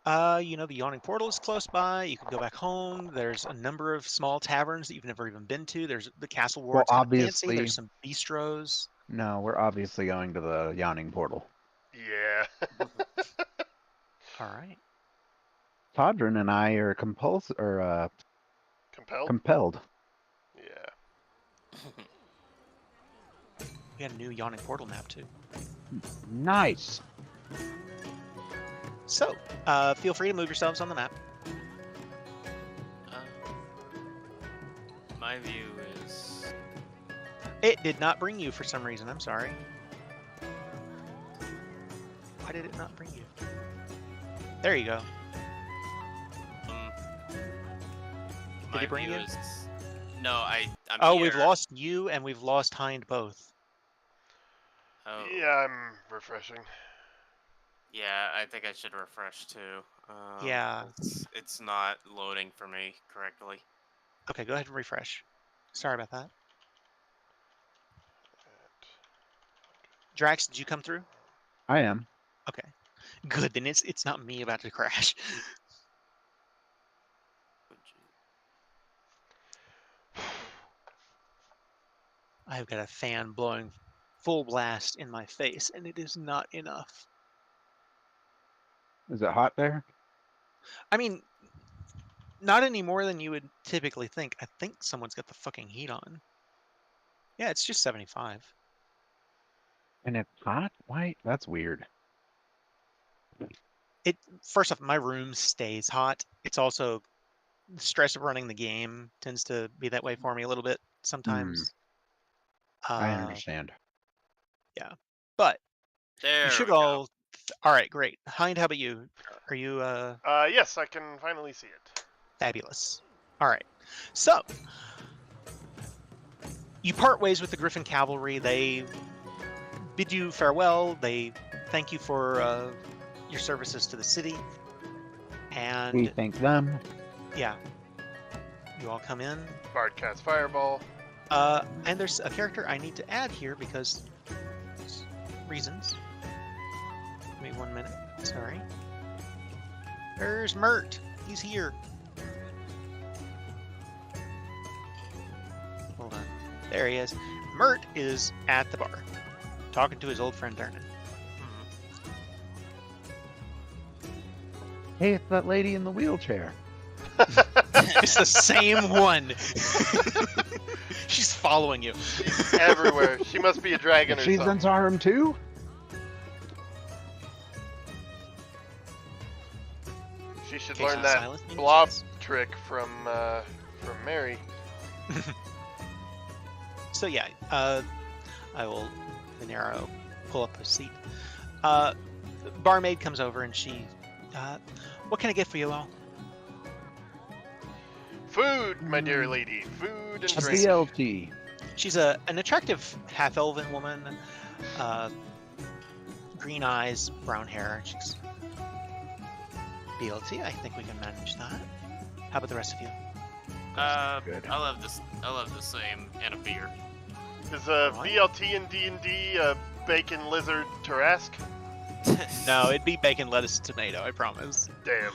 The Yawning Portal is close by. You could go back home. There's a number of small taverns that you've never even been to. There's the Castle Well, Ward's kind of fancy. obviously- There's some bistros. No, we're obviously going to the Yawning Portal. Yeah. All right. Todrin and I are compelled. Yeah. We got a new Yawning Portal map too. Nice. So, feel free to move yourselves on the map. My view is It did not bring you for some reason. I'm sorry. Why did it not bring you? There you go. my it bring view you? is no. I'm Oh, here. we've lost you and we've lost Hind both. Oh, Yeah, I'm refreshing. Yeah, I think I should refresh too. Yeah. It's not loading for me correctly. Okay, go ahead and refresh. Sorry about that. Drax, did you come through? I am. Okay. Good, then it's not me about to crash. I've got a fan blowing full blast in my face, and it is not enough. Is it hot there? I mean, not any more than you would typically think. I think someone's got the fucking heat on. Yeah, it's just 75. And it's hot? Why? That's weird. First off, my room stays hot. It's also the stress of running the game tends to be that way for me a little bit sometimes. I understand. Yeah, but There you should we go. all. All right, great. Hind, how about you? Are you Yes, I can finally see it. fabulous? All right, so you part ways with the Griffin Cavalry. They bid you farewell. They thank you for your services to the city, We and thank them. yeah, you all come in. Bard casts Fireball. And there's a character I need to add here because reasons. Give me 1 minute. Sorry. There's Mert. He's here. Hold on. There he is. Mert is at the bar, talking to his old friend Dernan. Hey, it's that lady in the wheelchair. It's the same one. She's following you. She's everywhere. She must be a dragon or She's something. in Zahram too? She should Okay, learn so that Silas means blob yes. trick from Mary. So yeah, I will Venero pull up a seat. Barmaid comes over and she, what can I get for you all? Food, my dear lady. Food and A drink. BLT. She's an attractive half-elven woman, green eyes, brown hair. She's BLT. I think we can manage that. How about the rest of you? Good. I'll have this. I'll have the same and a beer. Is Alright. VLT in D&D a bacon lizard Tarrasque? No, it'd be bacon, lettuce, and tomato. I promise. Damn.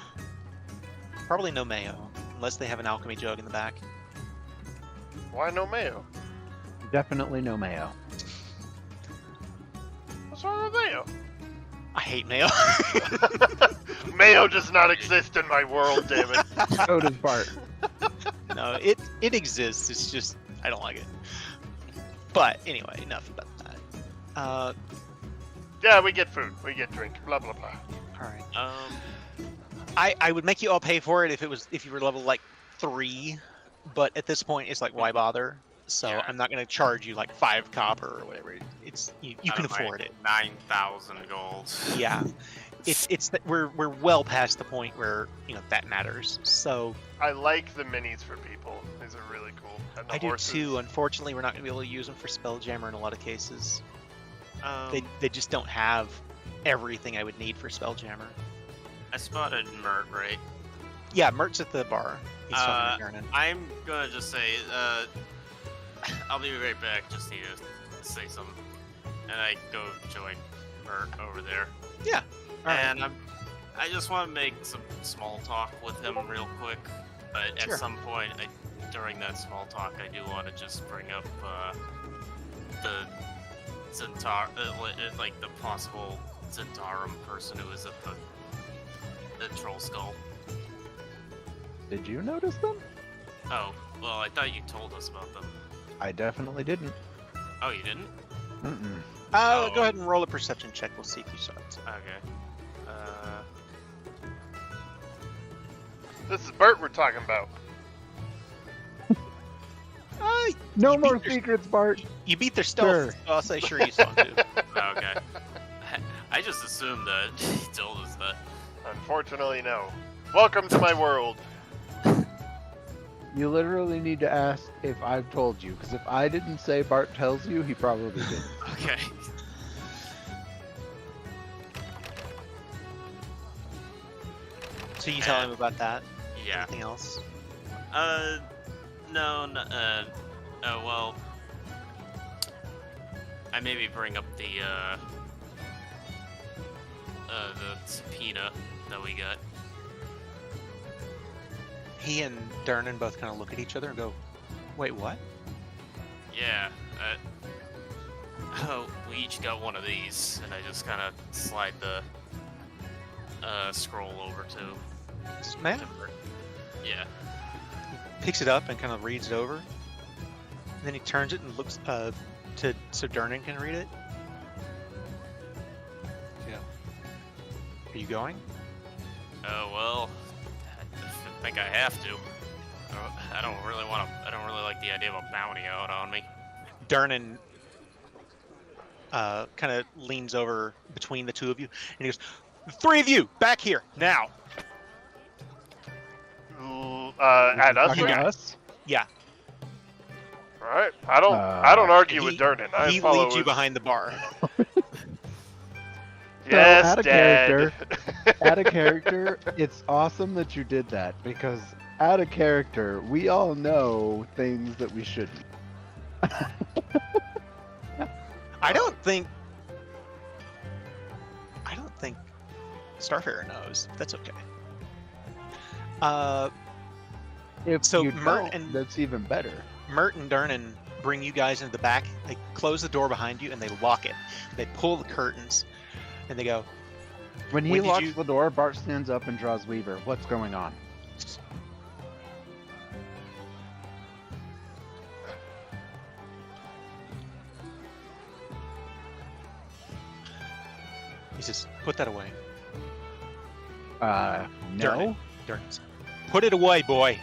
Probably no mayo, unless they have an alchemy jug in the back. Why no mayo? Definitely no mayo. What's wrong with mayo? I hate mayo. Mayo does not exist in my world, damn it. So does Bart. No, it exists. It's just I don't like it. But anyway, enough about that. Yeah, we get food. We get drink. Blah, blah, blah. All right. I I would make you all pay for it if you were level like 3, but at this point it's like why bother? So Yeah. I'm not gonna charge you like 5 copper or whatever. It's you can afford it. 9,000 gold. Yeah. It's that we're well past the point where that matters. So I like the minis for people. These are really cool. And the I do horses. too. Unfortunately, we're not gonna be able to use them for Spelljammer in a lot of cases. Um, They just don't have everything I would need for Spelljammer. I spotted Mert, right? Yeah, Mert's at the bar. He's talking to Karen. I'm gonna just say, I'll be right back. Just need to say something, and I go join Mert over there. Yeah. All right. And I just want to make some small talk with him real quick. But Sure. at some point, during that small talk, I do want to just bring up the Zentarum, like the possible Zentarum person who is at the Troll Skull. Did you notice them? Oh, well, I thought you told us about them. I definitely didn't. Oh, you didn't? Mm-mm. Oh. Go ahead and roll a perception check. We'll see if you saw it. Okay. This is Bert we're talking about. No You more beat your- secrets, Bart. You beat their stealth. Sure. So I'll say sure you saw it too. Okay. I just assumed that he told us that. Unfortunately, no. Welcome to my world. You literally need to ask if I've told you, because if I didn't say Bart tells you, he probably didn't. Okay. So you tell him about that? Yeah. Anything else? No, well, I maybe bring up the subpoena that we got. He and Durnan both kind of look at each other and go, "Wait, what?" Yeah, oh, we each got one of these, and I just kind of slide the scroll over to Man Timber. Yeah. picks it up and kind of reads it over. And then he turns it and looks so Durnan can read it. Yeah. Are you going? Well, I think I have to. I don't really like the idea of a bounty out on me. Durnan kind of leans over between the two of you and he goes, "The three of you, back here, now!" At us? Talking to All us? Yeah. right. I don't argue with Durnan. I He follow leads you his- behind the bar. Yes, out of Dad. Out of character, it's awesome that you did that, because out of character, we all know things that we shouldn't. I don't think Starfarer knows. That's okay. If So you Mert don't, and- that's even better. Mert and Durnan bring you guys into the back. They close the door behind you and they lock it. They pull the curtains and they go, When he When did locks you- the door, Bart stands up and draws Weaver. What's going on? he says, "Put that away." No. Durnan says, "Put it away, boy."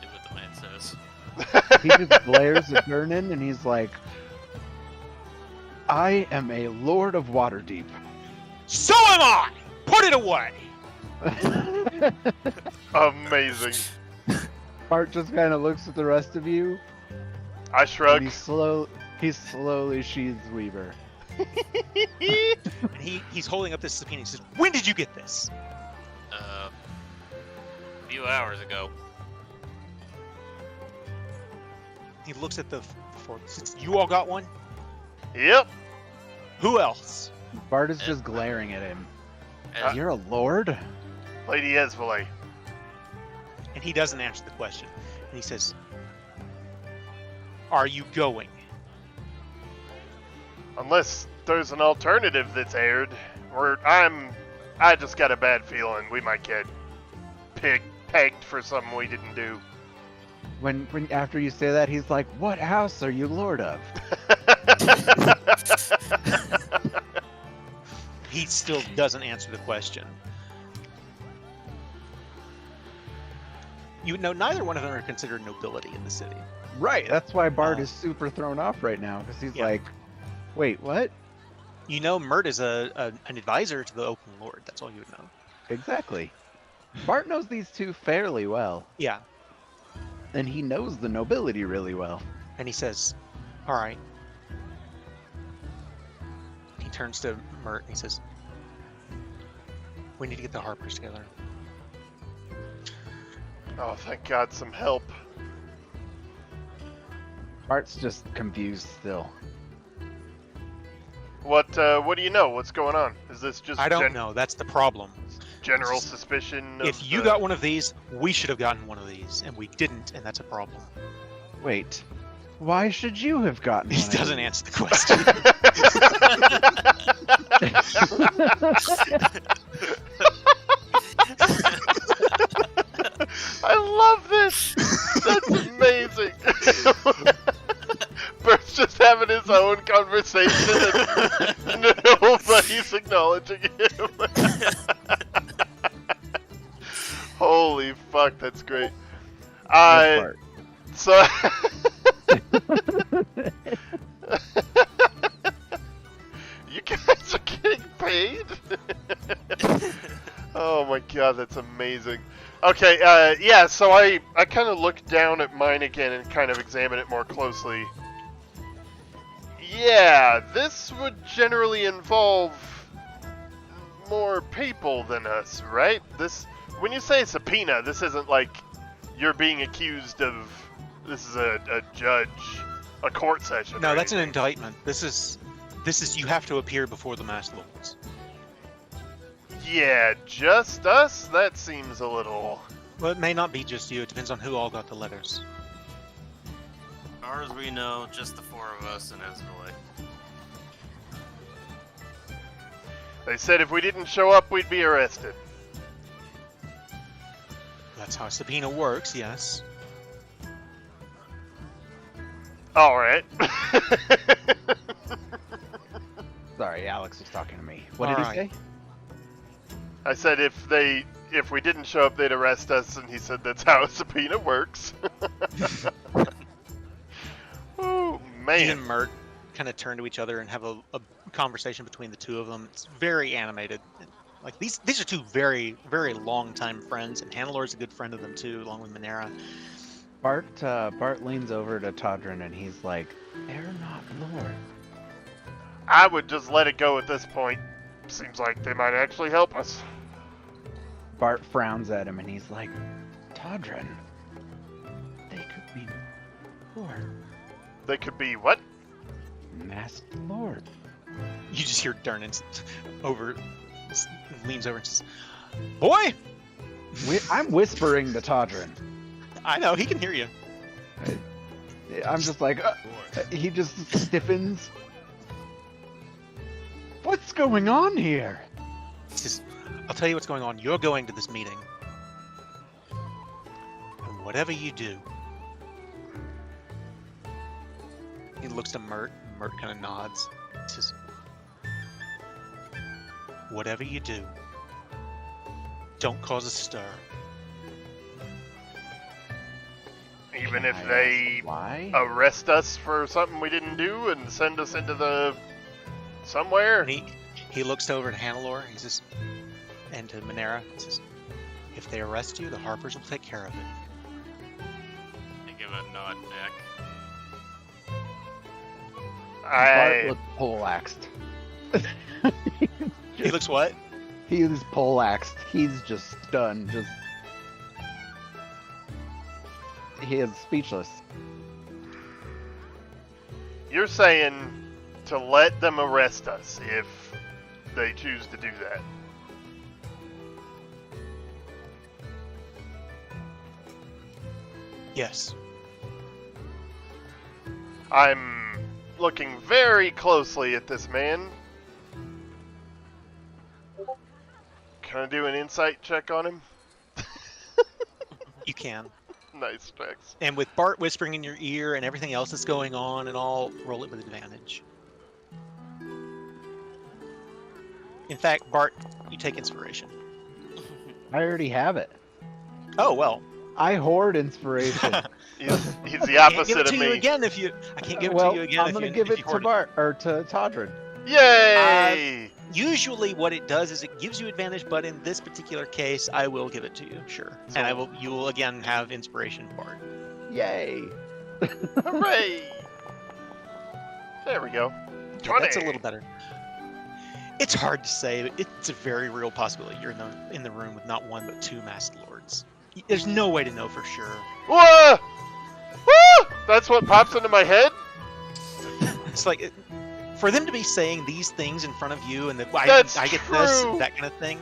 Do what the man says. He just glares at Durnan and he's like, I am a Lord of Waterdeep. So am I! Put it away! Amazing. Bart just kind of looks at the rest of you I and shrug. he slowly sheathes Weaver. And he's holding up this subpoena. He says, "When did you get this?" A few hours ago. He looks at the fork. He says, "You all got one? Yep. Who else?" Bart is just glaring at him. As, You're a lord? Lady Esvele. And he doesn't answer the question. And he says, "Are you going?" Unless there's an alternative that's aired, I just got a bad feeling we might get pegged for something we didn't do. When after you say that, he's like, what house are you lord of? He still doesn't answer the question. You know, neither one of them are considered nobility in the city. Right, that's why Bart Oh. is super thrown off right now, because he's Yeah. like, wait, what? You know, Mert is an advisor to the Open Lord. That's all you would know. Exactly. Bart knows these two fairly well, Yeah. and he knows the nobility really well. And he says, "All right." He turns to Mert and he says, "We need to get the Harpers together." Oh, thank God, some help. Bart's just confused still. What do you know? What's going on? Is this just I don't know. That's the problem. general suspicion of If you the- got one of these, we should have gotten one of these, and we didn't, and that's a problem. Wait, why should you have gotten He one of doesn't these? answer the question. I love this! That's amazing! Bert's just having his own conversation and nobody's acknowledging him. Holy fuck, that's great. That's Bart. So... You guys are getting paid? Oh my god, that's amazing. Okay, yeah, so I kind of looked down at mine again and kind of examined it more closely. Yeah, this would generally involve more people than us, right? When you say subpoena, this isn't like you're being accused of. This is a judge, a court session. No, or that's an anything. indictment. This is you have to appear before the masked lords. Yeah, just us? That seems a little. Well, it may not be just you. It depends on who all got the letters. As far as we know, just the 4 of us and Escalade. They said if we didn't show up, we'd be arrested. That's how a subpoena works, yes. All right. Sorry, Alex was talking to me. What All did he right. say? I said if we didn't show up, they'd arrest us, and he said that's how a subpoena works. Oh He and man. Mert kind of turn to each other and have a conversation between the two of them. It's very animated. Like these are two very, very long time friends, and Hannelor's a good friend of them too, along with Minera. Bart leans over to Todrin and he's like, "They're not Lord." I would just let it go at this point. Seems like they might actually help us. Bart frowns at him and he's like, "Todrin, they could be Lord, They could be what? masked Lord." You just hear Durnan leans over and says, "Boy, I'm whispering to Todrin. I know he can hear you." I'm just like, he just stiffens. What's going on here? He says, "I'll tell you what's going on. You're going to this meeting, and whatever you do." He looks to Mert. Mert kind of nods. He says, "Whatever you do, don't cause a stir." Even Can if I they ask why? arrest us for something we didn't do and send us into the somewhere? And he looks over to Hannelore. He says, and to Minera. He says, "If they arrest you, the Harpers will take care of it." I give a nod back. Bart looks poleaxed. He looks what? He is poleaxed. He's just stunned. He is speechless. You're saying to let them arrest us if they choose to do that. Yes. I'm looking very closely at this man. Can I do an insight check on him? You can. Nice checks. And with Bart whispering in your ear and everything else that's going on and all, roll it with advantage. In fact, Bart, you take inspiration. I already have it. Oh, well. I hoard inspiration. He's the I can't give opposite it of to me. you again if you... I can't give it Well, to you again I'm if gonna you give if it you to hoard Bart or to Todrin. Yay! Usually what it does is it gives you advantage, but in this particular case, I will give it to you, sure. And you will again have inspiration, Bart. Yay! Hooray! There we go. Okay, that's a little better. It's hard to say, but it's a very real possibility. You're in the room with not one but two masked lords. There's no way to know for sure. Whoa! Woo! That's what pops into my head? It's like for them to be saying these things in front of you, and I get this, true. that kind of thing.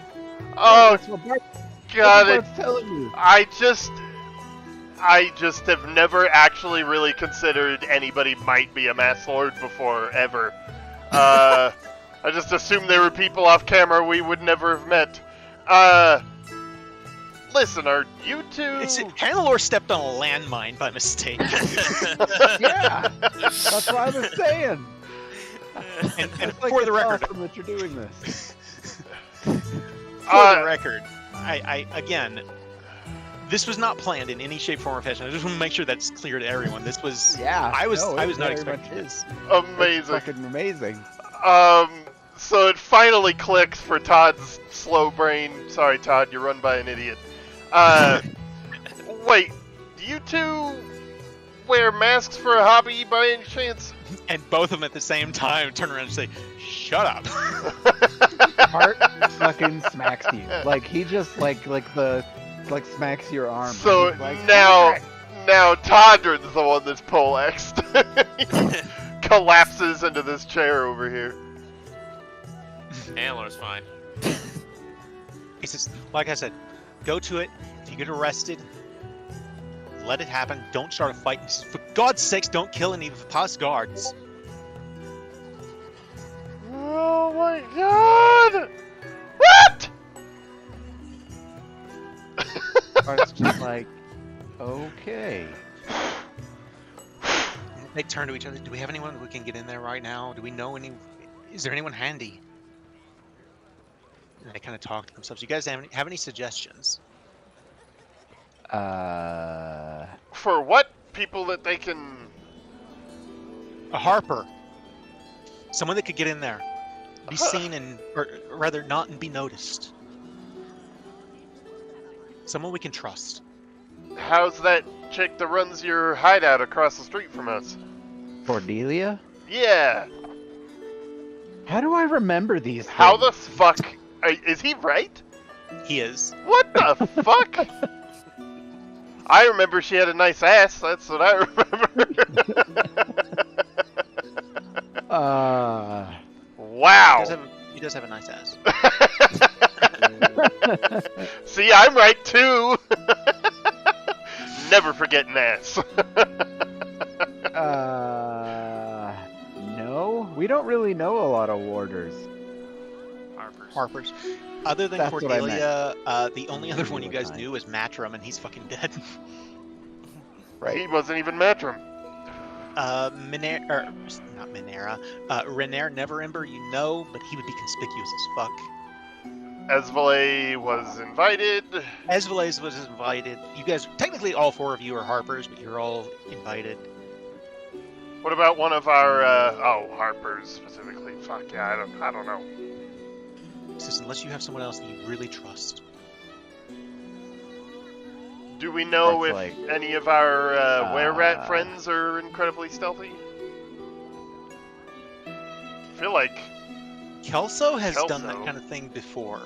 Oh, That's what Bart, God, that's what Bart's telling you. I just have never actually really considered anybody might be a mass lord before, ever. I just assumed they were people off camera we would never have met. Listen, are you two... Hannelore stepped on a landmine by mistake. Yeah, that's what I was saying. and It's like, for the it's record, awesome that you're doing this. for the record, I again, this was not planned in any shape, form, or fashion. I just want to make sure that's clear to everyone. This was, Yeah, I was no, not it very expecting much this. is. Amazing. It's fucking amazing. So it finally clicks for Todd's slow brain. Sorry, Todd, you're run by an idiot. Wait, do you two wear masks for a hobby by any chance? And both of them at the same time turn around and say, "Shut up." Hart fucking smacks you. Like he just smacks your arm. So He's like, now, "Okay." now Todrin's the one that's poleaxed. Collapses into this chair over here. Handler's fine. He says, like I said, go to it. If you get arrested, let it happen. Don't start a fight. He says, for God's sakes, don't kill any of the past guards. Oh my god! What? Hart's just like, okay. They turn to each other. Do we have anyone who can get in there right now? Do we know any? Is there anyone handy? And they kind of talk to themselves. You guys have any suggestions? For what? People that they can... A Harper. Someone that could get in there. Be seen and, or rather, not and be noticed. Someone we can trust. How's that chick that runs your hideout across the street from us? Cordelia? Yeah. How do I remember these things? How the fuck... Is he right? He is. What the fuck? I remember she had a nice ass. That's what I remember. Wow. He does have a nice ass. See, I'm right too. Never forget an ass. No, we don't really know a lot of warders. Harper's. Other than That's what I Cordelia, the only other one you guys knew is Matrim, and he's fucking dead. He wasn't even Matrim. Not Minera. Renair Neverember, you know, but he would be conspicuous as fuck. Esvale was invited. Esvales was invited. You guys, technically all four of you are Harpers, but you're all invited. What about one of our, Harpers specifically? Fuck yeah, I don't know. He says, unless you have someone else that you really trust. Do we know if That's any of our were-rat friends are incredibly stealthy? I feel like... Kelso has done that Kelso. kind of thing before.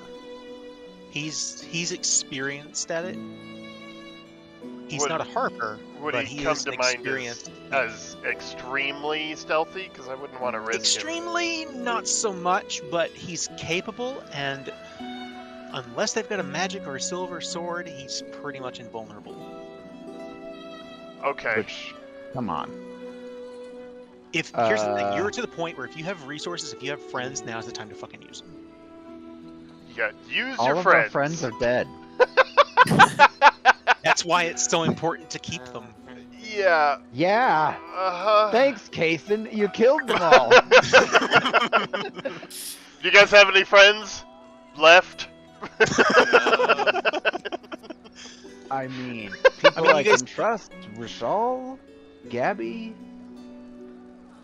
He's experienced at it. He's Would- not a Harper, Would but he he come is to an mind experienced. as extremely stealthy? Because I wouldn't want to risk him. Extremely, not so much, but he's capable, and unless they've got a magic or a silver sword, he's pretty much invulnerable. Okay. Which, come on. If here's the thing, you're to the point where if you have resources, if you have friends, now's the time to fucking use them. Yeah, use All your of friends. our friends are dead. That's why it's so important to keep them. Yeah. Yeah. Uh-huh. Thanks, Kason. You killed them all. Do you guys have any friends left? I mean, people you I guys- can trust. Rishal? Gabby?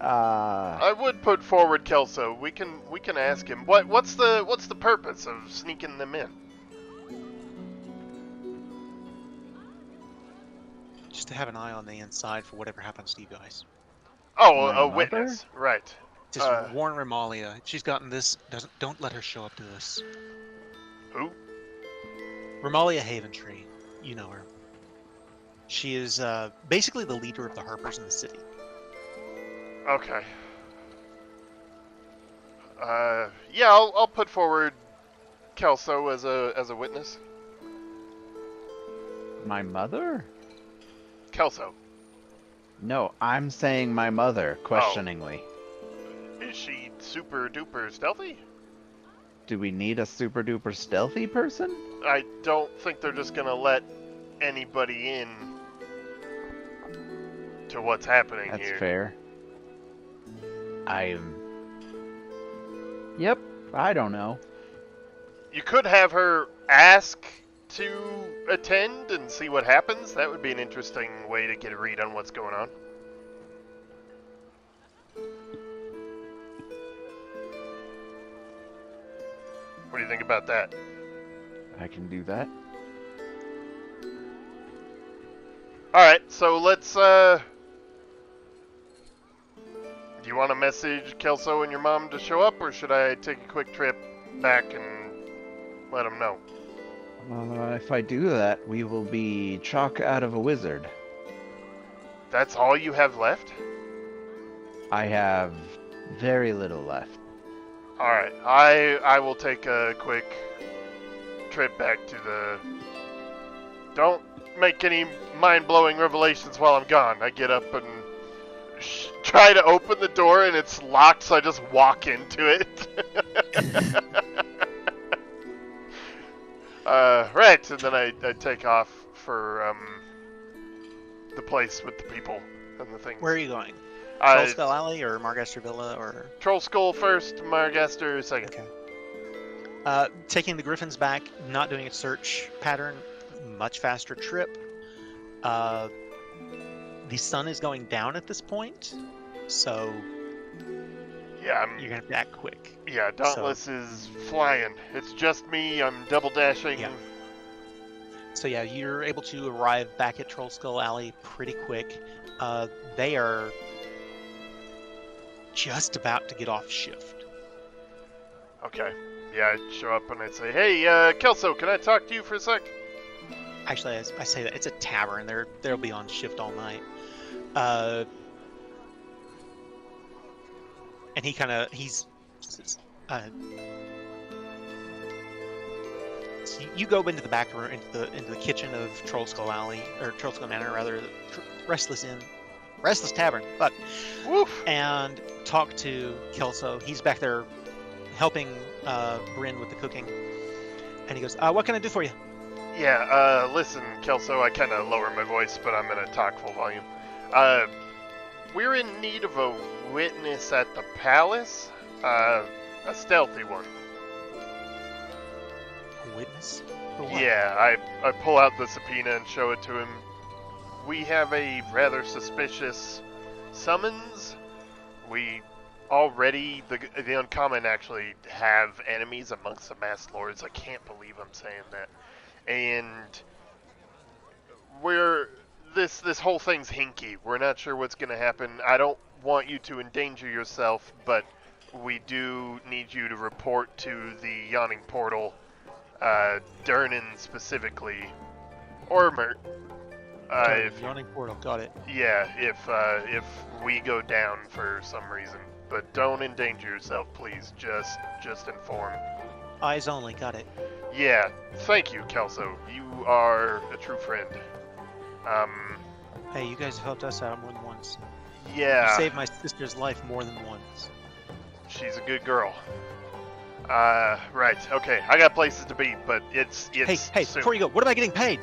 I would put forward Kelso. We can ask him. What's the purpose of sneaking them in? Just to have an eye on the inside for whatever happens to you guys. Oh, My a mother? witness. Right. Just warn Ramalia. If she's gotten this, don't let her show up to this. Who? Ramalia Haventree. You know her. She is basically the leader of the Harpers in the city. Okay. Yeah, I'll put forward Kelso as a witness. My mother? Kelso. No, I'm saying my mother, questioningly. Is she super duper stealthy? Do we need a super duper stealthy person? I don't think they're just gonna let anybody in to what's happening That's here. fair. Yep, I don't know. You could have her ask to attend and see what happens. That would be an interesting way to get a read on what's going on. What do you think about that? I can do that. Alright, so let's, do you want to message Kelso and your mom to show up, or should I take a quick trip back and let them know. If I do that, we will be chalk out of a wizard. That's all you have left? I have very little left. Alright, I will take a quick trip back to the... Don't make any mind-blowing revelations while I'm gone. I get up and try to open the door and it's locked, so I just walk into it. Right, and then I take off for the place with the people and the things. Where are you going? Trollskull Alley or Margaster Villa or... Troll Skull first, Margaster second. Okay. Taking the griffins back, not doing a search pattern, much faster trip. The sun is going down at this point, so Yeah, you're gonna have to act quick. Yeah, Dauntless is flying. It's just me. I'm double dashing. Yeah. So yeah, you're able to arrive back at Trollskull Alley pretty quick. They are just about to get off shift. Okay. Yeah, I'd show up and I'd say, "Hey, Kelso, can I talk to you for a sec?" Actually, I say that it's a tavern. They'll be on shift all night. And so you go into the back room, into the kitchen of Trollskull Alley, or Trollskull Manor, rather, Restless Tavern. Fuck. Woof. And talk to Kelso. He's back there helping Bryn with the cooking. And he goes, "What can I do for you?" Yeah, listen, Kelso, I kind of lower my voice, but I'm going to talk full volume. We're in need of a witness at the palace. A stealthy one. A witness? For what? Yeah, I pull out the subpoena and show it to him. We have a rather suspicious summons. We already, the Uncommon actually have enemies amongst the Masked Lords. I can't believe I'm saying that. And this whole thing's hinky. We're not sure what's going to happen. I don't want you to endanger yourself, but we do need you to report to the Yawning Portal, Durnan specifically, or Mert. Yawning Portal, got it. Yeah, if we go down for some reason, but don't endanger yourself, please. Just inform. Eyes only, got it. Yeah, thank you, Kelso. You are a true friend. Hey, you guys have helped us out more than once. Yeah. You saved my sister's life more than once. She's a good girl. Right. Okay. I got places to be, but it's Hey, soon. before you go, what am I getting paid?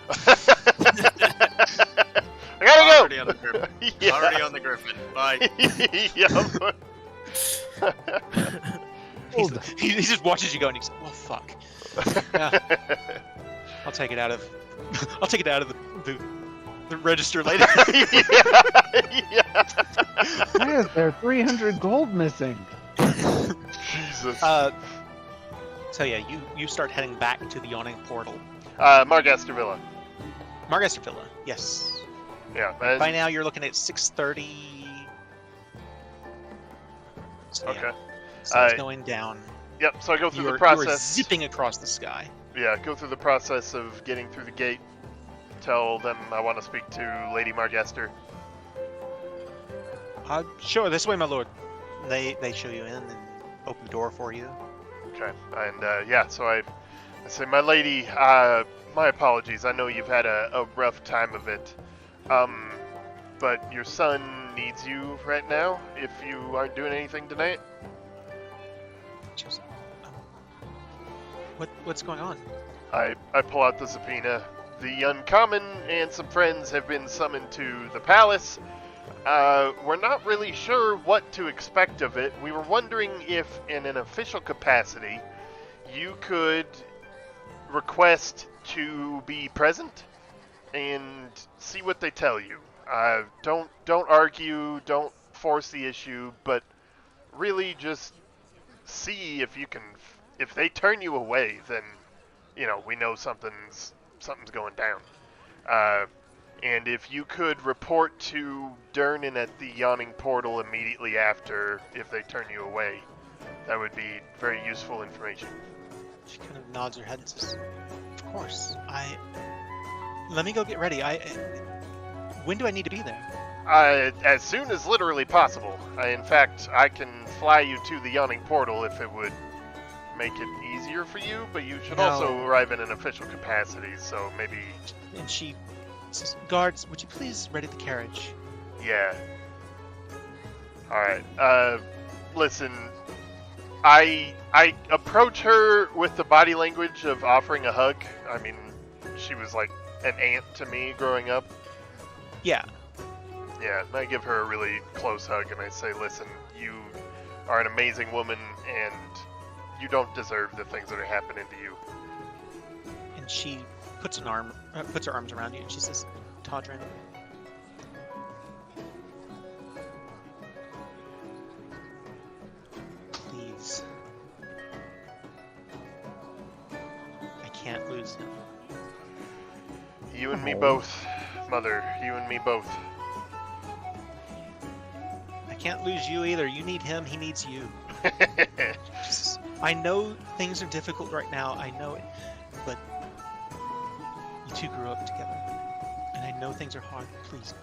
I gotta Already on the Griffin. Yeah. Already on the Griffin. Bye. Yep. He just watches you go and he goes, "Oh fuck." Yeah, I'll take it out of the register later. Yeah. Why is there 300 gold missing? Jesus. So yeah, you start heading back to the Yawning Portal. Margaster Villa. Margaster Villa, yes. Yeah. By now you're looking at 6:30. So, yeah, Okay. so it's going down. Yep. So I go through You the are process. zipping across the sky. Yeah. Go through the process of getting through the gate. Tell them I want to speak to Lady Margaster. Sure, this way, my lord. They show you in and open the door for you. Okay. And yeah. So I say, my lady. My apologies. I know you've had a rough time of it. But your son needs you right now. If you aren't doing anything tonight. Just, what's going on? I pull out the subpoena. The Uncommon and some friends have been summoned to the palace. We're not really sure what to expect of it. We were wondering if, in an official capacity, you could request to be present and see what they tell you. Don't argue, don't force the issue, but really just see if you can. If they turn you away, then we know something's going down. And if you could report to Durnan at the Yawning Portal immediately after, if they turn you away, That would be very useful information. She kind of nods her head and says, "Of course. Let me go get ready. When do I need to be there?" As soon as literally possible. In fact, I can fly you to the yawning portal if it would make it easier for you, but you should also arrive in an official capacity, so maybe... And she says, "Guards, would you please ready the carriage?" Yeah. Alright, listen, I approach her with the body language of offering a hug. I mean, she was like an aunt to me growing up. Yeah. Yeah, and I give her a really close hug and I say, listen, you are an amazing woman and you don't deserve the things that are happening to you. And she puts her arms around you and she says, "Todrin, please. I can't lose him." You and me both, Mother. You and me both. "I can't lose you either. You need him, he needs you." "I know things are difficult right now, I know it, but you two grew up together, and I know things are hard. Please,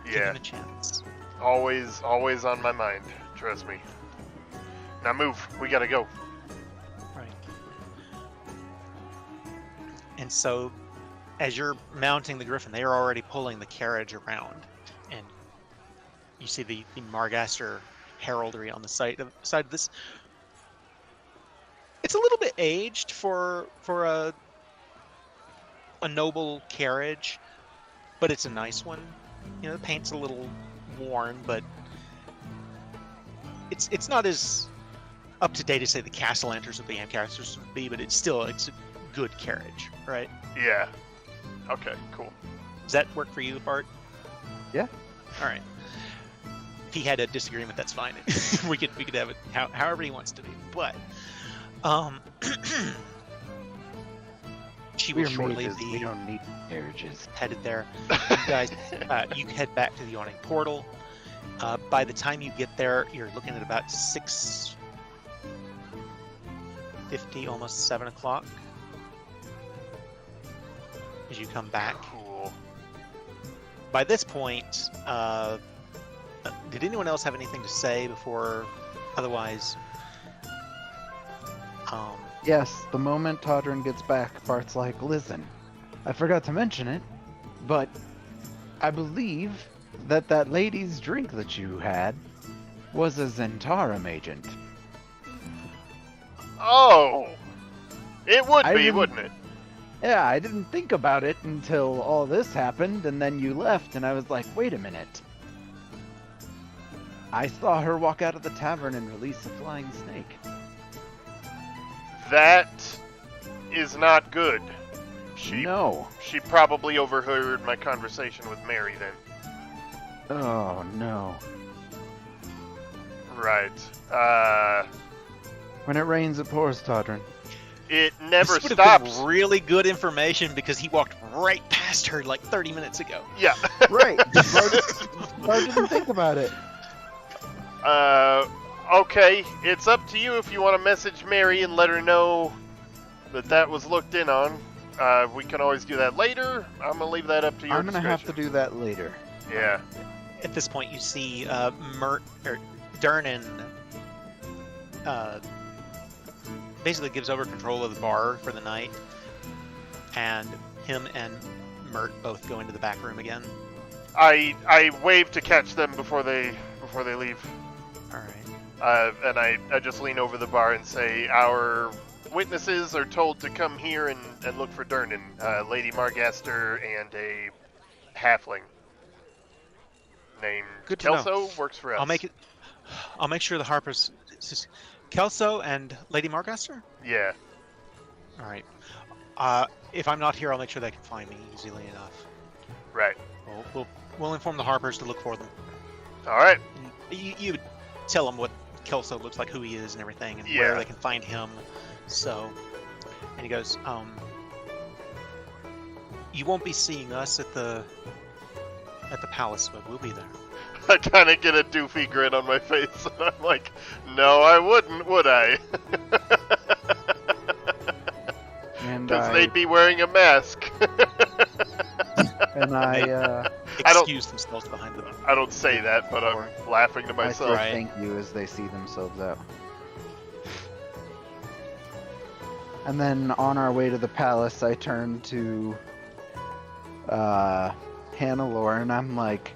give Yeah, him a chance." always on my mind. Trust me. Now move. We gotta go. Right. And so, as you're mounting the griffin, they are already pulling the carriage around, and you see the Margaster heraldry on the side of this. It's a little bit aged for a noble carriage, but it's a nice one. You know, the paint's a little worn, but it's not as up to date as say the Castellanters or the Ancasters would be, but it's a good carriage, right? Yeah. Okay, cool. Does that work for you, Bart? Yeah. All right. If he had a disagreement, that's fine. we could have it however he wants to be. But she will shortly We be don't need carriages. headed there. You guys, you head back to the yawning portal. By the time you get there, you're looking at about 6:50, almost 7 o'clock. As you come back. Cool. By this point, did anyone else have anything to say before? Otherwise, Yes, the moment Todrin gets back, Bart's like, listen, I forgot to mention it, but I believe that lady's drink that you had was a Zentarum agent. Oh! It would I be, didn't- wouldn't it? Yeah, I didn't think about it until all this happened, and then you left, and I was like, wait a minute. I saw her walk out of the tavern and release a flying snake. That is not good. No. She probably overheard my conversation with Mary then. Oh, no. Right. When it rains, it pours, Todrin. It never this would stops. have been really good information because he walked right past her like 30 minutes ago. Yeah. Right. Bart didn't think about it. Okay. It's up to you if you want to message Mary and let her know that was looked in on. We can always do that later. I'm gonna leave that up to your I'm gonna have to discretion. do that later. Yeah. At this point, you see Durnan basically gives over control of the bar for the night, and him and Mert both go into the back room again. I wave to catch them before they leave. All right. And I just lean over the bar and say, our witnesses are told to come here and look for Durnan, Lady Margaster, and a halfling named Good to know. Kelso works for us. I'll make sure the Harpers. Kelso and Lady Margaster? Yeah. All right. If I'm not here, I'll make sure they can find me easily enough. Right. We'll inform the Harpers to look for them. All right. You tell them what Kelso looks like, who he is, and everything, and Yeah. where they can find him. So, and he goes, you won't be seeing us at the palace, but we'll be there. I kind of get a doofy grin on my face, and I'm like, no, I wouldn't, would I? And Because they'd be wearing a mask. and I Excuse themselves behind them. I don't say that, but I'm laughing to I myself. say Right. thank you as they see themselves out. And then on our way to the palace, I turn to Hannelore, and I'm like,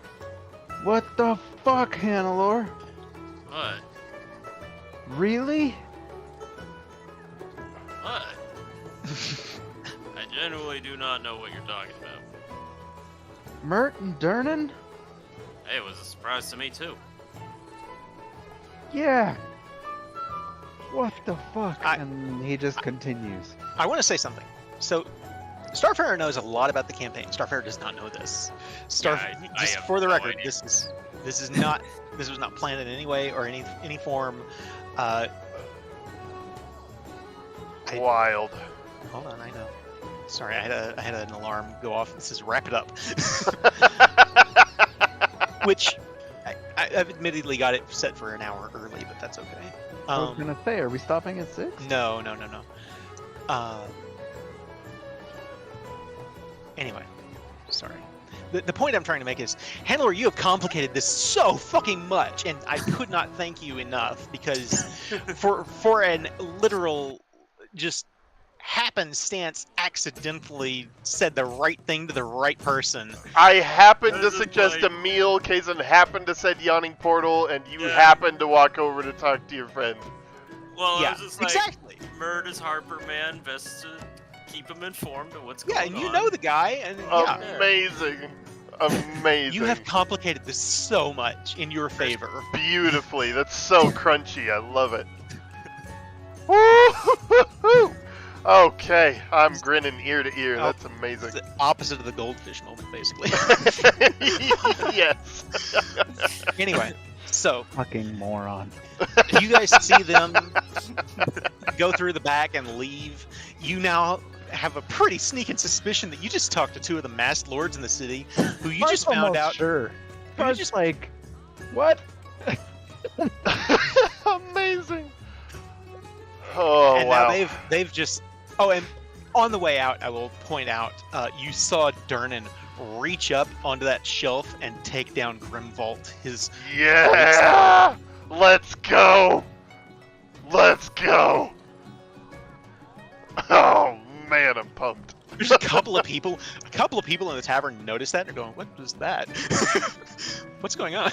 "What the fuck, Hannelore? What? Really?" What? I genuinely do not know what you're talking about. Mert and Durnan? Hey, it was a surprise to me too. Yeah. What the fuck? I- And he just continues. I want to say something. So, Starfarer knows a lot about the campaign. Starfarer does not know this. Yeah, I just have for the no record, idea. this is not this was not planned in any way or any form. Wild. Hold on, I know. Sorry, I had an alarm go off that says wrap it up. Which I've admittedly got it set for an hour early, but that's okay. I was gonna say, are we stopping at 6? No. Anyway, sorry. The point I'm trying to make is, Handler, you have complicated this so fucking much, and I could not thank you enough, because for an literal just happenstance accidentally said the right thing to the right person. I happened to This is suggest like- a meal, Kazan happened to said yawning portal, and you Yeah. happened to walk over to talk to your friend. Well, Yeah, it was just like, exactly. Murd is Harper, man. Best to keep him informed of what's Yeah, going and on. you know the guy, and yeah. Amazing. Amazing. You have complicated this so much in your favor. Beautifully. That's so crunchy. I love it. Woo-hoo-hoo-hoo. Okay, I'm grinning ear to ear. Oh, That's amazing. It's the opposite of the goldfish moment, basically. Yes. Anyway, so Fucking moron. you guys see them go through the back and leave. You now have a pretty sneaking suspicion that you just talked to two of the masked lords in the city, who you just found out. Sure. who I you was just like, what? Amazing. Oh and wow. now they've just. Oh, and on the way out, I will point out, you saw Durnan reach up onto that shelf and take down Grimvault. His Yeah. Let's go. Let's go. Oh man, I'm pumped. There's a couple of people in the tavern notice that and are going, "What was that? What's going on?"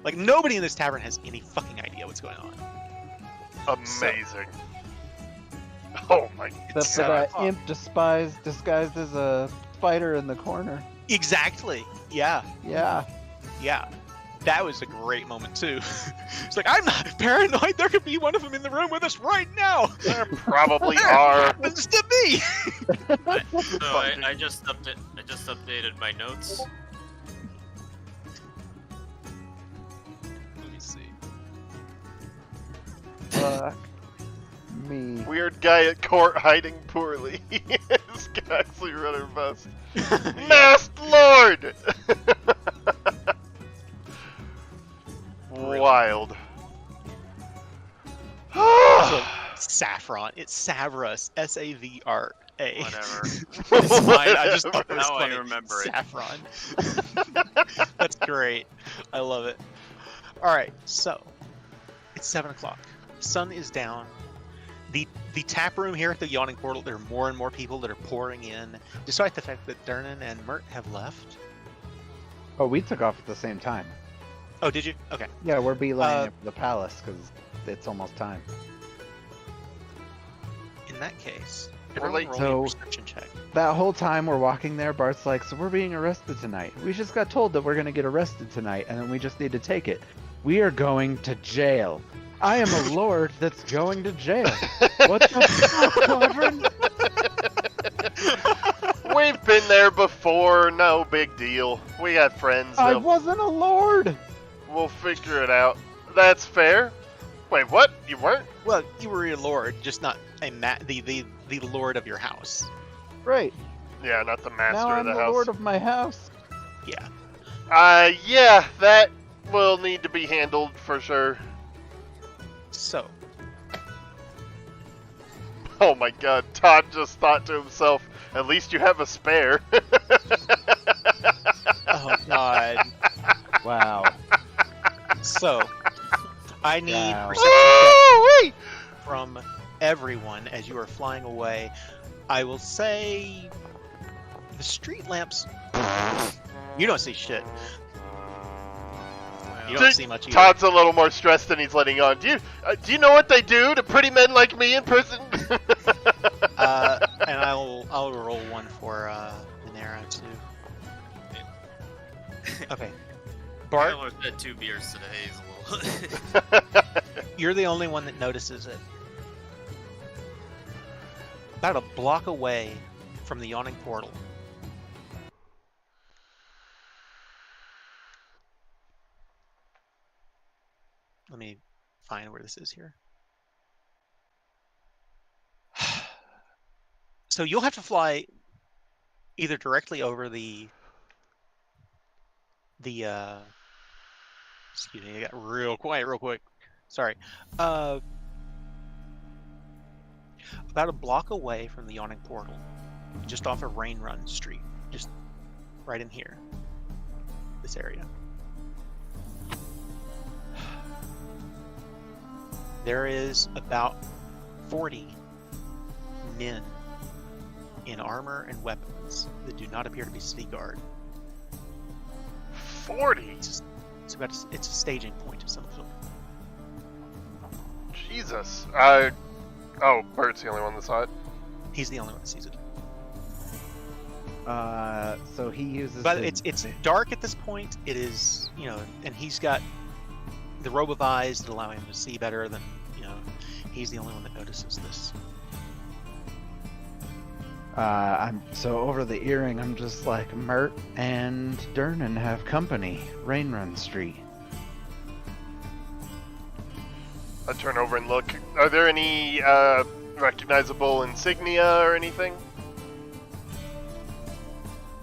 Like nobody in this tavern has any fucking idea what's going on. Amazing. Oh my Except for god. that imp disguised as a spider in the corner. Exactly. Yeah. Yeah. Yeah. That was a great moment too. It's like, I'm not paranoid. There could be one of them in the room with us right now. There probably There are. happens to be. So I just updated my notes. Let me see. Fuck me. Weird guy at court hiding poorly. This guy actually running bust. Masked Lord! Wild. So, Saffron. It's Savras. Savra. Whatever. It's fine. I just thought it was Now I funny. remember it. Saffron. That's great. I love it. All right, so it's 7 o'clock. Sun is down. The tap room here at the Yawning Portal, there are more and more people that are pouring in, despite the fact that Durnan and Mert have left. Oh, we took off at the same time. Oh, did you? Okay. Yeah, we're beelining it for the palace because it's almost time. In that case, We're everyone late. roll So- me a perception check. That whole time we're walking there, Bart's like, so we're being arrested tonight. We just got told that we're going to get arrested tonight, and then we just need to take it. We are going to jail. I am a lord that's going to jail. What the fuck, Quadrant? We've been there before, no big deal. We got friends. I They'll- wasn't a lord. We'll figure it out. That's fair. Wait, what? You weren't? Well, you were a lord, just not the lord of your house. Right. Yeah, not the master Now of I'm the the house. lord of my house. Yeah. Yeah, that will need to be handled for sure. So, Oh my god, Todd just thought to himself, at least you have a spare. oh god. Wow. So, I need Wow. perception check Woo-wee! from everyone as you are flying away. I will say the street lamps. You don't see shit. You don't see much either. Todd's a little more stressed than he's letting on. Do you know what they do to pretty men like me in prison? And I'll roll one for Minera too. Okay. I Bart, almost had 2 beers today, Hazel. you're the only one that notices it. About a block away from the yawning portal. Let me find where this is here. So you'll have to fly either directly over the excuse me, I got real quiet real quick. Sorry. About a block away from the yawning portal, just off of Rain Run Street, just right in here. This area. There is about 40 men in armor and weapons that do not appear to be city guard. 40? It's a staging point of some sort. Jesus. Oh, Bert's the only one that saw it. He's the only one that sees it. So he uses. But his- it's dark at this point. It is, and he's got the robe of eyes that allow him to see better than, he's the only one that notices this. So over the earring, I'm just like, Mert and Durnan have company. Rain Run Street. I turn over and look. Are there any recognizable insignia or anything?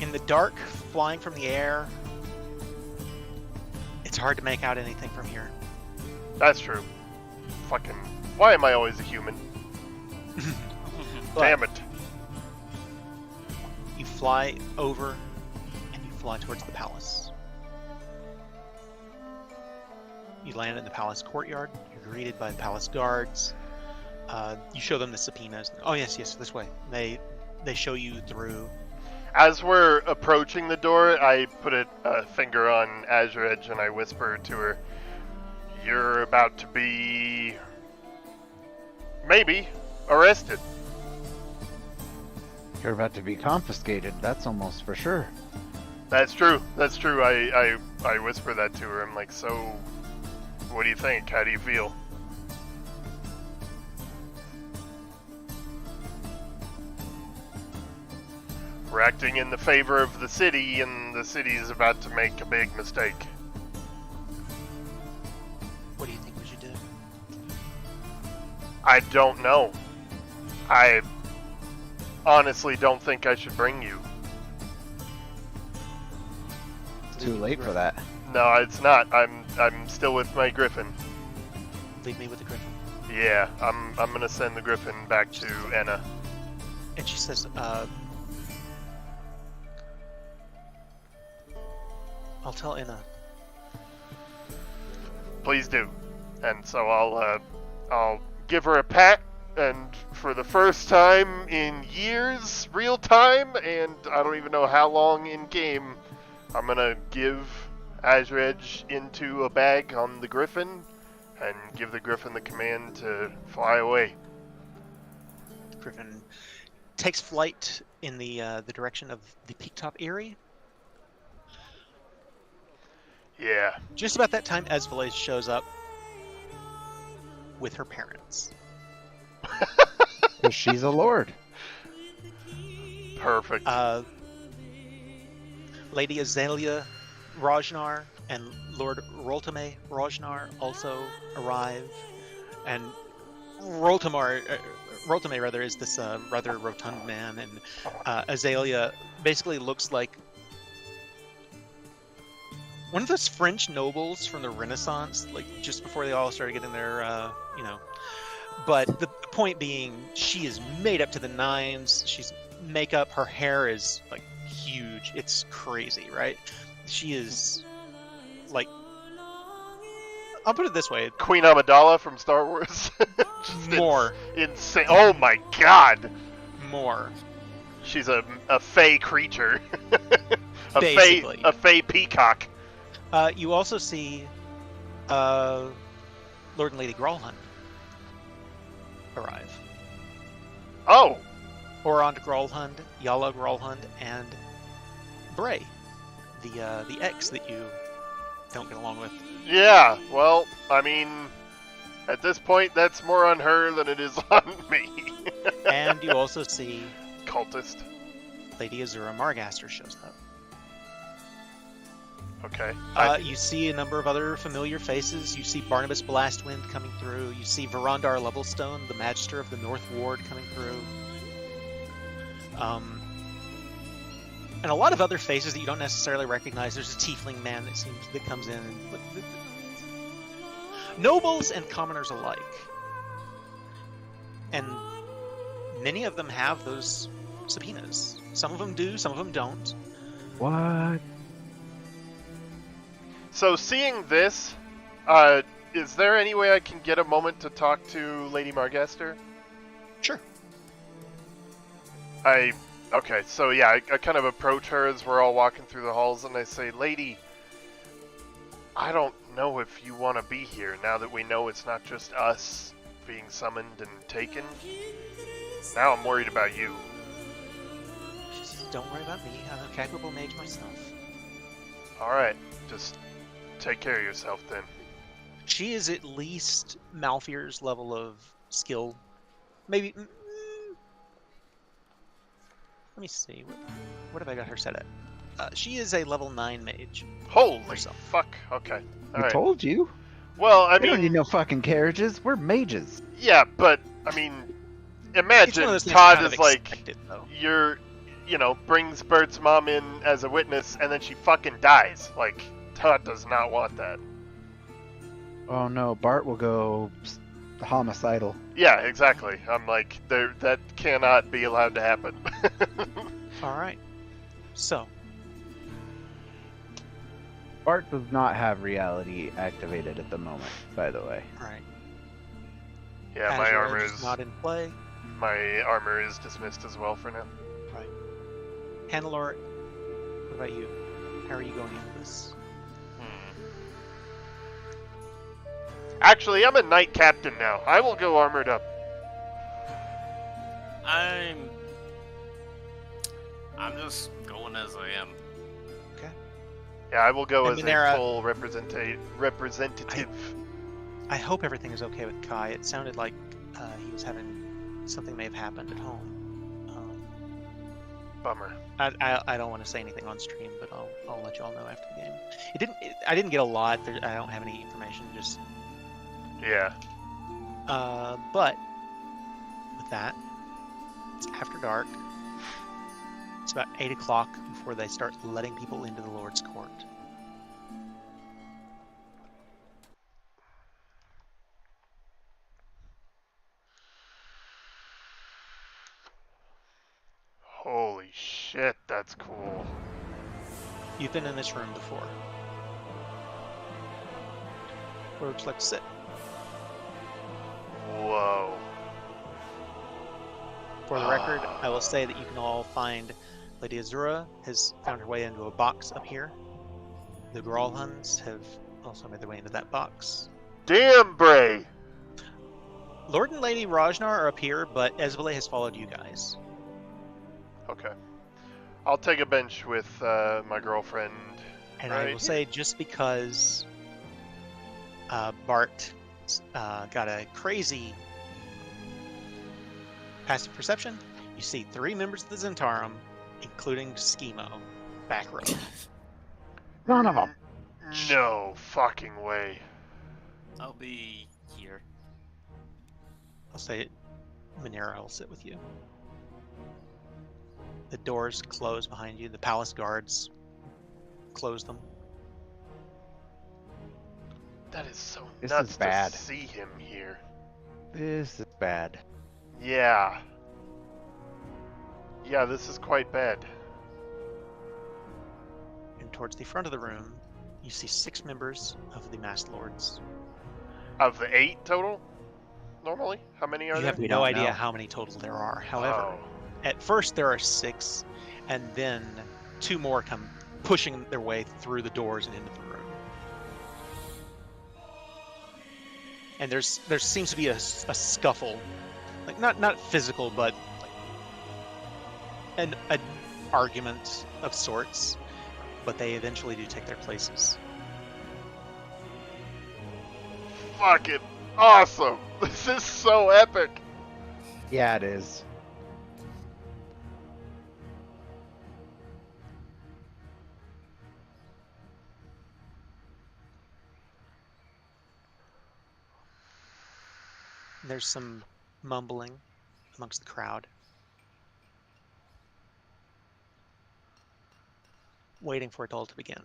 In the dark, flying from the air, it's hard to make out anything from here. That's true. Fucking. Why am I always a human? But Damn it. you fly over, and you fly towards the palace. You land in the palace courtyard. You're greeted by the palace guards. You show them the subpoenas. Oh yes, this way. They show you through. As we're approaching the door, I put a finger on Azure Edge and I whisper to her, "You're about to be... maybe arrested." You're about to be confiscated. That's almost for sure. That's true. That's true. I whisper that to her. I'm like, so, what do you think? How do you feel? We're acting in the favor of the city, and the city is about to make a big mistake. What do you think we should do? I don't know. I honestly don't think I should bring you. It's too late for that. No, it's not. I'm still with my griffin. Leave me with the griffin. Yeah, I'm gonna send the griffin back to Enna. And she says, I'll tell Enna. Please do. And so I'll give her a pat, and for the first time in years, real time, and I don't even know how long in game, I'm gonna give Azure Edge into a bag on the griffin, and give the griffin the command to fly away. The griffin takes flight in the direction of the Peaktop Eyrie. Yeah. Just about that time, Esvalais shows up with her parents. 'Cause she's a lord. Perfect. Lady Azalea Rajnar and Lord Roltame Rajnar also arrive, and Roltame rather is this rather rotund man, and Azalea basically looks like one of those French nobles from the Renaissance, like just before they all started getting their, But the point being, she is made up to the nines. She's makeup. Her hair is like huge. It's crazy, right? She is like, I'll put it this way: Queen Amidala from Star Wars. Just more, insane. Oh my god. more. She's a fey creature. Basically. A fey peacock. You also see Lord and Lady Gralhund arrive. Oh. Orond Gralhund, Yala Gralhund, and Bray, the ex that you don't get along with. Yeah, well, I mean, at this point, that's more on her than it is on me. And you also see Cultist. Lady Azura Margaster shows up. Okay. You see a number of other familiar faces. You see Barnabas Blastwind coming through. You see Verondar Levelstone, the Magister of the North Ward, coming through. And a lot of other faces that you don't necessarily recognize. There's a tiefling man that comes in. Nobles and commoners alike. And many of them have those subpoenas. Some of them do, some of them don't. What? So seeing this, is there any way I can get a moment to talk to Lady Margaster? Sure. Okay, so yeah, I kind of approach her as we're all walking through the halls, and I say, Lady, I don't know if you want to be here now that we know it's not just us being summoned and taken. Now I'm worried about you. She says, don't worry about me. I'm a capable mage myself. Alright, just take care of yourself then. She is at least Malfear's level of skill. Maybe... let me see. What have I got her set at? She is a level 9 mage. Holy herself. fuck. Okay. I Alright. told you. Well, I We don't need mean, no fucking carriages. We're mages. yeah, but, I mean, It's one imagine of those things Todd kind of is like, expected, though. brings Bert's mom in as a witness, and then she fucking dies. Like, Todd does not want that. Oh no, Bart will go homicidal. Yeah, exactly. I'm like, that cannot be allowed to happen. Alright. So, Bart does not have reality activated at the moment, by the way. alright. Yeah, my Azure armor Edge is not in play. Dismissed as well for now. Right. Hannelore, what about you? How are you going into this? Actually, I'm a knight captain now. I will go armored up. I'm just going as I am. Okay. Yeah, I will go And as Minera- a full representative. I hope everything is okay with Kai. It sounded like he was having... something may have happened at home. Bummer. I don't want to say anything on stream, but I'll let you all know after the game. I didn't get a lot. I don't have any information. Just Yeah. but with that, it's after dark. It's about 8 o'clock before they start letting people into the Lord's Court. Holy shit, that's cool. You've been in this room before. Where would you like to sit? Whoa. For the record, I will say that you can all find Lady Azura has found her way into a box up here. The Gralhunds have also made their way into that box. Damn, Bray! Lord and Lady Rajnar are up here, but Ezvile has followed you guys. Okay. I'll take a bench with my girlfriend. And I will say, just because Bart got a crazy passive perception, you see 3 members of the Zentarum, including Schemo, back row. None of them. No fucking way. I'll be here. I'll say Minera will sit with you. The doors close behind you. The palace guards close them. That is so This nuts is bad. to see him here. This is bad. Yeah. Yeah, this is quite bad. And towards the front of the room, you see 6 members of the Masked Lords. Of the 8 total? Normally? How many are You there? have We no don't idea know. how many total there are. However, Oh. at first there are 6, and then 2 more come pushing their way through the doors and into the room. And there seems to be a scuffle, like not physical, but like an argument of sorts. But they eventually do take their places. Fucking awesome! This is so epic! Yeah, it is. There's some mumbling amongst the crowd, waiting for it all to begin.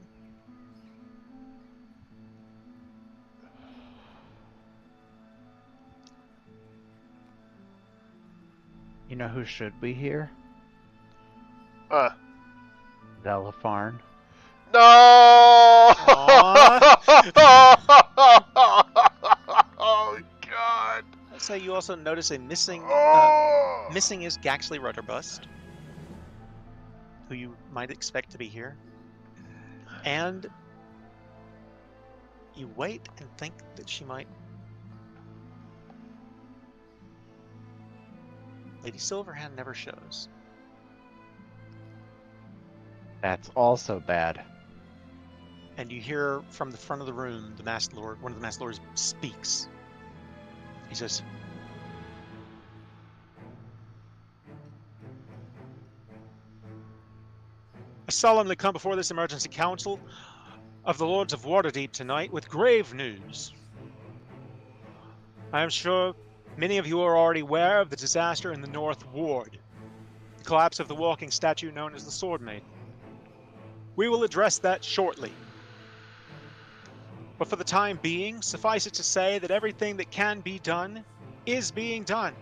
You know who should be here? Uh. Delafarn. No! Oh, God! So you also notice a missing. Oh! Missing is Gaxley Rudderbust, who you might expect to be here, and you wait and think that she might. Lady Silverhand never shows. That's also bad. And you hear from the front of the room, the Masked Lord, one of the Masked Lords speaks. He says, "I solemnly come before this emergency council of the Lords of Waterdeep tonight with grave news. I am sure many of you are already aware of the disaster in the North Ward, the collapse of the walking statue known as the Sword Maiden. We will address that shortly. But for the time being, suffice it to say that everything that can be done is being done.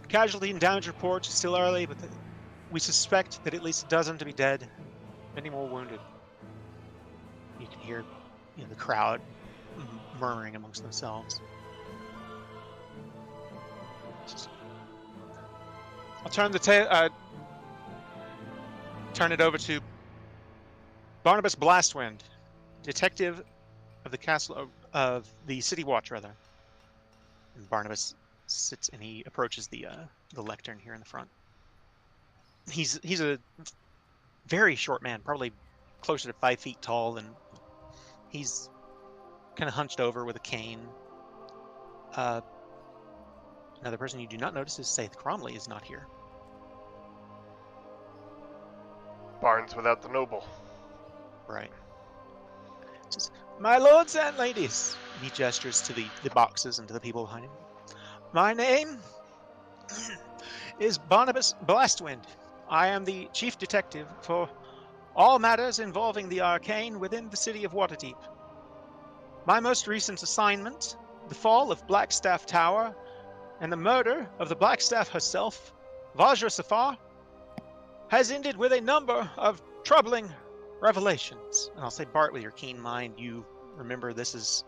Casualty and damage reports are still early, but we suspect that at least a dozen to be dead, many more wounded." You can hear the crowd murmuring amongst themselves. I'll turn it over to Barnabas Blastwind, detective of the castle of the City Watch, rather. And Barnabas sits and he approaches the lectern here in the front. He's a very short man, probably closer to 5 feet tall, and he's kind of hunched over with a cane. Another person you do not notice is Saith Cromley is not here. Barnes without the noble. Right. Says, "My lords and ladies," he gestures to the boxes and to the people behind him. "My name is Barnabas Blastwind. I am the chief detective for all matters involving the arcane within the city of Waterdeep. My most recent assignment, the fall of Blackstaff Tower and the murder of the Blackstaff herself, Vajra Safar, has ended with a number of troubling revelations." And I'll say, Bart, with your keen mind, you remember this is...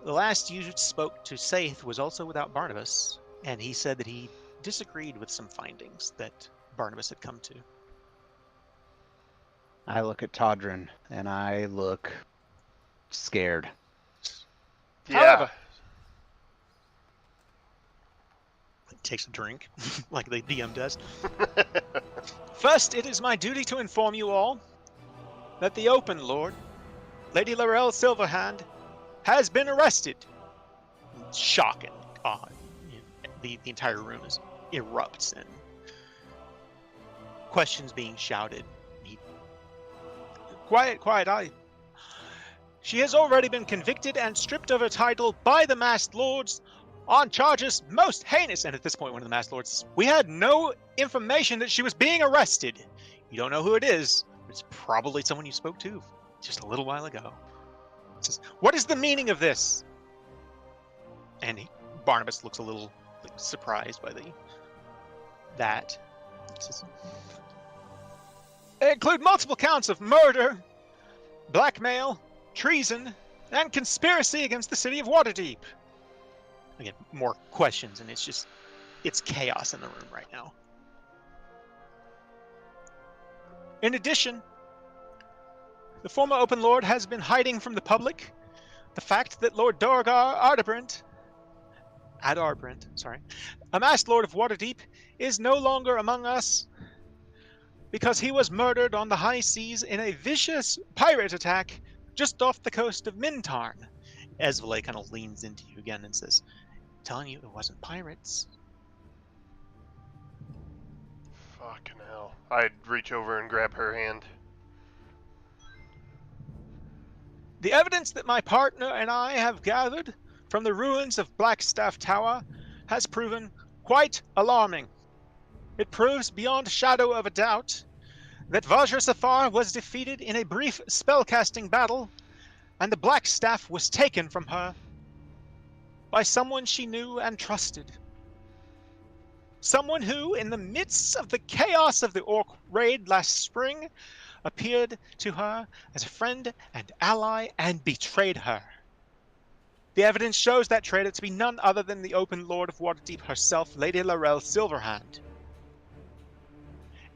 The last you spoke to Saith was also without Barnabas, and he said that he disagreed with some findings that Barnabas had come to. I look at Todrin, and I look scared. Yeah. However, he takes a drink, like the DM does. "First, it is my duty to inform you all that the Open Lord, Lady Laurel Silverhand, has been arrested." Shock and awe. The entire room erupts and questions being shouted. Quiet, quiet, "She has already been convicted and stripped of her title by the Masked Lords on charges most heinous." And at this point, one of the Masked Lords says, "We had no information that she was being arrested." You don't know who it is. It's probably someone you spoke to just a little while ago. He says, "What is the meaning of this?" And Barnabas looks a little surprised by that. He says, "They include multiple counts of murder, blackmail, treason, and conspiracy against the city of Waterdeep." Again, more questions, and it's chaos in the room right now. In addition, the former Open Lord has been hiding from the public the fact that Lord Dorgar Adarbrandt, a masked Lord of Waterdeep, is no longer among us because he was murdered on the high seas in a vicious pirate attack just off the coast of Mintarn. Esvele kind of leans into you again and says, "Telling you it wasn't pirates." Fucking hell. I'd reach over and grab her hand. "The evidence that my partner and I have gathered from the ruins of Blackstaff Tower has proven quite alarming. It proves beyond shadow of a doubt that Vajra Safar was defeated in a brief spellcasting battle, and the Black Staff was taken from her by someone she knew and trusted. Someone who, in the midst of the chaos of the Orc raid last spring, appeared to her as a friend and ally and betrayed her. The evidence shows that traitor to be none other than the Open Lord of Waterdeep herself, Lady Laurel Silverhand."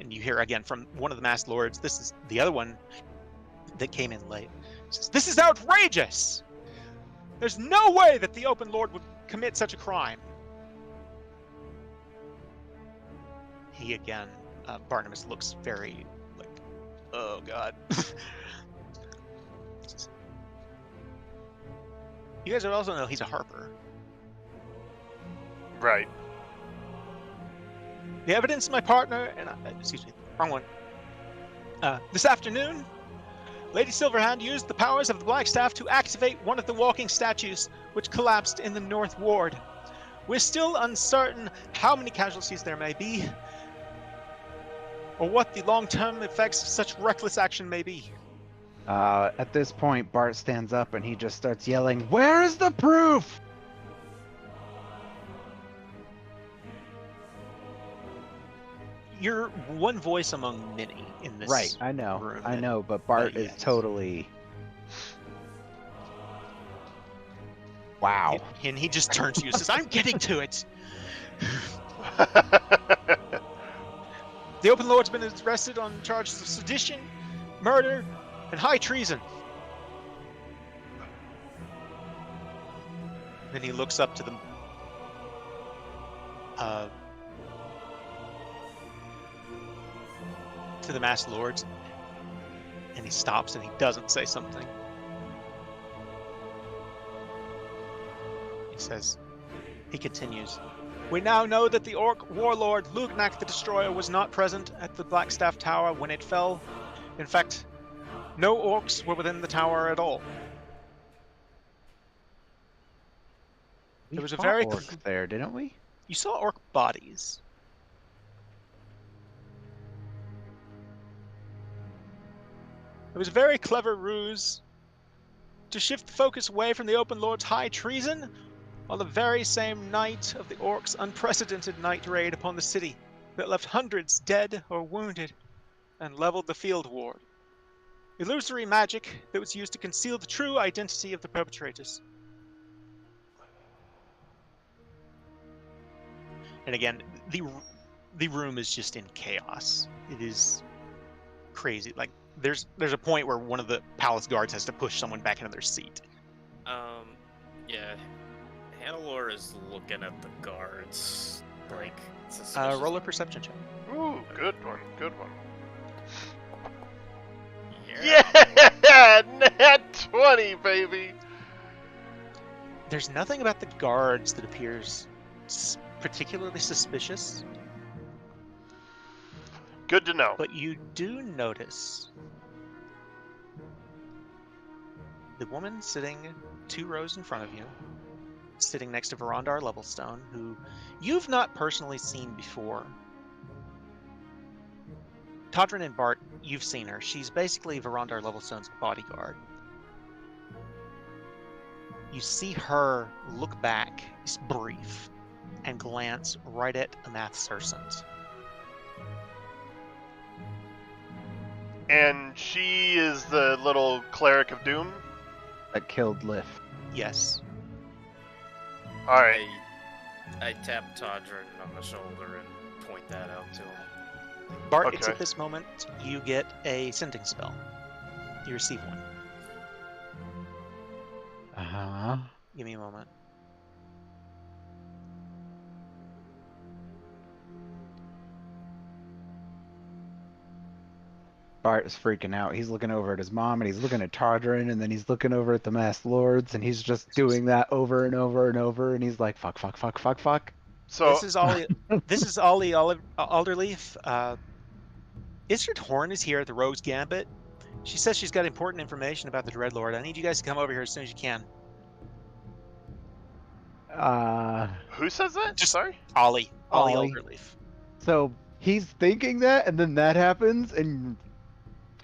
And you hear again from one of the masked lords, this is the other one that came in late, says, "This is outrageous! There's no way that the Open Lord would commit such a crime." He again, Barnabas looks very like, oh god. You guys also know he's a harper. Right. "The evidence my partner and excuse me, wrong one. This afternoon, Lady Silverhand used the powers of the Black Staff to activate one of the walking statues, which collapsed in the North Ward. We're still uncertain how many casualties there may be, or what the long-term effects of such reckless action may be." At this point, Bart stands up and he just starts yelling, "Where is the proof?" You're one voice among many in this Right, I know, room. but Bart is yes. totally... Wow. And he just turns to you and says, "I'm getting to it. The Open Lord's been arrested on charges of sedition, murder, and high treason." Then he looks up to the masked lords, and he stops and he doesn't say something. He continues, "We now know that the Orc warlord Lugnak the Destroyer was not present at the Blackstaff Tower when it fell. In fact, no Orcs were within the tower at all. There was a very orcs there, didn't we? You saw Orc bodies. It was a very clever ruse to shift the focus away from the Open Lord's high treason on the very same night of the Orcs' unprecedented night raid upon the city that left hundreds dead or wounded and leveled the field ward. Illusory magic that was used to conceal the true identity of the perpetrators." And again, the room is just in chaos. It is crazy. Like there's a point where one of the palace guards has to push someone back into their seat. Yeah. Hannelore is looking at the guards. Like, suspicious. Roll a perception check. Ooh, good one, good one. Yeah. Yeah! Nat 20, baby! There's nothing about the guards that appears particularly suspicious, Good to know. but you do notice the woman sitting 2 rows in front of you, sitting next to Verondar Levelstone, who you've not personally seen before. Todrin and Bart, you've seen her. She's basically Verondar Levelstone's bodyguard. You see her look back, just brief, and glance right at Amath Sursant. And she is the little cleric of doom? That killed Liff. Yes. Alright. I tap Todrin on the shoulder and point that out to him. Bart, it's Okay. at this moment you get a sending spell. You receive one. Uh-huh. Give me a moment. Bart is freaking out. He's looking over at his mom, and he's looking at Todrin, and then he's looking over at the Masked Lords, and he's just doing that over and over and over, and he's like, fuck, fuck, fuck, fuck, fuck. So, This is Ollie. This is Ollie Alderleaf. Izzard Horn is here at the Rogue's Gambit. She says she's got important information about the Dreadlord. I need you guys to come over here as soon as you can. who says that? Just- Sorry? Ollie Ollie. Alderleaf. So he's thinking that, and then that happens, and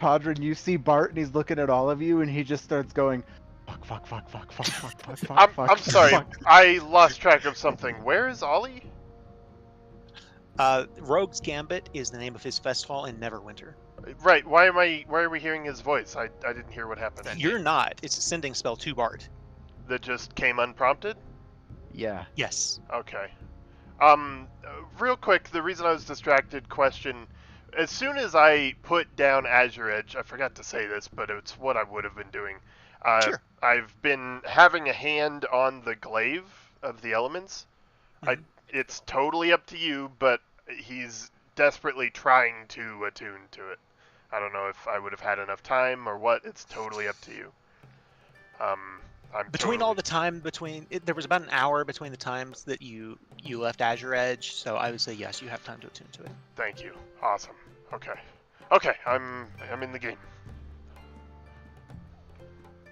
Todrin, you see Bart, and he's looking at all of you, and he just starts going, fuck, fuck, fuck, fuck, fuck, fuck, fuck, fuck, fuck. I'm sorry. fuck. I lost track of something. Where is Ollie? Rogue's Gambit is the name of his festival in Neverwinter. Right. Why are we hearing his voice? I didn't hear what happened. You're not. It's a sending spell to Bart. That just came unprompted? Yeah. Yes. Okay. Real quick, the reason I was distracted, question. As soon as I put down Azure Edge, I forgot to say this, but it's what I would have been doing. Sure. I've been having a hand on the glaive of the elements. Mhm. It's totally up to you, but he's desperately trying to attune to it. I don't know if I would have had enough time or what. It's totally up to you. Between all the time there was about an hour between the times that you left Azure Edge, so I would say yes, you have time to attune to it. Thank you. Awesome. Okay, I'm in the game.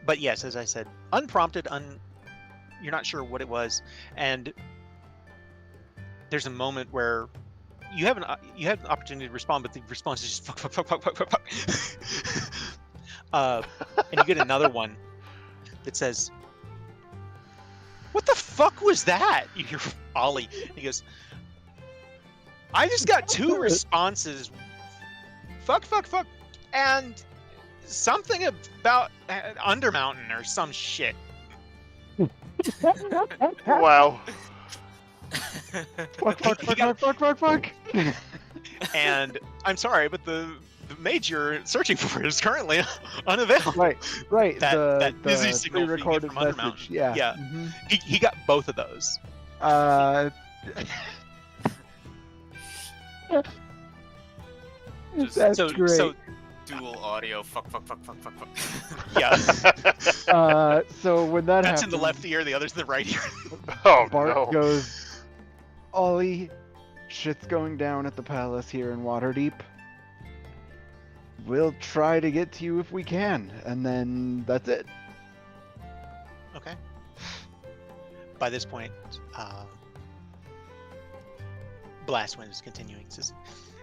But yes, as I said, unprompted, you're not sure what it was, and there's a moment where you have an opportunity to respond, but the response is just fuck, fuck, fuck, fuck, fuck, fuck, fuck. And you get another one that says, "What the fuck was that?" You hear Ollie. He goes, "I just got two responses. Fuck, fuck, fuck, and something about Undermountain or some shit." Wow. Fuck, fuck, fuck, fuck, fuck, fuck, fuck. And I'm sorry, but the mage you're searching for is currently unavailable. Right. That busy the signal you get pre-recorded from message. Undermountain. Yeah. Yeah. Mhm. He got both of those. That's so, great. So Dual audio. Fuck, fuck, fuck, fuck, fuck, fuck. yeah, So when that that's happens, in the left ear, the other's in the right ear. Oh Bart no. goes, Ollie, shit's going down at the palace here in Waterdeep. We'll try to get to you if we can, and then that's it. Okay. By this point, Blastwind is continuing. It says,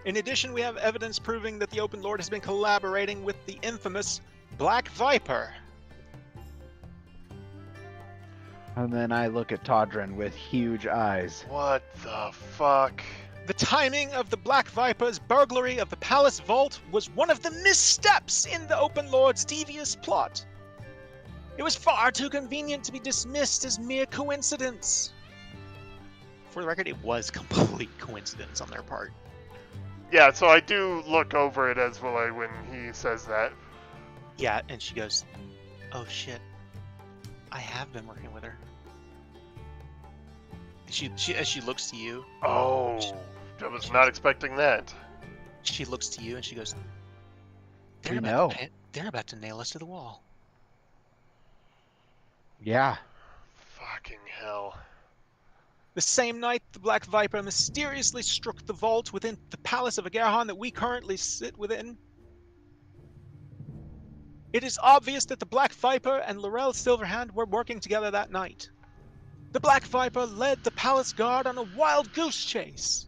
in addition, we have evidence proving that the Open Lord has been collaborating with the infamous Black Viper. And then I look at Todrin with huge eyes. What the fuck? The timing of the Black Viper's burglary of the palace vault was one of the missteps in the Open Lord's devious plot. It was far too convenient to be dismissed as mere coincidence. For the record, it was complete coincidence on their part. Yeah, so I do look over it as well when he says that. Yeah, and she goes, "Oh shit, I have been working with her." She as she looks to you, Oh, I was not expecting that. she looks to you and she goes, We know. They're about to nail us to the wall." Yeah. Fucking hell. The same night, the Black Viper mysteriously struck the vault within the Palace of Agarhan that we currently sit within. It is obvious that the Black Viper and Laurel Silverhand were working together that night. The Black Viper led the Palace Guard on a wild goose chase,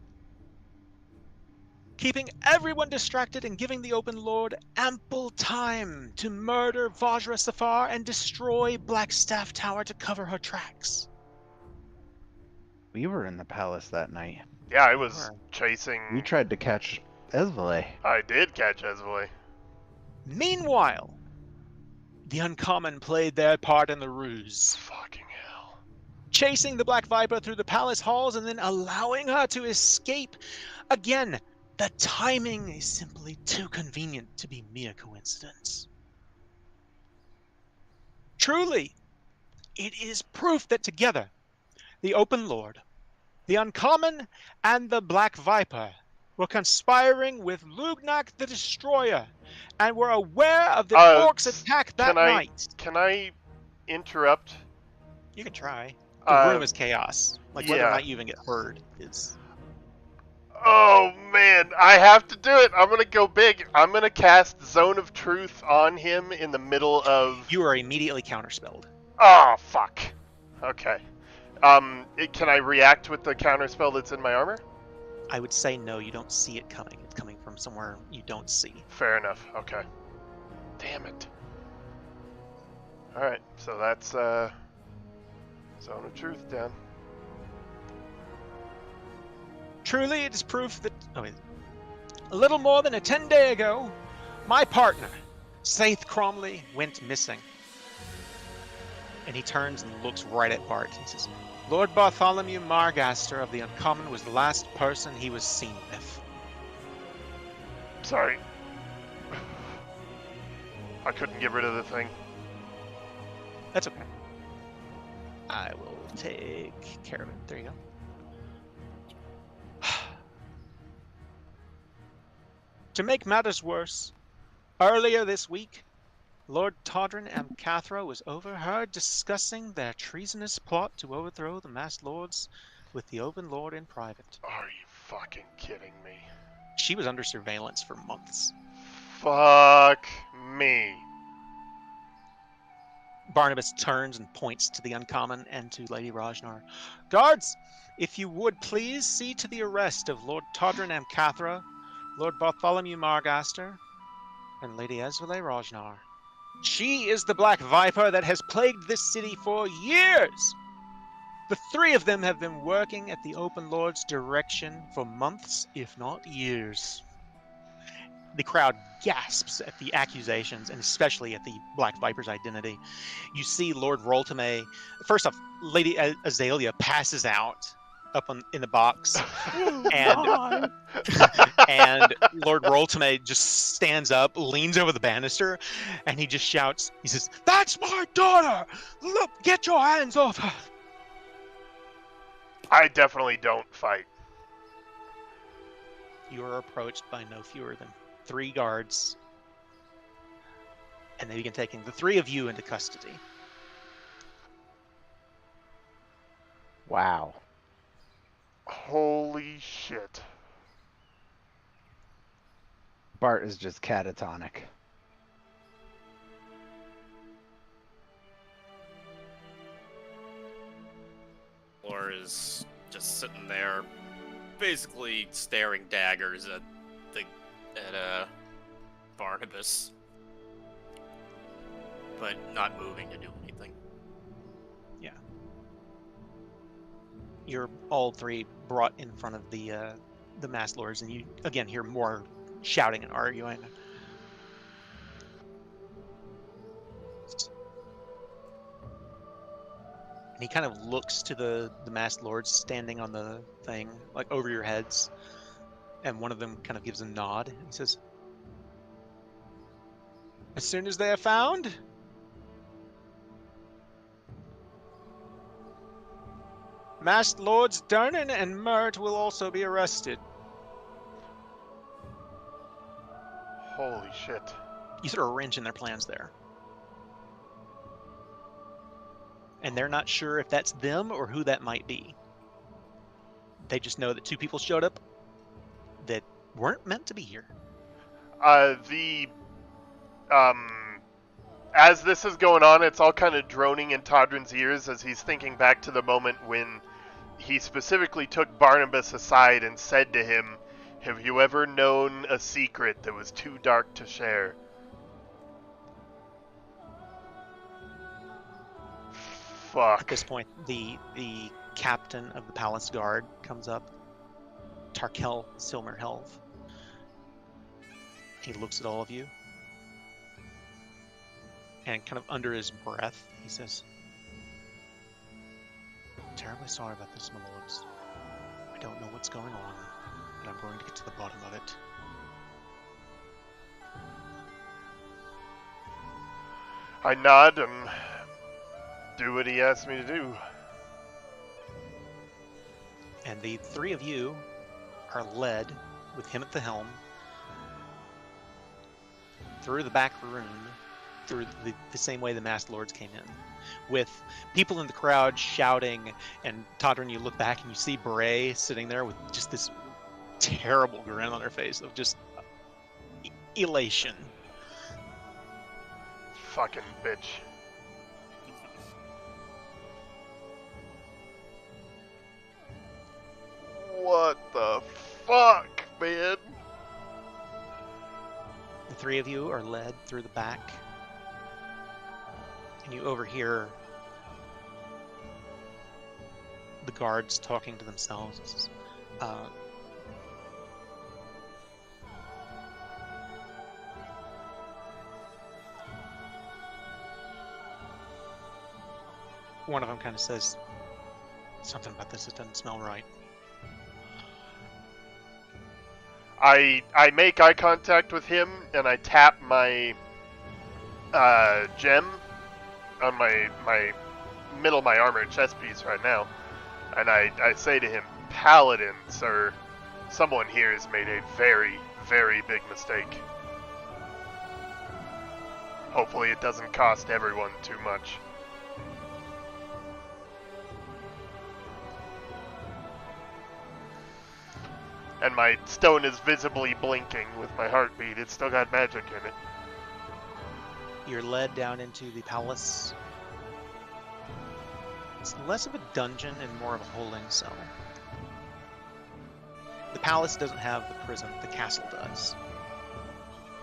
keeping everyone distracted and giving the Open Lord ample time to murder Vajra Safar and destroy Blackstaff Tower to cover her tracks. We were in the palace that night. Yeah, I You was were. chasing. We tried to catch Esvele. I did catch Esvele. Meanwhile, the Uncommon played their part in the ruse, Fucking hell. chasing the Black Viper through the palace halls and then allowing her to escape. Again, the timing is simply too convenient to be mere coincidence. Truly, it is proof that together, the Open Lord, the Uncommon, and the Black Viper were conspiring with Lugnak the Destroyer, and were aware of the Orcs' attack that night. Can I interrupt? You can try. The room is chaos. Like, whether or yeah. not you even get heard is... Oh man, I have to do it. I'm gonna go big. I'm gonna cast Zone of Truth on him in the middle of... You are immediately counterspelled. Oh, fuck. Okay. Can I react with the counterspell that's in my armor? I would say no, you don't see it coming. It's coming from somewhere you don't see. Fair enough. Okay. Damn it. Alright, so that's, Zone of Truth down. Truly, it is proof that... Oh, wait. A little more than a 10-day ago, my partner, Saith Cromley, went missing. And he turns and looks right at Bart. He says, Lord Bartholomew Margaster of the Uncommon was the last person he was seen with. Sorry. I couldn't get rid of the thing. That's okay. I will take care of it. There you go. To make matters worse, earlier this week, Lord Todrin Amcathra was overheard discussing their treasonous plot to overthrow the Masked Lords with the Open Lord in private. Are you fucking kidding me? She was under surveillance for months. Fuck me. Barnabas turns and points to the Uncommon and to Lady Rajnar. Guards, if you would please see to the arrest of Lord Todrin Amcathra, Lord Bartholomew Margaster, and Lady Esvele Rajnar. She is the Black Viper that has plagued this city for years. The three of them have been working at the Open Lord's direction for months, if not years. The crowd gasps at the accusations, and especially at the Black Viper's identity. You see Lord Roltame... First off, Lady Azalea passes out up in the box, and and Lord Roltame just stands up, leans over the banister, and he just shouts, he says, "That's my daughter! Look, get your hands off her!" I definitely don't fight. You are approached by no fewer than 3 guards, and they begin taking the 3 of you into custody. Wow. Holy shit. Bart is just catatonic. Or is just sitting there, basically staring daggers at Barnabas, but not moving to do anything. Yeah. You're all 3 brought in front of the Masked Lords, and you again hear more shouting and arguing. And he kind of looks to the Masked Lords standing on the thing, like over your heads, and one of them kind of gives a nod. He says, "As soon as they are found, Masked Lords Durnan and Mert will also be arrested." Holy shit. You throw a wrench in their plans there. And they're not sure if that's them or who that might be. They just know that 2 people showed up that weren't meant to be here. As this is going on, it's all kind of droning in Todrin's ears as he's thinking back to the moment when he specifically took Barnabas aside and said to him, Have you ever known a secret that was too dark to share? At this Fuck. point, the captain of the palace guard comes up, Tarkel Silmerhelv. He looks at all of you, and kind of under his breath, he says, "I'm terribly sorry about this, my lords. I don't know what's going on, but I'm going to get to the bottom of it." I nod and do what he asked me to do. And the three of you are led, with him at the helm, through the back room, through the same way the masked lords came in, with people in the crowd shouting, and Todrin, you look back and you see Beret sitting there with just this terrible grin on her face of just elation. Fucking bitch. What the fuck, man? The three of you are led through the back, and you overhear the guards talking to themselves. One of them kind of says, "Something about this, it doesn't smell right." I make eye contact with him and I tap my gem on my middle of my armor chest piece right now, and I say to him, "Paladins, or someone here has made a very, very big mistake. Hopefully it doesn't cost everyone too much." And my stone is visibly blinking with my heartbeat. It's still got magic in it. You're led down into the palace. It's less of a dungeon and more of a holding cell. The palace doesn't have the prison, the castle does.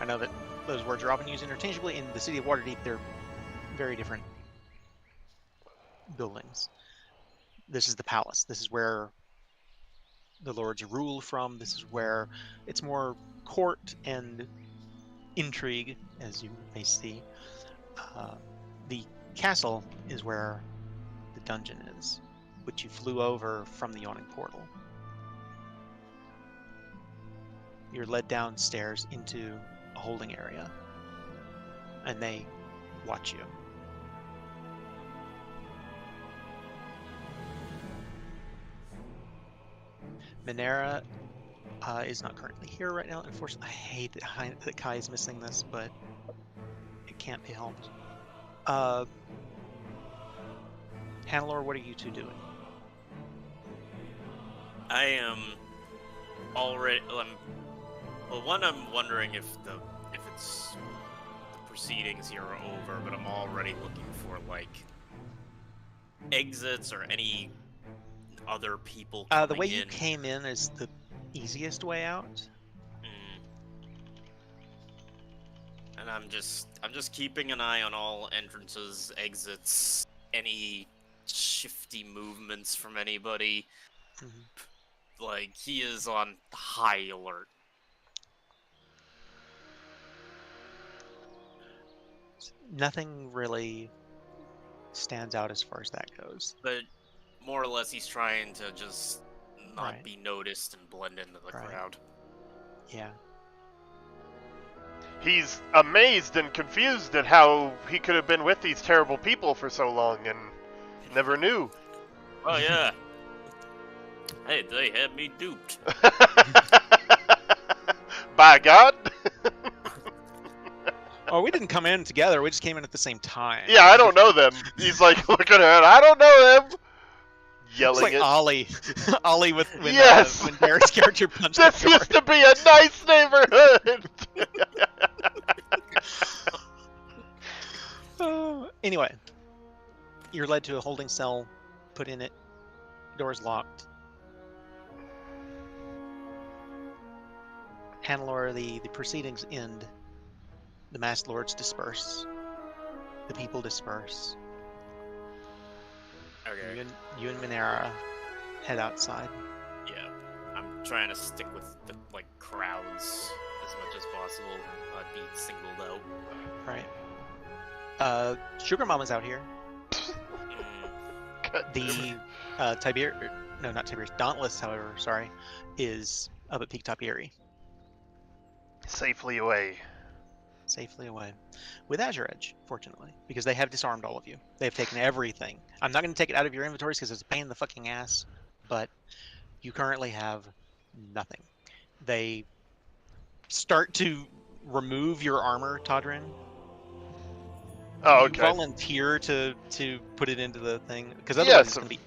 I know that those words are often used interchangeably. In the city of Waterdeep, they're very different buildings. This is the palace. This is where the lords rule from. This is where it's more court and intrigue, as you may see. The castle is where the dungeon is, which you flew over from the yawning portal. You're led downstairs into a holding area, and they watch you. Minera is not currently here right now. Unfortunately, I hate that Kai is missing this, but it can't be helped. Hannelore, what are you two doing? I am already. Well, one, I'm wondering if it's the proceedings here are over, but I'm already looking for like exits or any other people coming The way in. you came in is the easiest way out. And I'm just keeping an eye on all entrances, exits, any shifty movements from anybody. Like, he is on high alert. Nothing really stands out as far as that goes. But more or less, he's trying to just not Right. be noticed and blend into the Right. crowd. Yeah. He's amazed and confused at how he could have been with these terrible people for so long and never knew. Oh yeah. Hey, they had me duped. By God. Oh, we didn't come in together. We just came in at the same time. Yeah, I don't know them. He's like looking at her, I don't know them. It's Yelling like at Ollie. Ollie when Yes! when Derek's character punched This the door. used to be a nice neighborhood. Anyway, you're led to a holding cell, put in it, doors locked. Hannelore, the proceedings end. The masked lords disperse. The people disperse. Okay. You and Minera head outside. Yeah. I'm trying to stick with the crowds as much as possible, not be singled out. Right. Sugar Mama's out here. Mm, The not Tiberius, Dauntless, however, sorry, is up at Peak Top Erie, Safely away. safely away. With Azure Edge, fortunately, because they have disarmed all of you. They've taken everything. I'm not going to take it out of your inventories because it's a pain in the fucking ass, but you currently have nothing. They start to remove your armor, Todrin. Oh, You okay. volunteer to put it into the thing, because otherwise Yes, it's going to be...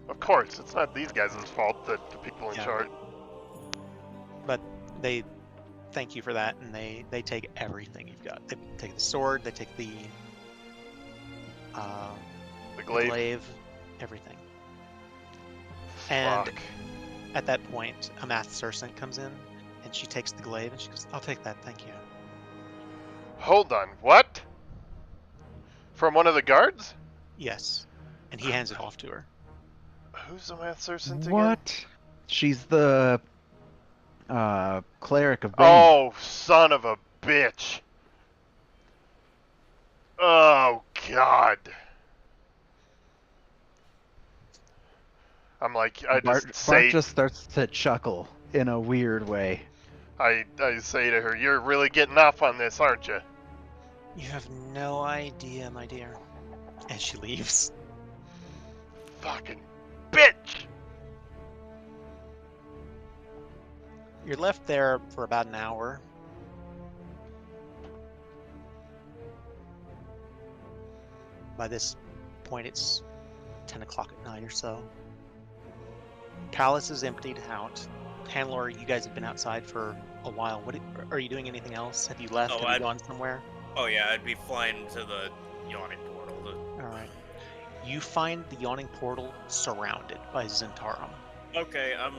Of course, it's not these guys' fault that the people in Yeah. charge. But they thank you for that, and they take everything you've got. They take the sword, they take the The glaive. glaive, everything. And Fuck. at that point, a math sergeant comes in, and she takes the glaive, and she goes, "I'll take that, thank you." Hold on, what? From one of the guards? Yes. And he hands it off to her. Who's the math sergeant again? What? She's the cleric of Bane. Oh, son of a bitch. Oh, God. I'm like, I Bart just say, just starts to chuckle in a weird way. I say to her, you're really getting off on this, aren't you? You have no idea, my dear. And she leaves. Fucking bitch! You're left there for about an hour. By this point, it's 10 o'clock at night or so. Palace is emptied out. Handler, you guys have been outside for a while. What are you doing? Anything else? Have you left? Oh, Have you gone somewhere? Oh yeah, I'd be flying to the yawning portal. All right. You find the yawning portal surrounded by Zentarum. Okay, I'm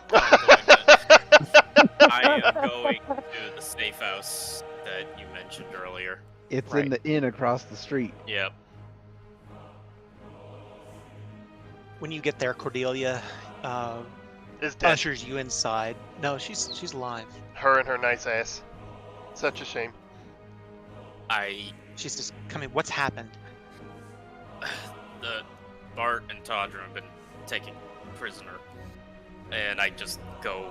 going to, I am going to the safe house that you mentioned earlier. It's Right. in the inn across the street. Yep. When you get there, Cordelia Is dead. ushers you inside. No, she's alive. Her and her nice ass. Such a shame. She's just coming. What's happened? The Bart and Todra have been taken prisoner, and I just tell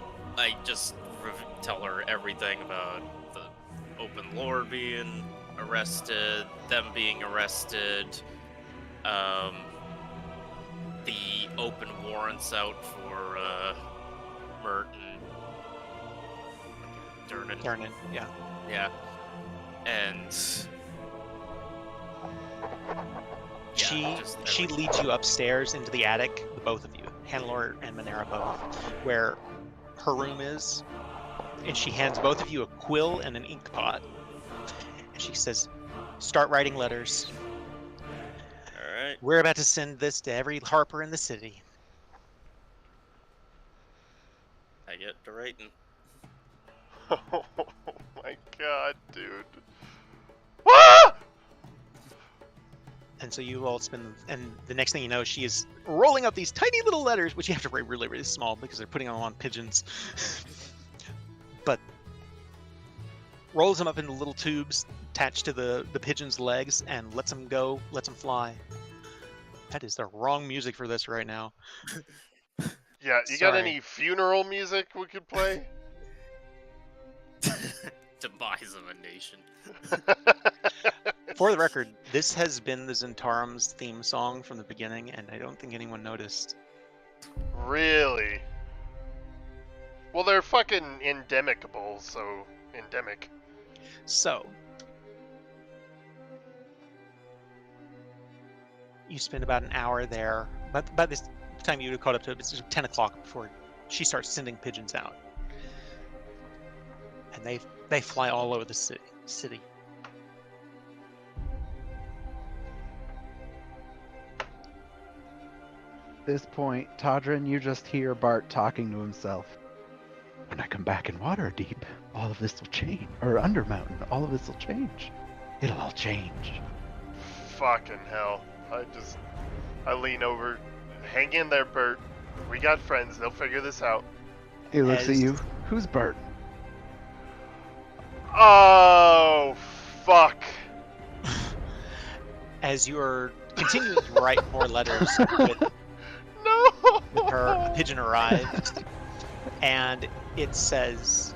her everything about the open lord being arrested, them being arrested, the open warrants out for Merton, Durnan. Darn it. Yeah. Yeah. And She just she everything. leads you upstairs into the attic, the both of you, Hannelore and Minera both, where her room is, and she hands both of you a quill and an ink pot. And she says, "Start writing letters. All right. We're about to send this to every harper in the city." I get to writing. Oh my god, dude. Ah! And so you all spend, and the next thing you know, she is rolling up these tiny little letters, which you have to write really, really small because they're putting them on pigeons. But rolls them up into little tubes attached to the pigeon's legs and lets them go, lets them fly. That is the wrong music for this right now. Yeah, you got Sorry. any funeral music we could play? Demise of a nation. For the record, this has been the Zentarum's theme song from the beginning, and I don't think anyone noticed. Really? Well, they're fucking endemicable, so endemic. So, you spend about an hour there, but by this time you would have caught up to it, it's 10 o'clock before she starts sending pigeons out. And they fly all over the city. At this point, Todrin, you just hear Bart talking to himself. when I come back in Waterdeep, all of this will change. Or Undermountain, all of this will change. It'll all change. Fucking hell. I lean over. Hang in there, Bert. We got friends. They'll figure this out. He looks at As- you. Who's Bert? Oh, fuck. As you are continuing to write more letters with No! her, a pigeon arrives, and it says,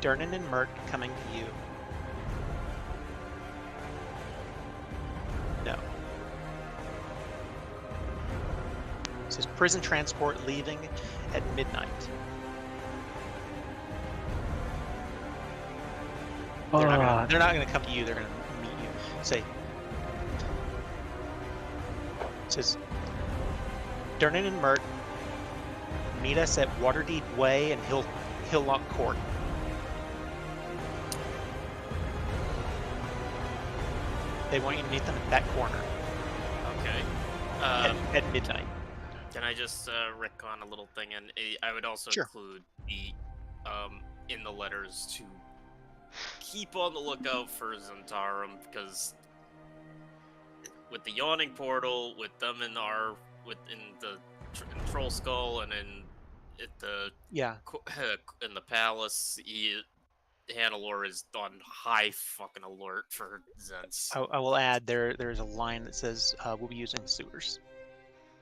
Durnan and Mert coming to you. No. It says prison transport leaving at midnight. They're not gonna come to you. They're gonna meet you. Say, it says, Durnan and Mert meet us at Waterdeep Way and Hillock Court. They want you to meet them at that corner Okay. at midnight. Can I just retcon a little thing? And I would also Sure. include the in the letters to keep on the lookout for Zentarum, because with the yawning portal, with them in the Troll Skull, and in the Yeah. in the palace, Hannelore is on high fucking alert for Zents. I will add there's a line that says we'll be using sewers.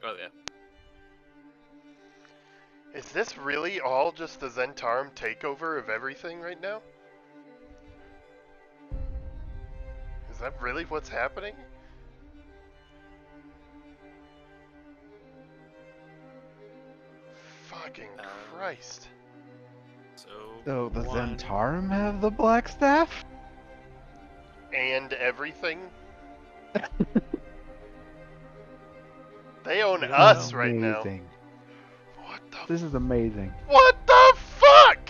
Oh yeah. Is this really all just the Zentarum takeover of everything right now? Is that really what's happening? Fucking Christ. So the One. Zentarum have the black staff? And everything? They own us right now. Amazing. What the This is amazing. What the fuck?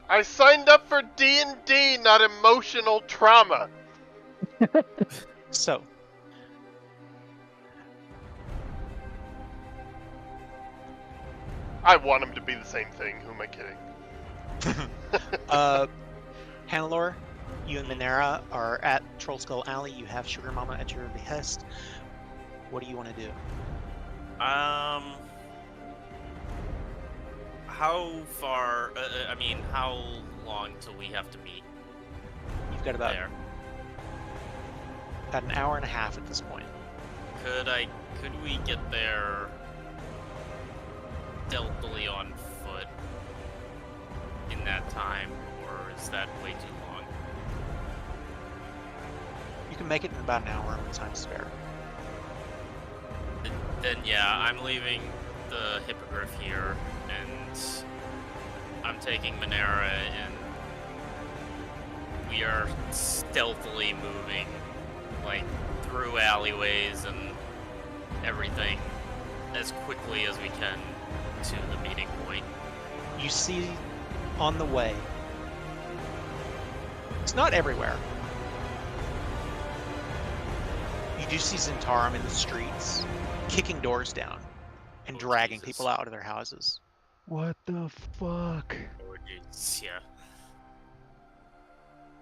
I signed up for D&D, not emotional trauma. So, I want them to be the same thing. Who am I kidding? Hannelore, you and Minera are at Troll Skull Alley. You have Sugar Mama at your behest. What do you want to do? How far? How long till we have to meet You've got about there? an hour and a half at this point. Could we get there stealthily on foot in that time, or is that way too long? You can make it in about an hour with time spare. Then yeah, I'm leaving the hippogriff here, and I'm taking Minera, and we are stealthily moving, like, through alleyways and everything as quickly as we can to the meeting point. You see on the way, it's not everywhere. You do see Zentarum in the streets, kicking doors down and Oh, dragging Jesus. people out of their houses. What the fuck? Oh, jeez, yeah.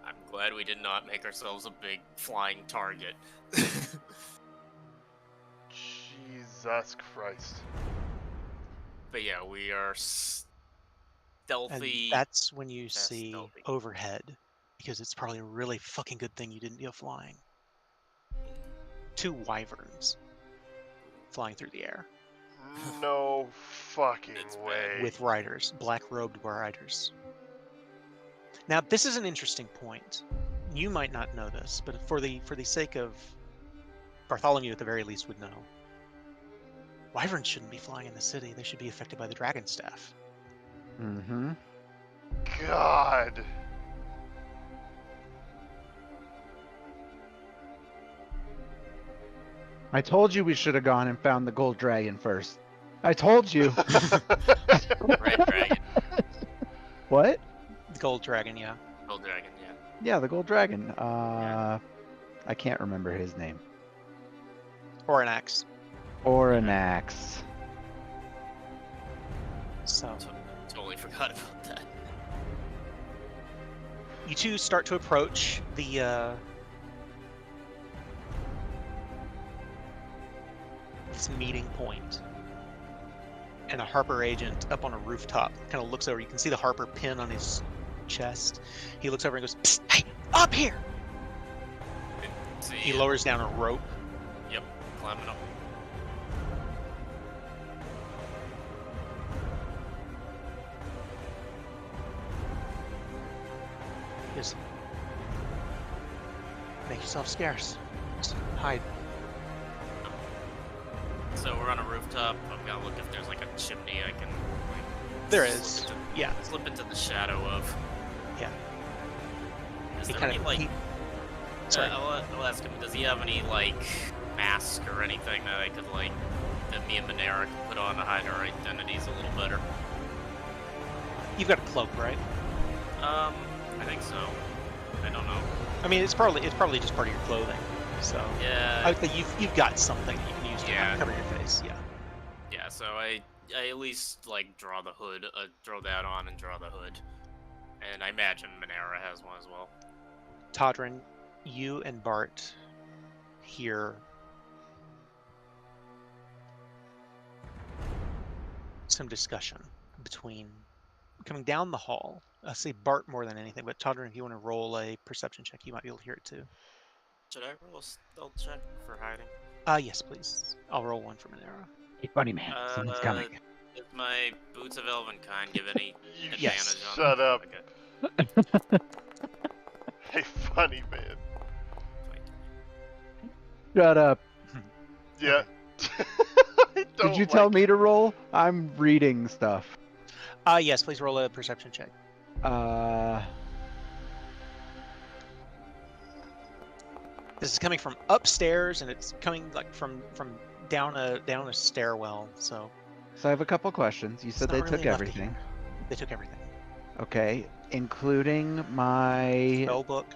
I'm glad we did not make ourselves a big flying target. Jesus Christ. But yeah, we are And stealthy. that's when you Yeah, see stealthy. overhead, because it's probably a really fucking good thing you didn't go flying. 2 wyverns flying through the air No fucking It's bad. way. with riders, black-robed riders. Now, this is an interesting point. You might not know this, but for the sake of Bartholomew, at the very least, would know. Wyverns shouldn't be flying in the city. They should be affected by the dragon staff. Mm-hmm. God. I told you we should have gone and found the gold dragon first. I told you. Red dragon. What? The gold dragon, yeah. Gold dragon, yeah. Yeah, the gold dragon. I can't remember his name. Or an axe. Or an axe. So Totally forgot about that. you two start to approach the this meeting point. And a Harper agent up on a rooftop kind of looks over. You can see the Harper pin on his chest. He looks over and goes, "Psst, hey, up here!" See, He lowers down a rope. Yep, climbing up. He goes, "Make yourself scarce. Just hide." So we're on a rooftop. I'm gonna look if there's like a chimney I can. Like, There slip is. into- Yeah. Slip into the shadow of. Yeah. Is He there kind any of. like? Sorry. I'll ask him. Does he have any like mask or anything that I could like that me and Manera could put on to hide our identities a little better? You've got a cloak, right? I think so. I don't know. I mean, it's probably just part of your clothing. So Yeah. I think you've got something that you can use to Yeah. cover your face. Yeah. Yeah. So I at least like draw the hood, draw that on and draw the hood, and I imagine Manera has one as well. Todrin, you and Bart hear some discussion between coming down the hall. I say Bart more than anything, but Todrin, if you want to roll a perception check, you might be able to hear it too. Should I roll a stealth check for hiding? Yes, please. I'll roll one for Manera. Hey, funny man, someone's coming. Does my boots of elvenkind give any You Yes. advantage on shut up. Okay. Hey, funny man. Shut up. Yeah. I Did don't you tell like me to roll? I'm reading stuff. Yes, please roll a perception check. This is coming from upstairs, and it's coming like from down a stairwell. So So I have a couple questions. You said not they really took enough to everything. they took everything. Okay, including my. Spell book.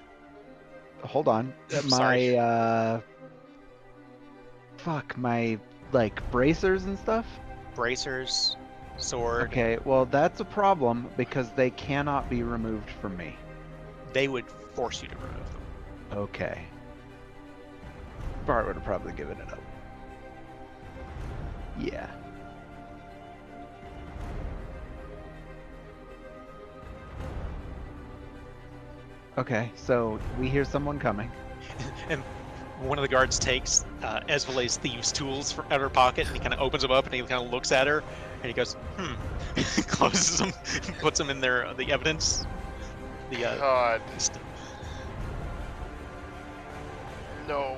Hold on. Sorry. My fuck, my like bracers and stuff. Bracers, sword. Okay, well that's a problem because they cannot be removed from me. They would force you to remove them. Okay. Bart would have probably given it up. Yeah. Okay, so we hear someone coming. And one of the guards takes Esvalé's thieves' tools from out of her pocket, and he kind of opens them up, and he kind of looks at her, and he goes, closes them, puts them in there, the evidence. The God. No.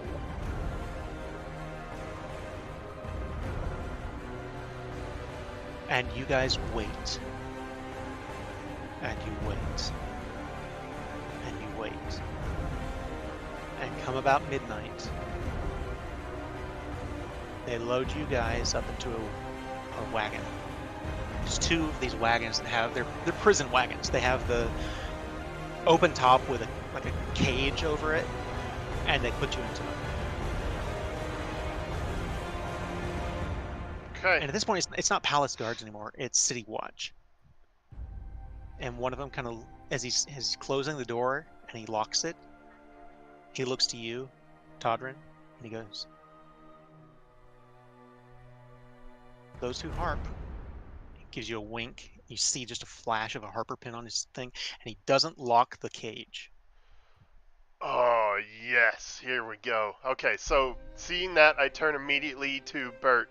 And you guys wait. And you wait. And you wait. And come about midnight, they load you guys up into a wagon. There's two of these wagons that have they're prison wagons. They have the open top with like a cage over it, and they put you into them. Okay. And at this point, it's not palace guards anymore. It's city watch. And one of them kind of, as he's closing the door and he locks it, he looks to you, Todrin, and he goes, "Those who harp." He gives you a wink. You see just a flash of a harper pin on his thing, and he doesn't lock the cage. Oh, yes. Here we go. Okay, so seeing that, I turn immediately to Bert,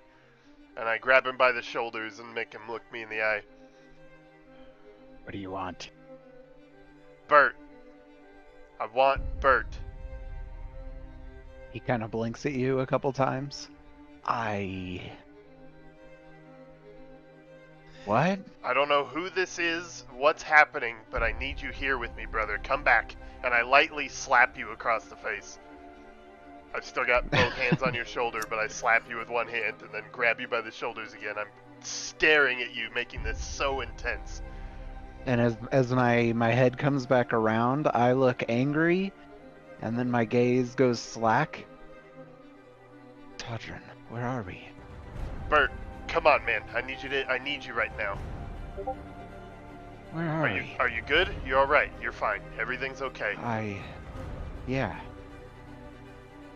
and I grab him by the shoulders and make him look me in the eye. What do you want? Bert. I want Bert. He kind of blinks at you a couple times. What? I don't know who this is, what's happening, but I need you here with me, brother. Come back. And I lightly slap you across the face. I've still got both hands on your shoulder, but I slap you with one hand and then grab you by the shoulders again. I'm staring at you, making this so intense. And as my head comes back around, I look angry, and then my gaze goes slack. Todrin, where are we? Bert, come on, man. I need you right now. Where are we? Are you good? You're all right. You're fine. Everything's okay. Yeah,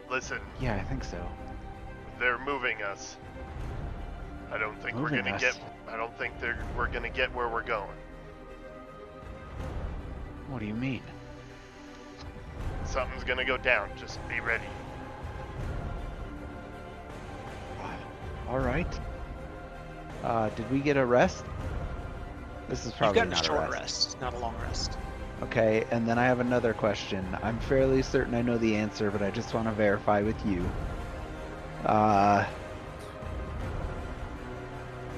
Listen, I think so. they're moving us. I don't think we're Moving gonna us? get. I don't think we're gonna get where we're going. What do you mean? Something's gonna go down. Just be ready. All right. Did we get a rest? This is You've probably gotten a not short a rest, not a long rest. Okay, and then I have another question. I'm fairly certain I know the answer, but I just want to verify with you.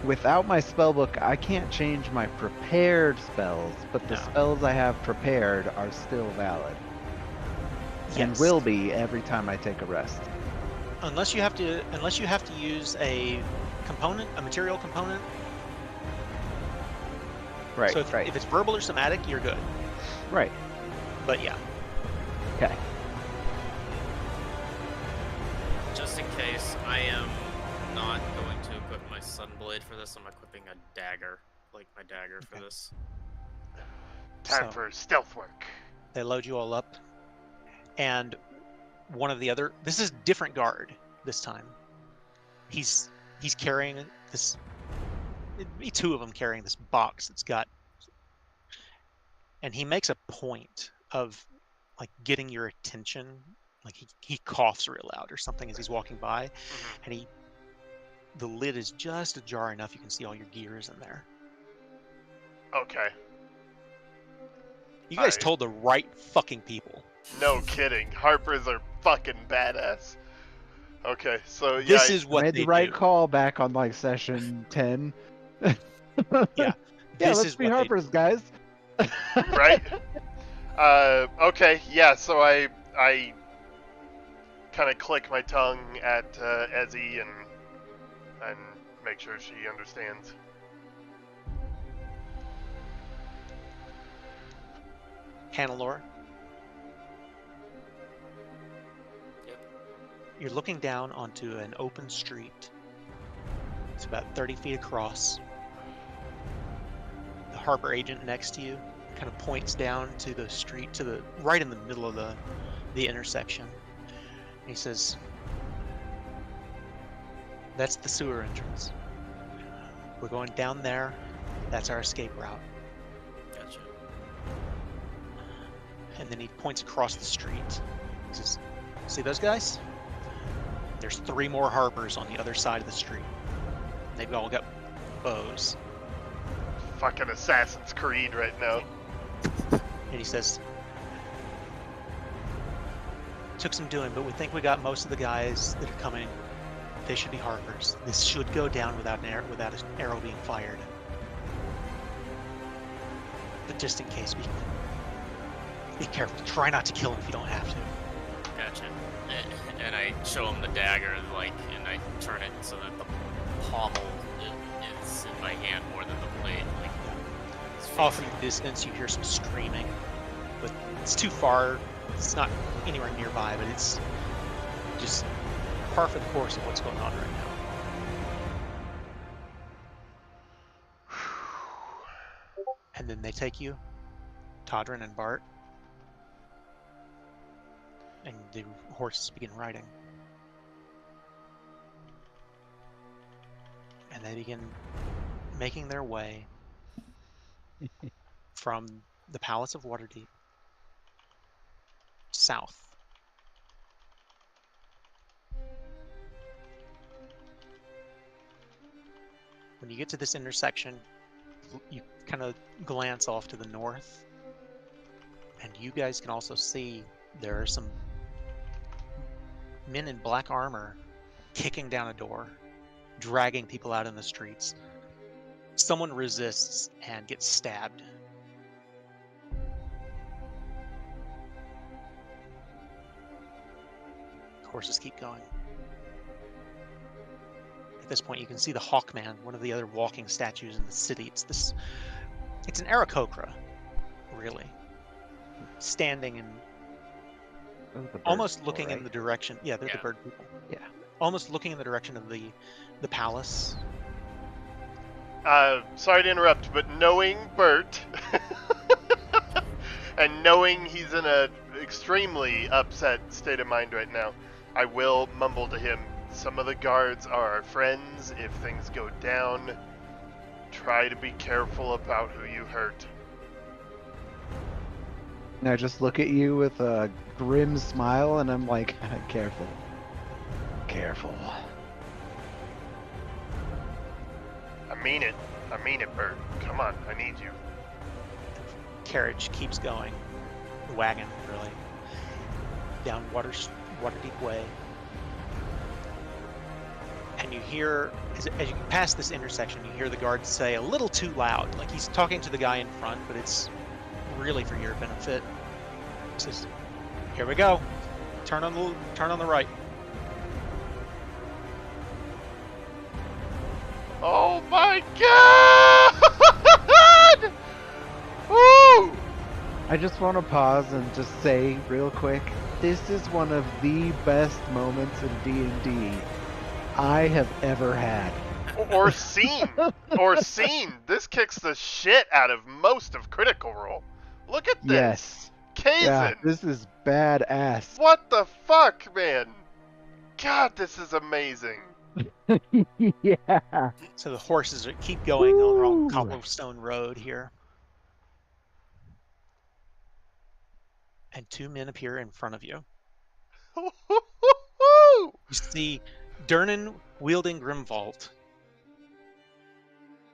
Without my spellbook, I can't change my prepared spells, but the No. spells I have prepared are still valid. And Yes. will be every time I take a rest. Unless you have to use a component, a material component. Right, So if it's verbal or somatic, you're good. Right. But yeah. Okay. Just in case, I am not going to equip my Sunblade for this. I'm equipping a dagger, like my dagger for this. Time So- for stealth work. They load you all up, and one of the other. This is different guard this time. He's carrying this. It'd be two of them carrying this box that's got. And he makes a point of like getting your attention. Like he coughs real loud or something as he's walking by, and the lid is just ajar enough you can see all your gears in there. Okay. You guys Alright. told the right fucking people. No kidding. Harpers are fucking badass. Okay, so yeah. This is what Made they the right do. call back on like session 10. Yeah. Yeah, This let's is be what they Harpers, guys. right? Okay, yeah, so I kind of click my tongue at Ezzy and make sure she understands. Hannelore. Yep. You're looking down onto an open street. It's about 30 feet across. The Harper agent next to you kind of points down to the street, to the right in the middle of the intersection. He says, "That's the sewer entrance. We're going down there. That's our escape route." Gotcha. And then he points across the street. He says, "See those guys? There's 3 more Harpers on the other side of the street. They've all got bows." Fucking Assassin's Creed right now. And he says, "Took some doing, but we think we got most of the guys that are coming. They should be Harpers. This should go down without an arrow being fired. But just in case, be careful. Try not to kill him if you don't have to." Gotcha. And I show him the dagger, and I turn it so that the pommel is in my hand more than the blade. It's Off in facing- the distance, you hear some screaming, but it's too far. It's not anywhere nearby, but it's just par for the course of what's going on right now. And then they take you, Todrin and Bart, and the horses begin riding. And they begin making their way from the Palace of Waterdeep south. When you get to this intersection, you kind of glance off to the north, and you guys can also see there are some men in black armor kicking down a door, dragging people out in the streets. Someone resists and gets stabbed. Horses keep going. At this point, you can see the Hawkman, one of the other walking statues in the city. It's an Aarakocra, really, standing Those are the bird almost people, looking in right? the direction. Yeah, they're the Yeah. bird people. Yeah. Almost looking in the direction of the palace. Sorry to interrupt, but knowing Bert and knowing he's in a extremely upset state of mind right now, I will mumble to him, some of the guards are our friends. If things go down, try to be careful about who you hurt. And I just look at you with a grim smile, and I'm like, careful. Careful. I mean it, Bert. Come on, I need you. Carriage keeps going. The wagon, really. Down Waterdeep Way. And you hear, as you pass this intersection, you hear the guard say a little too loud. Like he's talking to the guy in front, but it's really for your benefit. He says, "Here we go. Turn on the right." Oh my god! Woo! I just want to pause and just say real quick, this is one of the best moments in D&D I have ever had. Or seen. This kicks the shit out of most of Critical Role. Look at this. Yes. Kazin. Yeah, this is badass. What the fuck, man? God, this is amazing. Yeah. So the horses keep going along Woo. cobblestone road here. And two men appear in front of you. You see Durnan wielding Grimvault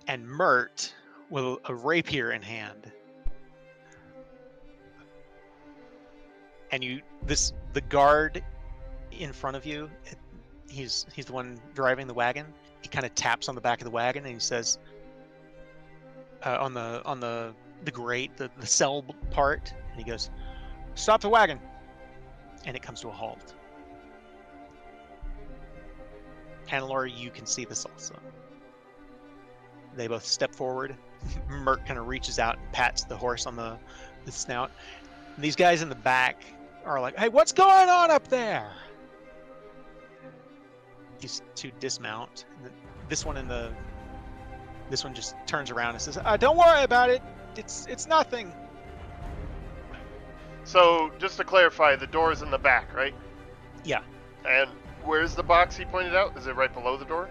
and Mert with a rapier in hand. And the guard in front of you, he's the one driving the wagon. He kind of taps on the back of the wagon and he says, on the grate, the cell part, and he goes, "Stop the wagon," and it comes to a halt. Hannelore, you can see this also. They both step forward. Mert kind of reaches out and pats the horse on the snout. And these guys in the back are like, "Hey, what's going on up there?" These two dismount. This one just turns around and says, "Don't worry about it. It's nothing." So, just to clarify, the door is in the back, right? Yeah. And where's the box he pointed out? Is it right below the door?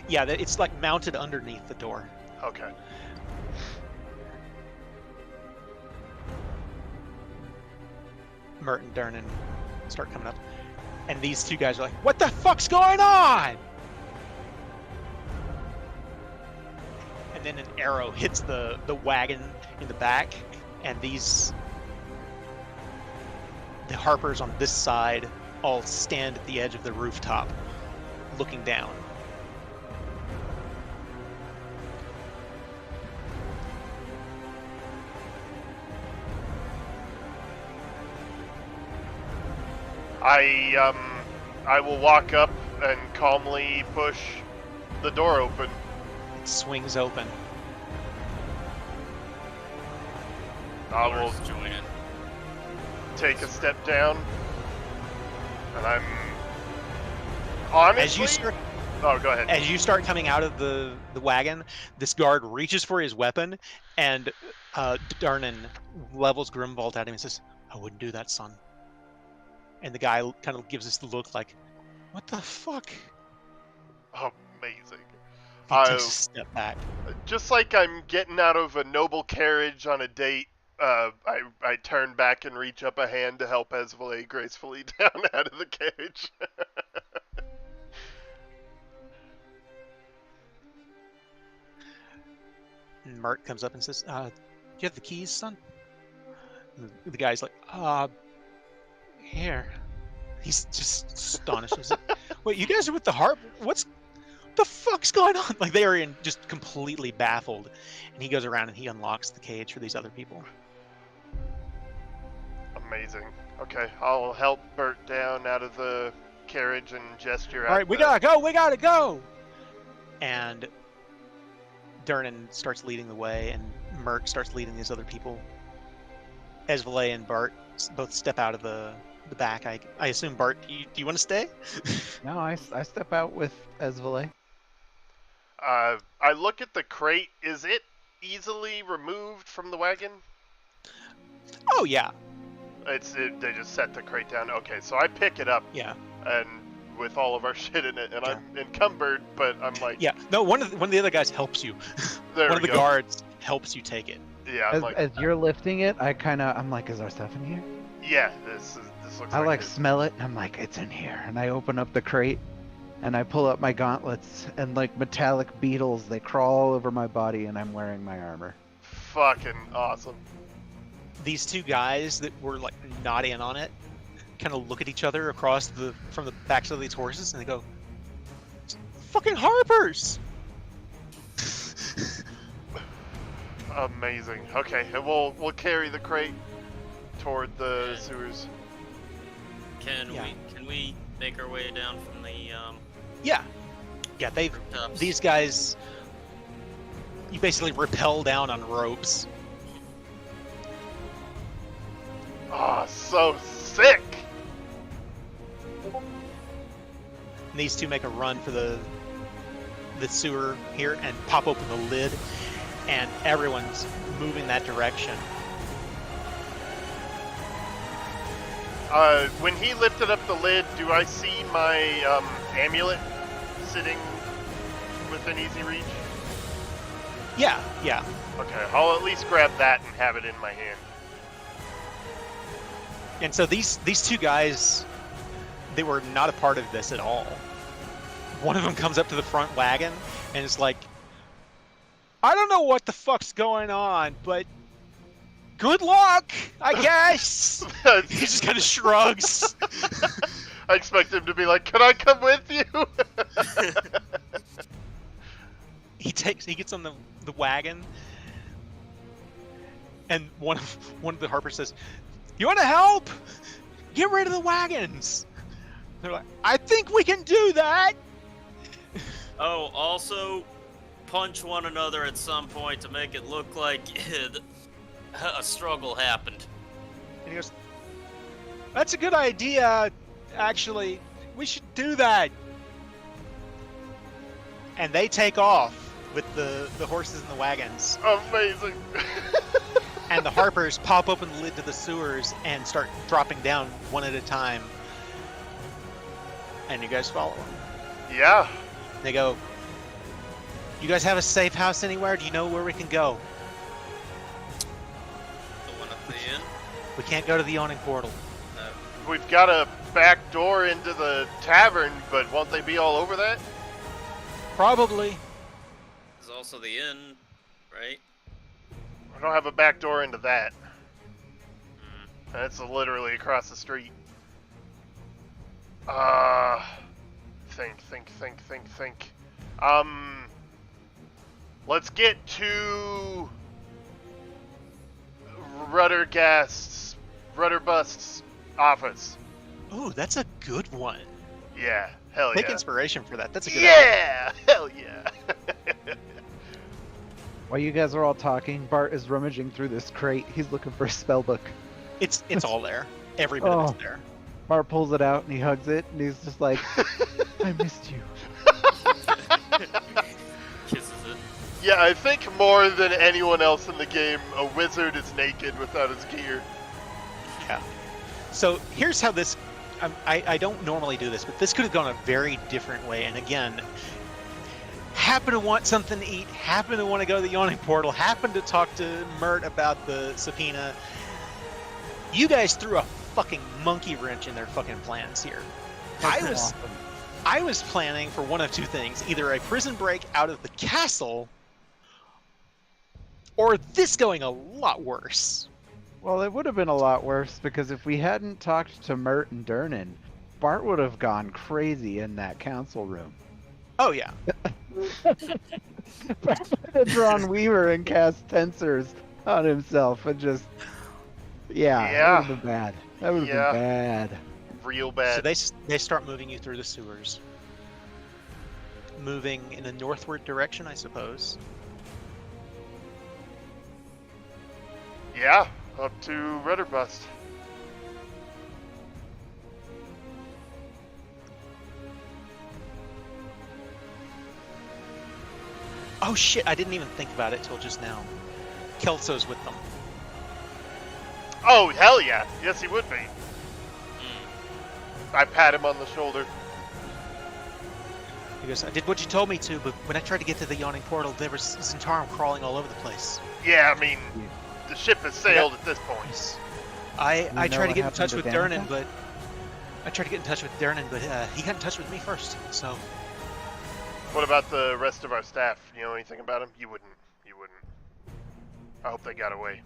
Yeah, it's like mounted underneath the door. Okay. Mert and Durnan start coming up. And these two guys are like, "What the fuck's going on?" And then an arrow hits the wagon in the back, and the Harpers on this side all stand at the edge of the rooftop, looking down. I will walk up and calmly push the door open. It swings open. I will Doors join in. take a step down, and I'm honestly. Oh, go ahead. As you start coming out of the wagon, this guard reaches for his weapon, and Durnan levels Grimvault at him and says, "I wouldn't do that, son." And the guy kind of gives this look like, "What the fuck?" Amazing. He takes a step back. Just like I'm getting out of a noble carriage on a date, I turn back and reach up a hand to help Esvale gracefully down out of the carriage. And Mert comes up and says, "Do you have the keys, son?" And the guy's like, "Here." He's just astonished. He's like, "Wait, you guys are with the harp? What the fuck's going on?" Like, they are just completely baffled. And he goes around and he unlocks the cage for these other people. Amazing. Okay, I'll help Bert down out of the carriage and gesture "All right, we gotta go! And Durnan starts leading the way, and Mert starts leading these other people. Esvale and Bart both step out of the the back. I assume Bart, do you want to stay? No, I step out with Esvele. I look at the crate. Is it easily removed from the wagon? Oh yeah, They just set the crate down. Okay, so I pick it up yeah, and with all of our shit in it, and Yeah. I'm encumbered, but I'm like, yeah. No, one of the other guys helps you. there One of we the go. guards helps you take it. Yeah, I'm like, As you're lifting it, I'm like, is our stuff in here? yeah, this looks I like like it. smell it, and I'm like, it's in here. And I open up the crate, and I pull up my gauntlets, and like metallic beetles, they crawl all over my body, and I'm wearing my armor. Fucking awesome. These two guys that were like not in on it kind of look at each other from the backs of these horses, and they go, "Fucking Harpers!" Amazing. Okay, and we'll carry the crate toward the sewers. Can we make our way down from the Yeah, rooftops? these guys, you basically rappel down on ropes. Oh, so sick! And these two make a run for the sewer here and pop open the lid, and everyone's moving that direction. When he lifted up the lid, do I see my amulet sitting within easy reach? Yeah. Okay, I'll at least grab that and have it in my hand. And so these two guys, they were not a part of this at all. One of them comes up to the front wagon and is like, I don't know what the fuck's going on, but good luck, I guess. He just kind of shrugs. I expect him to be like, can I come with you? He gets on the wagon, and one of the Harpers says, "You want to help? Get rid of the wagons." They're like, "I think we can do that." Oh, also punch one another at some point to make it look like a struggle happened. And he goes, "That's a good idea. Actually, we should do that." And they take off with the horses and the wagons. Amazing. And the Harpers pop open the lid to the sewers and start dropping down one at a time. And you guys follow them. Yeah. They go, "You guys have a safe house anywhere? Do you know where we can go?" The one at the inn? "We can't go to the yawning portal." We've got a back door into the tavern, but won't they be all over that? "Probably." There's also the inn, right? I don't have a back door into that. That's literally across the street. Think. Let's get to Rudderbust's office. Ooh, that's a good one. Yeah, hell Take yeah. inspiration for that. That's a good idea. Yeah, hell yeah. While you guys are all talking, Bart is rummaging through this crate. He's looking for a spell book. It's all there. Every bit of it's Oh. there. Bart pulls it out and he hugs it, and he's just like, I missed you. Kisses it. Yeah, I think more than anyone else in the game, a wizard is naked without his gear. Yeah. So here's how this. I don't normally do this, but this could have gone a very different way. And again, happen to want something to eat, happen to want to go to the yawning portal, happen to talk to Mert about the subpoena. You guys threw a fucking monkey wrench in their fucking plans here. I was planning for one of two things: either a prison break out of the castle, or this going a lot worse. Well, it would have been a lot worse, because if we hadn't talked to Mert and Durnan, Bart would have gone crazy in that council room. Oh yeah. Bart would have drawn Weaver and cast tensors on himself and just... Yeah, Yeah. that would have been bad. That would have Yeah. been bad. Real bad. So they start moving you through the sewers. Moving in a northward direction, I suppose. Yeah, up to Rudderbust. Oh shit! I didn't even think about it till just now. Kelso's with them. Oh, hell yeah. Yes, he would be. Hmm. I pat him on the shoulder. He goes, I did what you told me to, but when I tried to get to the yawning portal, there was Zentarum crawling all over the place. Yeah, I mean, the ship has sailed at this point. I know tried to what get in happened touch to with Danica? Durnan, but he got in touch with me first. So What about the rest of our staff? You know anything about them? You wouldn't. I hope they got away.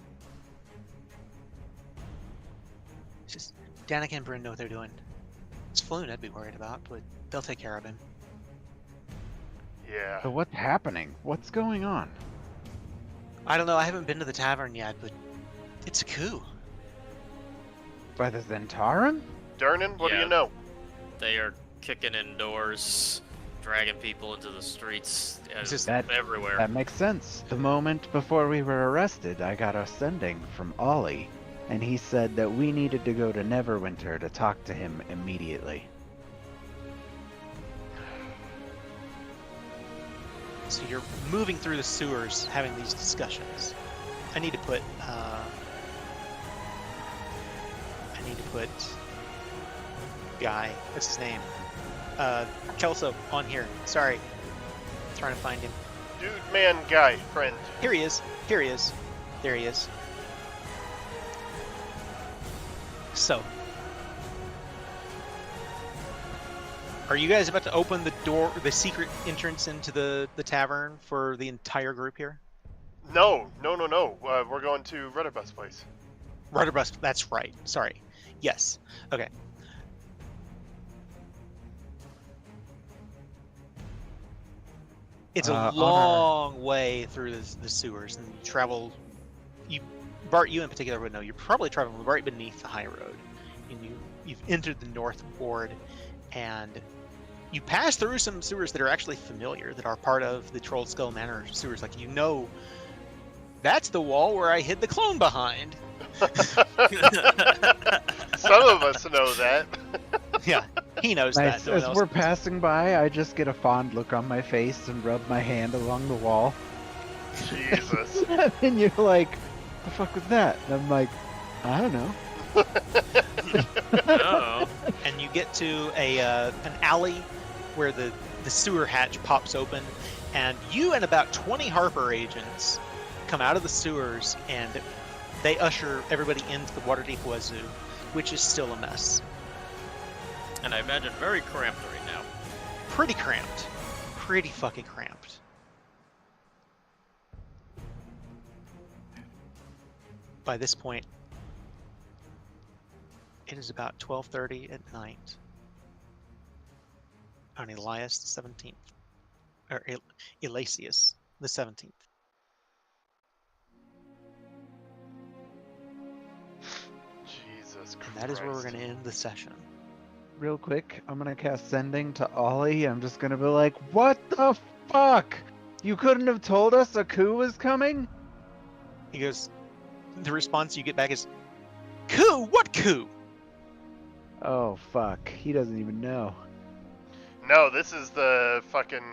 it's just Danica and Bryn know what they're doing. It's Floon I'd be worried about, but they'll take care of him. Yeah. So what's happening? What's going on? I don't know. I haven't been to the tavern yet, but it's a coup. By the Zentarum? Durnan, what do Yeah. you know? They are kicking in doors, dragging people into the streets, Just- everywhere. That makes sense. The moment before we were arrested, I got a sending from Ollie, and he said that we needed to go to Neverwinter to talk to him immediately. So you're moving through the sewers, having these discussions. I need to put guy. What's his name? Kelso on here. Sorry, trying to find him. Dude, man, guy, friend. Here he is. Here he is. There he is. So, are you guys about to open the door, the secret entrance into the tavern for the entire group here? No. We're going to Rudderbus place. Rudderbus, that's right. Sorry. Yes. Okay. It's a long way through the sewers, and you travel. Bart, you in particular would know. You're probably traveling right beneath the high road, and you've entered the North Ward, and you pass through some sewers that are actually familiar, that are part of the Troll Skull Manor sewers. Like, you know, that's the wall where I hid the clone behind. Some of us know that. Yeah, he knows Nice. that. No one As else we're knows. passing by, I just get a fond look on my face and rub my hand along the wall. Jesus. And you're like, the fuck was that? And I'm like, I don't know. Oh, And you get to an alley where the sewer hatch pops open, and you and about 20 Harper agents come out of the sewers, and they usher everybody into the Waterdeep Wazoo, which is still a mess. and I imagine very cramped right now. Pretty cramped. Pretty fucking cramped. By this point, it is about 12:30 at night on Elias the 17th, or Elasius the 17th. Jesus Christ. And that is where we're going to end the session. Real quick, I'm gonna cast Sending to Ollie. I'm just gonna be like, what the fuck? You couldn't have told us a coup was coming? He goes, the response you get back is, coup? What coup? Oh fuck, he doesn't even know. No, this is the fucking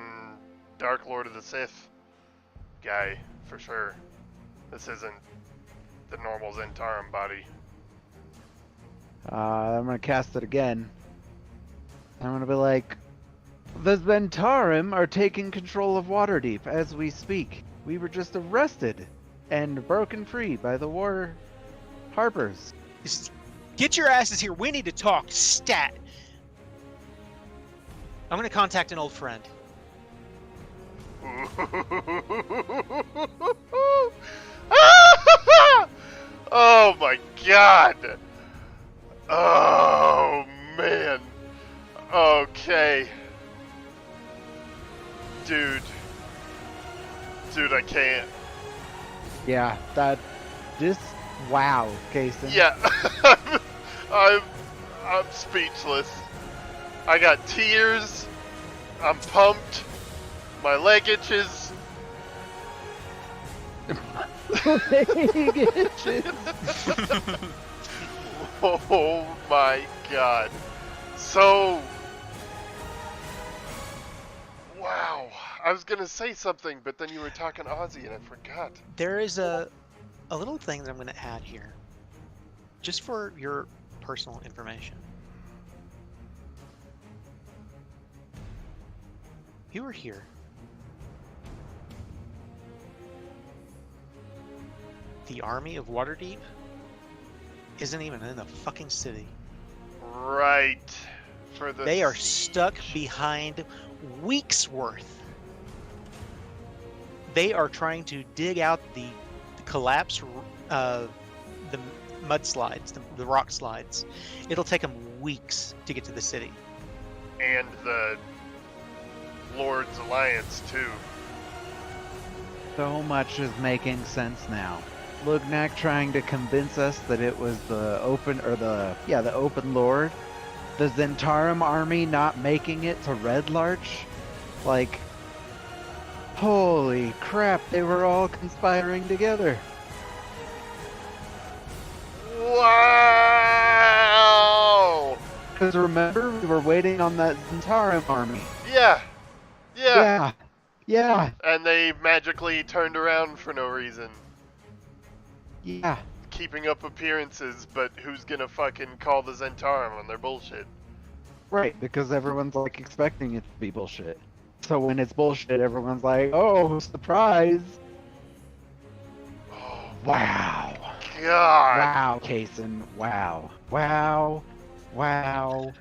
Dark Lord of the Sith guy, for sure. This isn't the normal Zentarum body. I'm gonna cast it again. I'm gonna be like, the Zentarum are taking control of Waterdeep as we speak. We were just arrested and broken free by the War Harpers. He says, get your asses here. We need to talk. Stat. I'm going to contact an old friend. Oh my god! Oh man. Okay. Dude, I can't. Yeah, wow, Kason. Yeah. I'm speechless. I got tears. I'm pumped. My leg itches. Oh my god. So, wow. I was gonna say something, but then you were talking Aussie and I forgot. There is a little thing that I'm going to add here, just for your personal information. You were here. The army of Waterdeep isn't even in the fucking city. Right. For the They are siege. stuck behind weeks worth. They are trying to dig out the collapsed, the mudslides, the rock slides. It'll take them weeks to get to the city. And the Lord's Alliance too. So much is making sense now. Lugnak trying to convince us that it was the open Lord. The Zentarum army not making it to Red Larch. Like, holy crap, they were all conspiring together. Wow! Because remember, we were waiting on that Zentarum army. Yeah. Yeah. And they magically turned around for no reason. Yeah. Keeping up appearances, but who's gonna fucking call the Zentarum on their bullshit? Right, because everyone's like expecting it to be bullshit. So when it's bullshit, everyone's like, oh, surprise! Oh, Wow. God! Wow, Kason. Wow. Wow. Wow.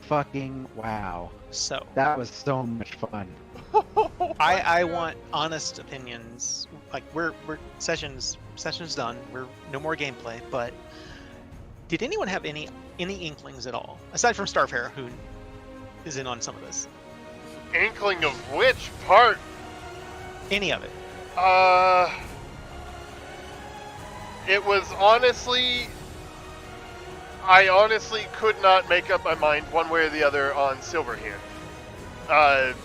Fucking wow. So That was so much fun. I want honest opinions. Like we're sessions done. We're no more gameplay. But did anyone have any inklings at all, aside from Starfarer, who is in on some of this? Inkling of which part? Any of it? It was honestly... I honestly could not make up my mind one way or the other on Silverhand.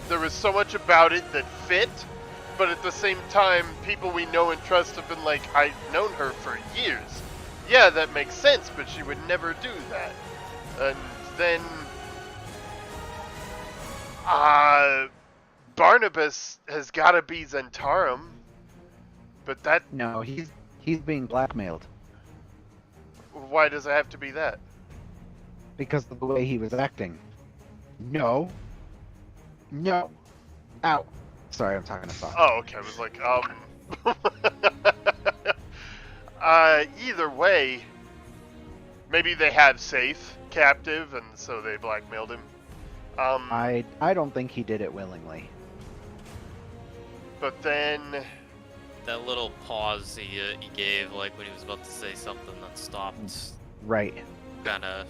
There was so much about it that fit, but at the same time, people we know and trust have been like, I've known her for years. Yeah, that makes sense, but she would never do that. And then... Barnabas has gotta be Zentarum, but that... No, he's being blackmailed Why does it have to be that? because of the way he was acting. No. Ow. Sorry, I'm talking to Fox. Oh, okay, I was like, either way, maybe they had Safe captive, and so they blackmailed him. I don't think he did it willingly. But then, That little pause he gave, like when he was about to say something that stopped, Right. kind of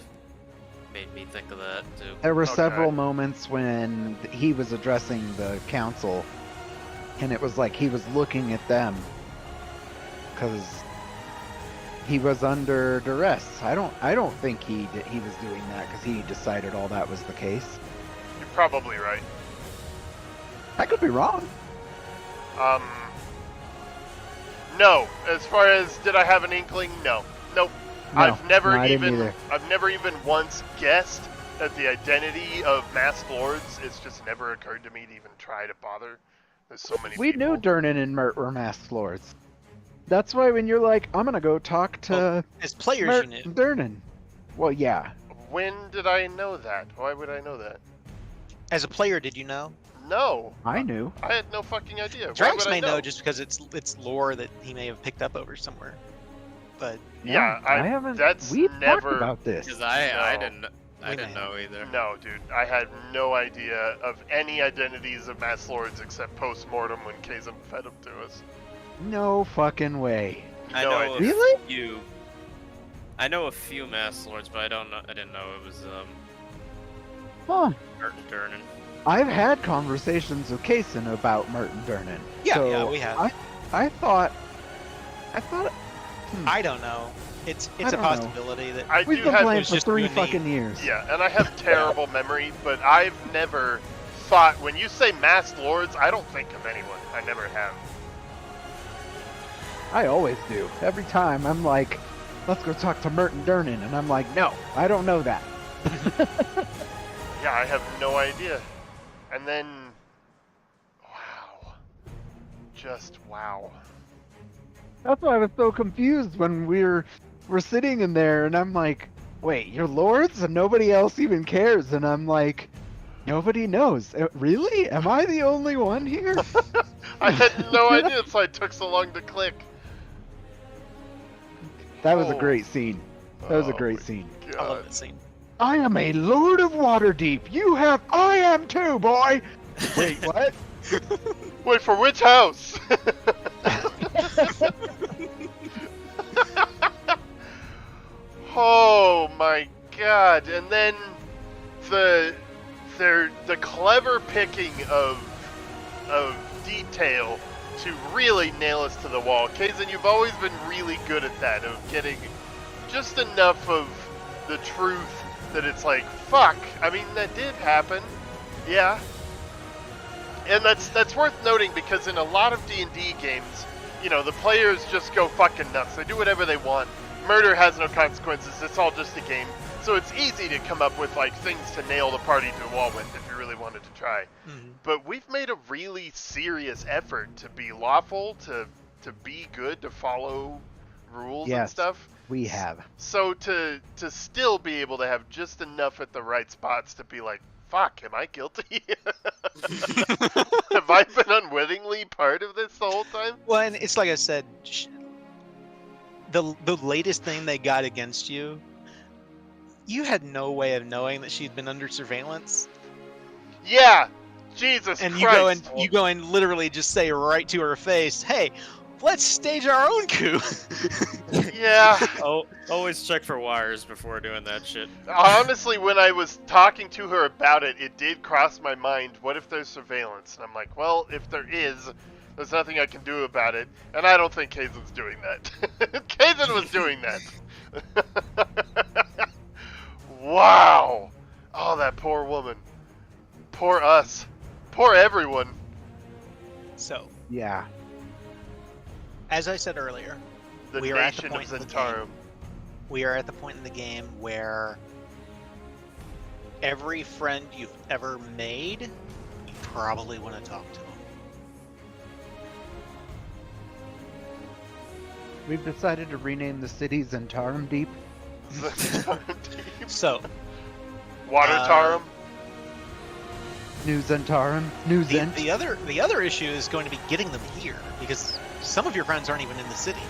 made me think of that too. There were Okay. several moments when he was addressing the council, and it was like he was looking at them because he was under duress. I don't think he was doing that because he decided all that was the case. you're probably right. I could be wrong. No. As far as did I have an inkling? No. Nope. No, I've never no, I didn't either. I've never even once guessed at the identity of masked lords. It's just never occurred to me to even try to bother. There's so many We people. knew Durnan and Mert were masked lords. That's why when you're like, I'm gonna go talk to As players, Mert you knew. and Durnan. Well, yeah. When did I know that? Why would I know that? As a player, did you know? No. I knew. I had no fucking idea. Why Drax would I may know just because it's lore that he may have picked up over somewhere. But Yeah, I haven't. that's We've never- talked about this. Because I No. didn't We didn't may. know either. No, dude. I had no idea of any identities of mass lords except post-mortem when Kazum fed them to us. No fucking way. I No know idea. Really? a few. I know a few Mass Lords, but I didn't know it was Huh. Martin Durnan. I've had conversations with Kaysen about Merton Durnan. Yeah, so yeah, we have. I thought. I don't know. It's I a don't know. possibility that I We've do been have playing was for just you 3 and me. fucking years. Yeah, and I have terrible memory, but I've never thought when you say masked lords, I don't think of anyone. I never have. I always do. Every time I'm like, let's go talk to Merton Durnan, and I'm like, no, I don't know that. Yeah, I have no idea. And then, just wow. That's why I was so confused when we're sitting in there, and I'm like, wait, you're lords and nobody else even cares, and I'm like, nobody knows. Really? Am I the only one here? I had no idea. That's why it took so long to click. That was a Oh. great scene. That was a Oh great my scene. I love God. that scene. I am a lord of Waterdeep. I am too, boy. Wait, what? Wait, for which house? Oh my god! And then the clever picking of detail to really nail us to the wall. Kaizen, you've always been really good at that, of getting just enough of the truth that it's like, fuck. I mean, that did happen. Yeah. And that's worth noting, because in a lot of D&D games, you know, the players just go fucking nuts. They do whatever they want. Murder has no consequences. It's all just a game. So it's easy to come up with like things to nail the party to the wall with if you really wanted to try. Mhm. But we've made a really serious effort to be lawful, to be good, to follow rules and Yes. stuff. We have. So to still be able to have just enough at the right spots to be like, fuck, am I guilty? Have I been unwittingly part of this the whole time? Well, and it's like I said, the latest thing they got against you, you had no way of knowing that she'd been under surveillance, Yeah, Jesus and Christ. you go and literally just say right to her face, "Hey, let's stage our own coup." Yeah. Oh, always check for wires before doing that shit. Honestly, when I was talking to her about it, it did cross my mind, what if there's surveillance? And I'm like, well, if there is, there's nothing I can do about it. And I don't think Kaizen's doing that. Kaizen was doing that. Wow. Oh, that poor woman. Poor us. Poor everyone. So, Yeah. as I said earlier, The We are at the nation of point in the Zentarum. we are at the point in the game where every friend you've ever made, you probably want to talk to them. We've decided to rename the city Zentarum Deep. Zentarum. So, Water Tarum. New Zentarum. New Zent. the other issue is going to be getting them here, because some of your friends aren't even in the city.